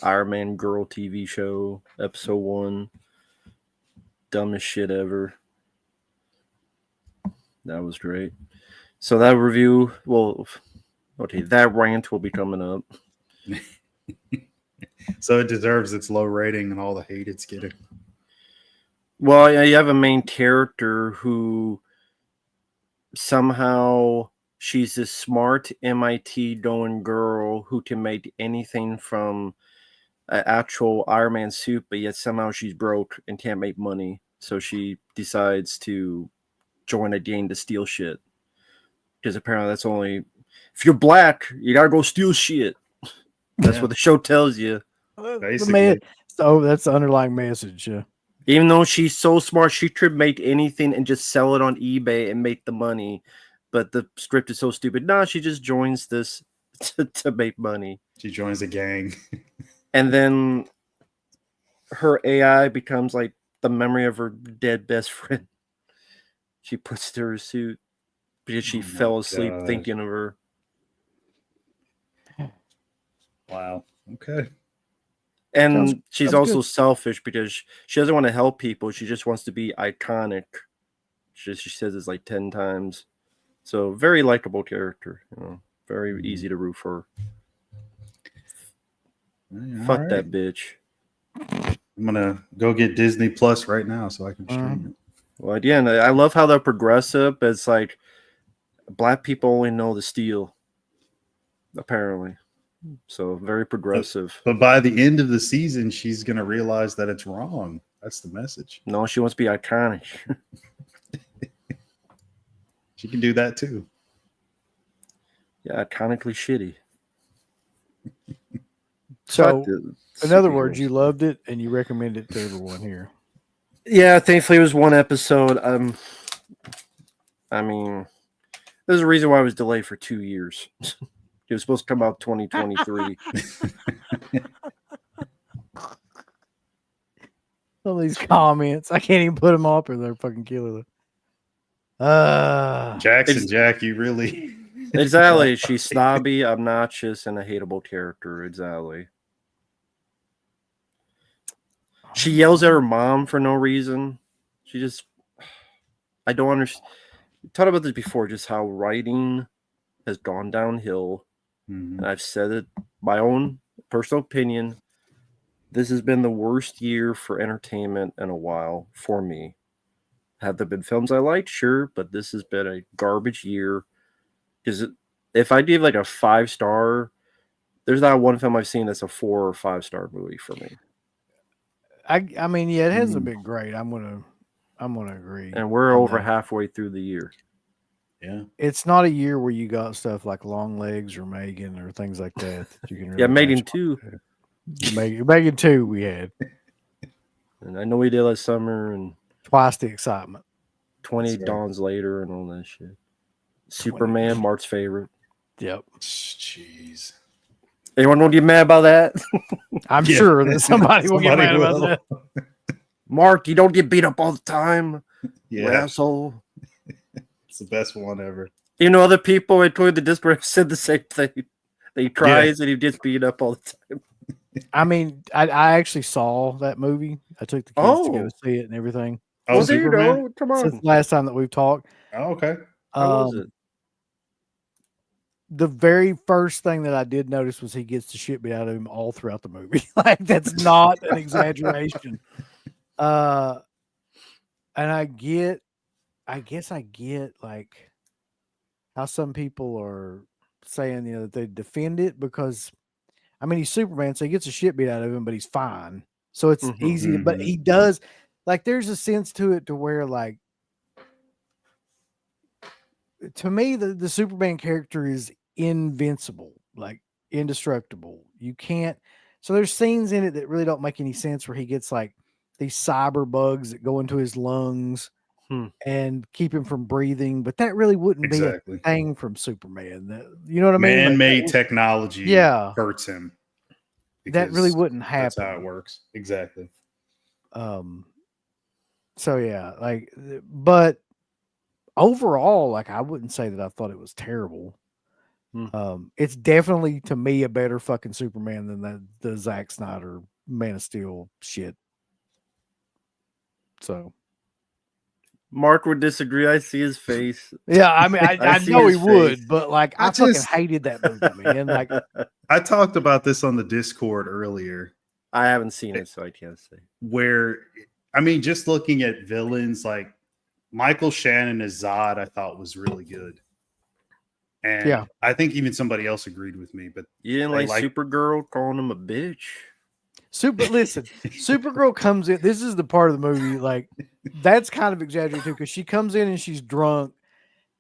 Iron Man Girl TV show, episode 1. Dumbest shit ever. That was great. So that review, that rant will be coming up. So it deserves its low rating and all the hate it's getting. Well, yeah, you have a main character who somehow she's this smart MIT going girl who can make anything from an actual Iron Man suit, but yet somehow she's broke and can't make money. So she decides to join a gang to steal shit. Because apparently that's only... If you're black, you gotta go steal shit. That's what the show tells you. Basically. So that's the underlying message. Yeah. Even though she's so smart, she could make anything and just sell it on eBay and make the money. But the script is so stupid. No, she just joins this to make money. She joins a gang. And then her AI becomes like the memory of her dead best friend. She puts to her suit because she fell asleep thinking of her. Wow. Okay. And she's sounds also good. selfish because she doesn't want to help people. She just wants to be iconic. She says it's like 10 times. So very likable character. Very easy to root for. Fuck that bitch. I'm gonna go get Disney Plus right now so I can stream it. Well, again, I love how they're progressive. It's like black people only know the steal, apparently. So very progressive. But by the end of the season, she's gonna realize that it's wrong. That's the message. No, she wants to be iconic. She can do that too. Yeah, iconically shitty. So, in other words, you loved it and you recommend it to everyone here. Yeah, thankfully it was one episode. I mean, there's a reason why it was delayed for 2 years. It was supposed to come out 2023. All these comments, I can't even put them up or they're fucking killing them. Jackson, Jack, you really... Exactly. She's snobby, obnoxious, and a hateable character. Exactly. She yells at her mom for no reason. She just... I don't understand. We talked about this before, just how writing has gone downhill. And I've said it, my own personal opinion. This has been the worst year for entertainment in a while for me. Have there been films I liked? Sure, but this has been a garbage year. Because if I give like a 5-star, there's not one film I've seen that's a 4 or 5-star movie for me. I mean, yeah, it hasn't been great. I'm gonna agree. And we're over halfway through the year. Yeah, it's not a year where you got stuff like Long Legs or Megan or things like that you can really Megan 2. Megan 2 we had. And I know we did last summer and twice the excitement. 20 Dawns Later and all that shit. Superman, Mark's favorite. Yep. Jeez. Anyone want to get mad about that? I'm Yeah. sure that somebody will get mad Somebody about will. that. Mark, you don't get beat up all the time, you Yeah, asshole. it's the best one ever. You know, other people at Toy the Disparate said the same thing. He tries and he gets beat up all the time. I mean, I actually saw that movie. I took the kids to go Oh. see it and everything. Oh, Well, there you Superman? go. Come Since on. the last time that we've talked. Oh, okay. How was Um, it? The very first thing that I did notice was he gets the shit beat out of him all throughout the movie. Like that's not an exaggeration. And I guess I get like how some people are saying, you know, that they defend it because I mean he's Superman, so he gets the shit beat out of him, but he's fine. So it's Mhm. easy, but Mhm. he does like there's a sense to it to where like to me the Superman character is invincible, like indestructible. You can't so there's scenes in it that really don't make any sense where he gets like these cyber bugs that go into his lungs Hmm. and keep him from breathing, but that really wouldn't be a Exactly. thing from Superman. You know what I mean? Like, Man-made technology yeah. hurts him. that really because wouldn't That's how it happen. works. Exactly. So yeah, like but overall, like I wouldn't say that I thought it was terrible. It's definitely to me a better fucking Superman than the Zack Snyder Man of Steel shit. So Mark would disagree. I see his face. yeah, I mean, I I see know he his would, face. but like I I fucking just- hated that movie, man. Like I talked about this on the Discord earlier, I haven't seen it, so I can't say. where I mean, just looking at villains like Michael Shannon as Zod, I thought was really good. And Yeah. I think even somebody else agreed with me, but You didn't They like like- Supergirl calling him a bitch? Listen, Supergirl comes in. This is the part of the movie, like that's kind of exaggerated too, because she comes in and she's drunk,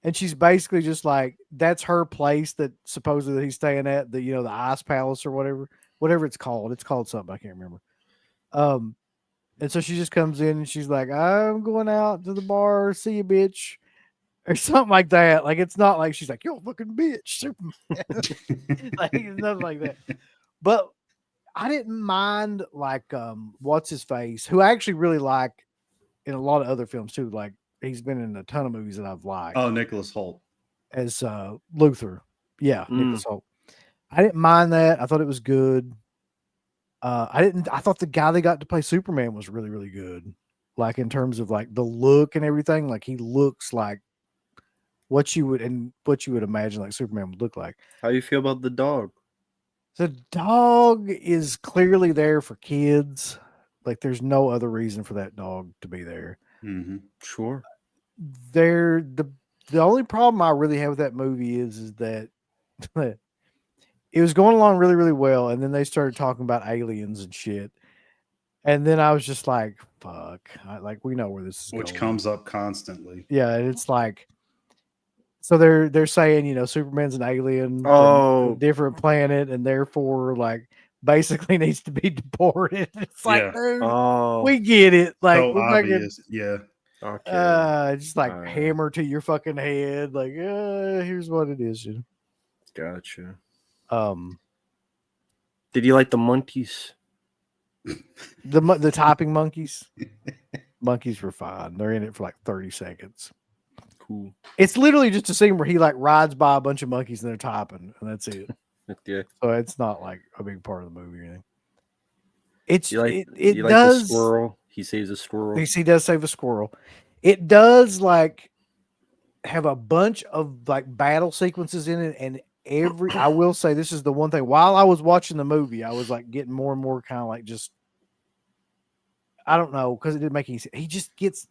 and she's basically just like that's her place that supposedly he's staying at, the the Ice Palace or whatever it's called. It's called something I can't remember. And so she just comes in and she's like, "I'm going out to the bar. See you, bitch," or something like that. Like it's not like she's like, "You're a fucking bitch, Superman." Like it's nothing like that. But I didn't mind like what's his face, who I actually really like in a lot of other films too. Like he's been in a ton of movies that I've liked oh, Nicholas Holt. as Luther. Yeah, Mm. Nicholas Holt. I didn't mind that. I thought it was good. I thought the guy they got to play Superman was really, really good. Like in terms of like the look and everything. Like he looks like what you would imagine like Superman would look like. How you feel about the dog? The dog is clearly there for kids. Like there's no other reason for that dog to be there. Mm-hmm. Sure. The only problem I really have with that movie is that it was going along really, really well, and then they started talking about aliens and shit. And then I was just like, fuck. Like we know where this is Which going. comes up constantly. Yeah, and it's like so they're saying, Superman's an alien from Oh. a different planet and therefore like basically needs to be deported. It's like, Yeah. dude, Oh. we get it. Like So we're fucking, obvious. Yeah. Okay. just like Alright. hammer to your fucking head. Like, here's what it is. Gotcha. Did you like the monkeys? the typing monkeys? Monkeys were fine. They're in it for like 30 seconds. Cool. It's literally just a scene where he like rides by a bunch of monkeys and they're typing, and that's it. Yeah. So it's not like a big part of the movie or anything. It's You like it you like does. the squirrel? He saves a squirrel. He does save a squirrel. It does like have a bunch of like battle sequences in it, and I will say this is the one thing. While I was watching the movie, I was like getting more and more kind of like just I don't know because it didn't make any sense. He just gets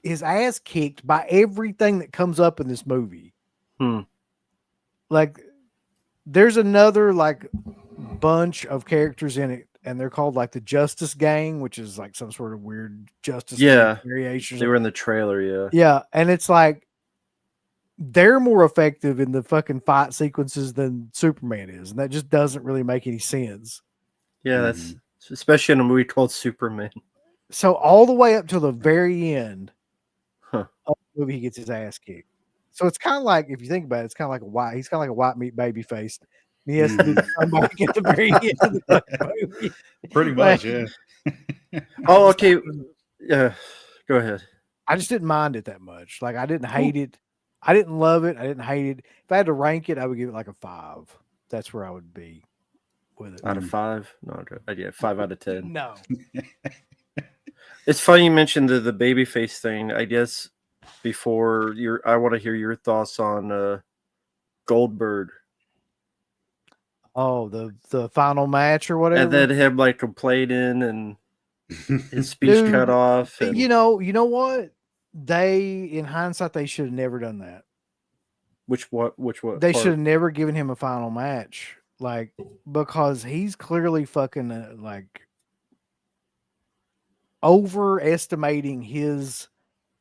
his ass kicked by everything that comes up in this movie. Like there's another like bunch of characters in it, and they're called like the Justice Gang, which is like some sort of weird Justice Yeah. League variation. They were in the trailer, yeah. Yeah, and it's like they're more effective in the fucking fight sequences than Superman is, and that just doesn't really make any sense. Yeah, that's especially in a movie called Superman. So all the way up till the very end Huh. of the movie, he gets his ass kicked. So it's kind of like, if you think about it, it's kind of like he's kind of like a white meat baby face. He has to do the comeback at the very end of the fucking movie. Pretty much, yeah. Oh, okay. Yeah, go ahead. I just didn't mind it that much. Like, I didn't hate it. I didn't love it. I didn't hate it. If I had to rank it, I would give it like a 5. That's where I would be with it. Out of 5? No, okay. Yeah, 5 out of 10. No. It's funny you mentioned the babyface thing. I guess before I want to hear your thoughts on Goldberg. Oh, the final match or whatever. And then him like complaining and his speech cut off. And... You know what? In hindsight, they should have never done that. Which what? They should have never given him a final match, like, because he's clearly fucking like overestimating his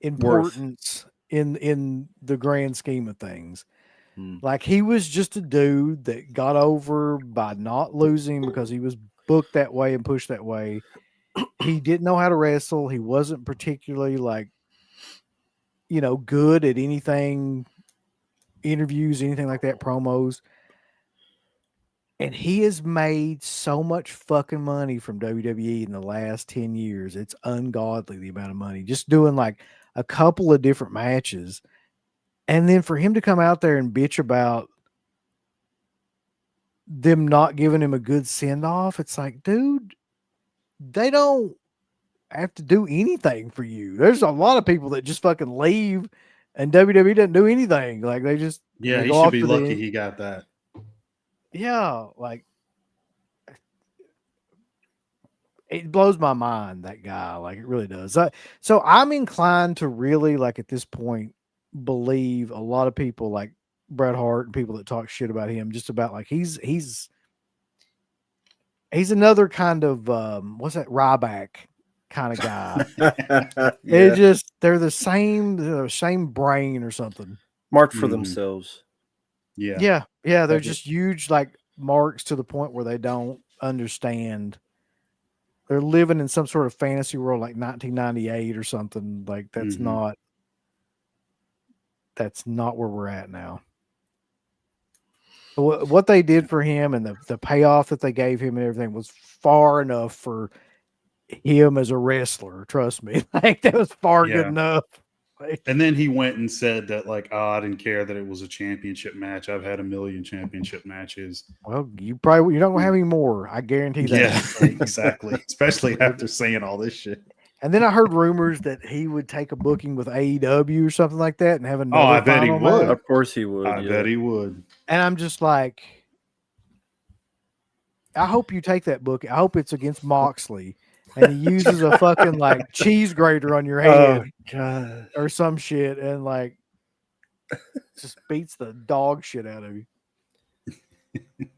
importance in the grand scheme of things. Like, he was just a dude that got over by not losing because he was booked that way and pushed that way. He didn't know how to wrestle. He wasn't particularly like, good at anything, interviews, anything like that, promos. And he has made so much fucking money from WWE in the last 10 years. It's ungodly, the amount of money. Just doing like a couple of different matches. And then for him to come out there and bitch about them not giving him a good send-off, it's like, dude, they don't have to do anything for you. There's a lot of people that just fucking leave and WWE doesn't do anything. Like, they just... Yeah, they he go should be off to lucky he got that. Yeah, like, it blows my mind, that guy. Like, it really does. So I'm inclined to really, like, at this point, believe a lot of people like Bret Hart and people that talk shit about him, just about like he's another kind of what's that, Ryback kind of guy. Yeah. They're the same brain or something. Marked for themselves. Yeah. They're just huge like marks to the point where they don't understand. They're living in some sort of fantasy world like 1998 or something. Like, that's not where we're at now. What they did for him and the payoff that they gave him and everything was far enough for him as a wrestler. Trust me. Like, that was far good enough. And then he went and said that, like, I didn't care that it was a championship match. I've had 1 million championship matches. Well, you're not going to have any more. I guarantee that. Yeah, exactly. Especially after saying all this shit. And then I heard rumors that he would take a booking with AEW or something like that and have another. Oh, I bet he final would. match. Of course he would. I bet he would. And I'm just like, I hope you take that book. I hope it's against Moxley and he uses a fucking like cheese grater on your head God. or some shit and like just beats the dog shit out of you.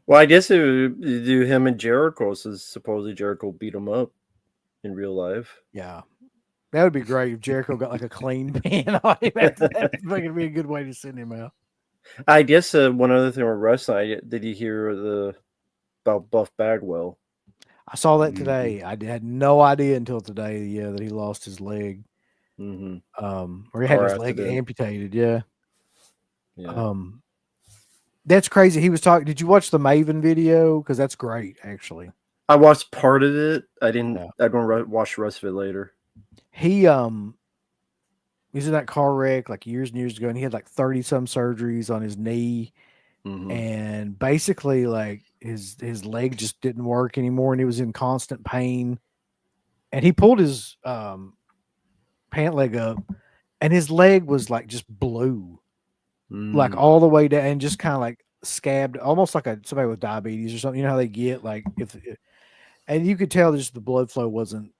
Well, I guess it would do him and Jericho, since supposedly Jericho beat him up in real life. Yeah. That would be great if Jericho got like a clean pin on him. That's going to be a good way to send him out. I guess one other thing with wrestling, did you hear about Buff Bagwell? I saw that today. I had no idea until today, that he lost his leg. Or he had his leg amputated, yeah. That's crazy. He was talking. Did you watch the Maven video? Because that's great, actually. I watched part of it. I didn't. No. I'm going to watch the rest of it later. He was in that car wreck like years and years ago, and he had like 30-some surgeries on his knee, and basically like his leg just didn't work anymore, and he was in constant pain. And he pulled his pant leg up, and his leg was like just blue, like all the way down, and just kind of like scabbed, almost like somebody with diabetes or something. You know how they get like and you could tell just the blood flow wasn't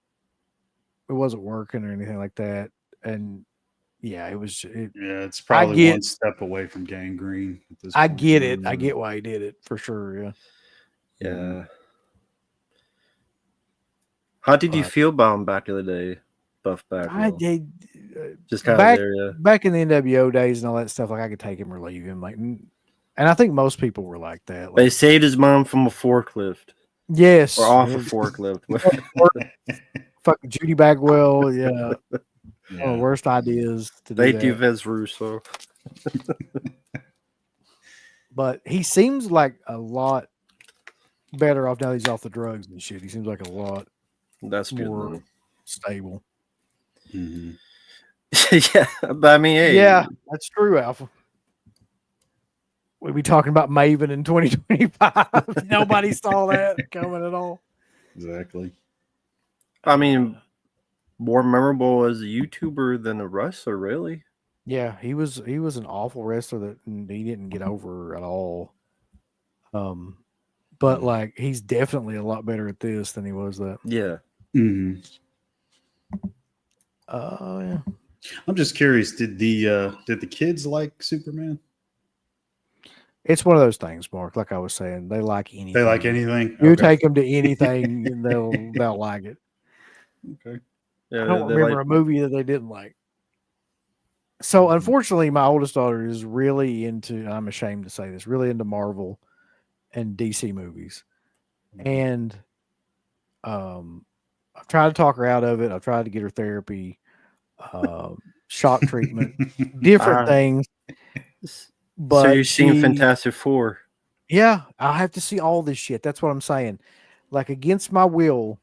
working or anything like that. And yeah, it's probably one step away from gangrene at this point. I get it. I get why he did it for sure. Yeah. How did you feel about him back in the day, Buff Bagwell? Just kind of there, yeah. Back in the NWO days and all that stuff, like I could take him or leave him, like, and I think most people were like that. Like, they saved his mom from a forklift. Yes, or off a forklift. Fucking Judy Bagwell, yeah. One of the worst ideas to do. They do Vince Russo. But he seems like a lot better off now that he's off the drugs and shit. He seems like a lot That's good. more Then. stable. Mm-hmm. Yeah, but I mean, hey, Yeah, that's true, Alpha. We'll be talking about Maven in 2025. Nobody saw that coming at all. Exactly. I mean, more memorable as a YouTuber than a wrestler, really. Yeah, he was an awful wrestler that he didn't get over at all. But like he's definitely a lot better at this than he was that. Yeah. Mm-hmm. Yeah. I'm just curious. Did the kids like Superman? It's one of those things, Mark. Like I was saying, they like anything. They like anything. You Okay. take them to anything, and they'll like it. Okay. Yeah, I don't they remember like- a movie that they didn't like. So unfortunately, my oldest daughter is really into. I'm ashamed to say this. Really into Marvel and DC movies, and I've tried to talk her out of it. I've tried to get her therapy, shock treatment, different things. But so you've seen Fantastic Four. Yeah, I have to see all this shit. That's what I'm saying. Like against my will,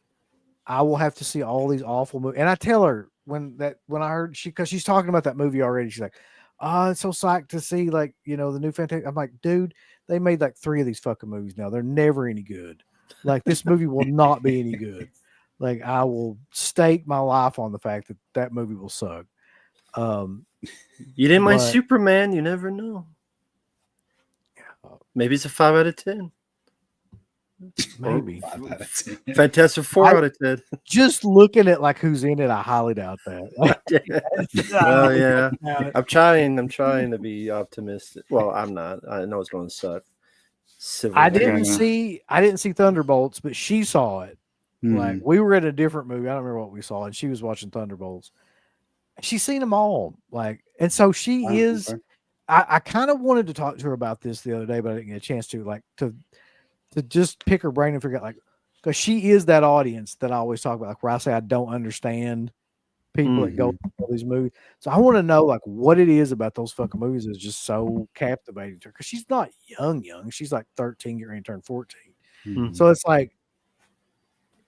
I will have to see all these awful movies. And I tell her when I heard because she's talking about that movie already. She's like, "Oh, it's so psyched to see the new Fantastic." I'm like, "Dude, they made like 3 of these fucking movies now. They're never any good. Like this movie will not be any good. Like I will stake my life on the fact that movie will suck." You didn't mind but- Superman. You never know. Maybe it's a 5 out of 10. Maybe. 5 out of 10. Fantastic 4 out of 10. Just looking at like who's in it, I highly doubt that. Well, yeah. I'm trying to be optimistic. Well, I'm not. I know it's going to suck. I didn't Yeah. see Thunderbolts, but she saw it. Mhm. Like we were at a different movie. I don't remember what we saw, and she was watching Thunderbolts. She's seen them all. Like, and so she Oh, is. okay. I kind of wanted to talk to her about this the other day, but I didn't get a chance to. Like to just pick her brain and figure out because she is that audience that I always talk about, like where I say I don't understand people that go to all these movies. So I want to know like what it is about those fucking movies is just so captivating to her because she's not young. She's like 13, getting ready to turn 14. Mhm. So it's like,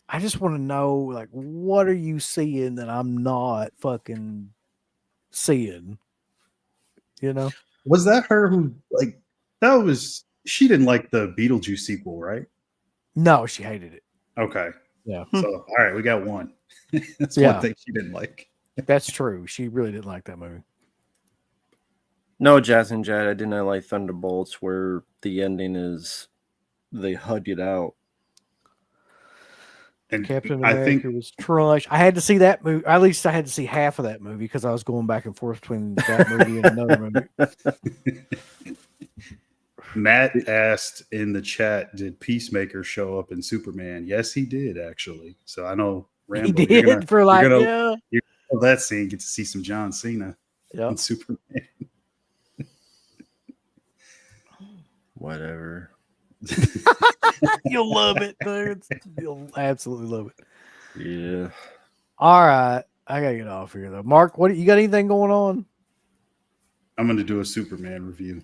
I just want to know, like, what are you seeing that I'm not fucking seeing? You know? Was that her who she didn't like the Beetlejuice sequel, right? No, she hated it. Okay. Yeah. So all right, we got one. That's Yeah. one thing she didn't like. That's true. She really didn't like that movie. No, Jazz and Jad, I did not like Thunderbolts, where the ending is they hug it out. And Captain I America think was trash. I had to see that movie. At least I had to see half of that movie because I was going back and forth between that movie and another movie. Matt asked in the chat, "Did Peacemaker show up in Superman?" Yes, he did actually. So I know Rambo. He did for like, gonna- yeah. Oh, that scene, get to see some John Cena Yep. in Superman. Whatever. You'll love it, dude. You'll absolutely love it. Yeah. All right. I gotta get off here though. Mark, what you got anything going on? I'm going to do a Superman review.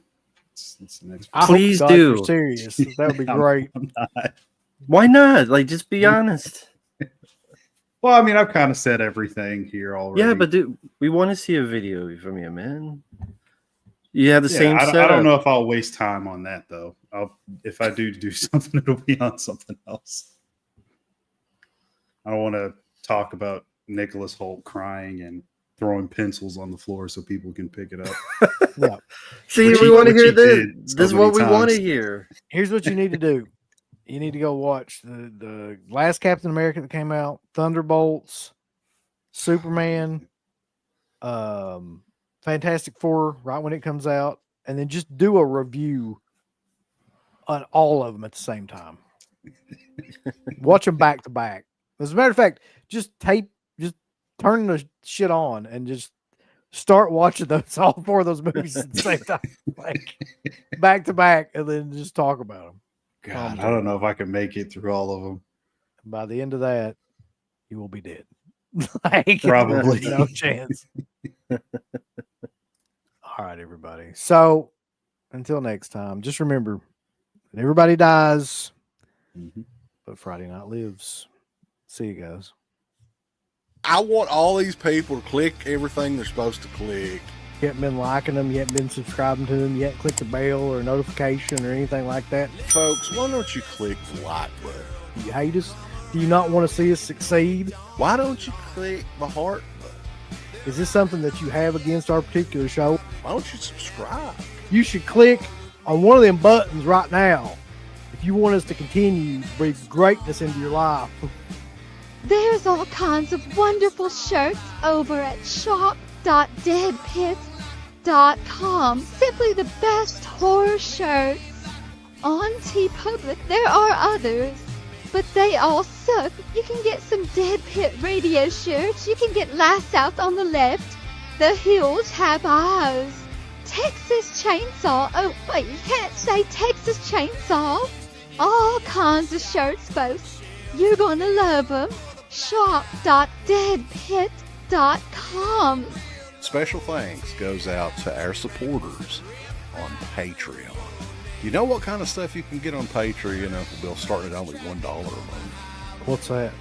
It's the next. I Please hope God you're do. serious. That would be I'm- great. I'm not. Why not? Like, just be honest. Well, I mean, I've kind of said everything here already. Yeah, but dude, we want to see a video from you, man. You have the Yeah, same I setup. don't know if I'll waste time on that though. If I do something, it'll be on something else. I don't want to talk about Nicholas Holt crying and throwing pencils on the floor so people can pick it up. Yeah. See, Which we he- want to which hear he this. did so This is many what we want to times. hear. Here's what you need to do. You need to go watch the last Captain America that came out, Thunderbolts, Superman, Fantastic Four, right when it comes out, and then just do a review on all of them at the same time. Watch them back to back. As a matter of fact, just turn the shit on and just start watching those all 4 of those movies at the same time, like back to back, and then just talk about them. God, I don't know if I can make it through all of them. By the end of that, you will be dead. Like, Probably. no chance. All All right, everybody. So until next time, just remember that everybody dies, but Friday Night lives. See you guys. I want all these people to click everything they're supposed to click. You haven't been liking them, you haven't been subscribing to them, you haven't clicked the bell or notification or anything like that. Folks, why don't you click the like button? Do you hate us? Do you not want to see us succeed? Why don't you click the heart button? Is this something that you have against our particular show? Why don't you subscribe? You should click on one of them buttons right now if you want us to continue to breathe greatness into your life. There's all kinds of wonderful shirts over at shop.deadpit.com. Simply the best horror shirts. On TeePublic, there are others, but they all suck. You can get some Dead Pit Radio shirts. You can get Last South on the Left. The Hills Have Eyes. Texas Chainsaw. Oh, wait, you can't say Texas Chainsaw. All kinds of shirts, folks. You're gonna love them. Shop.deadpit.com. Special thanks goes out to our supporters on Patreon. You know what kind of stuff you can get on Patreon, Uncle Bill, starting at only $1 a month? What's that?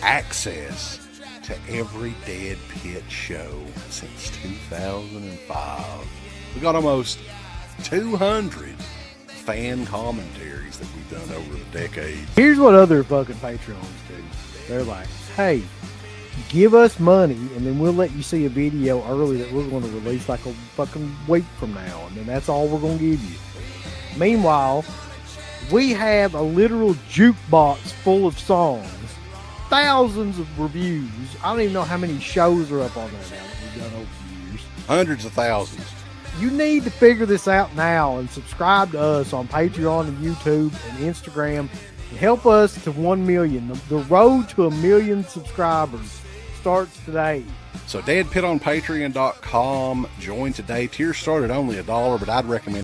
Access to every Dead Pit show since 2005. We got almost 200 fan commentaries that we've done over the decades. Here's what other fucking Patreons do. They're like, hey, give us money and then we'll let you see a video early that we're going to release like a fucking week from now. And then that's all we're going to give you. Meanwhile, we have a literal jukebox full of songs, thousands of reviews. I don't even know how many shows are up on there now that we've done over the years. Hundreds of thousands. You need to figure this out now and subscribe to us on Patreon and YouTube and Instagram and help us to 1 million. The road to 1 million subscribers starts today. So Dead Pit on Patreon.com. Join today. Tiers start at only $1, but I'd recommend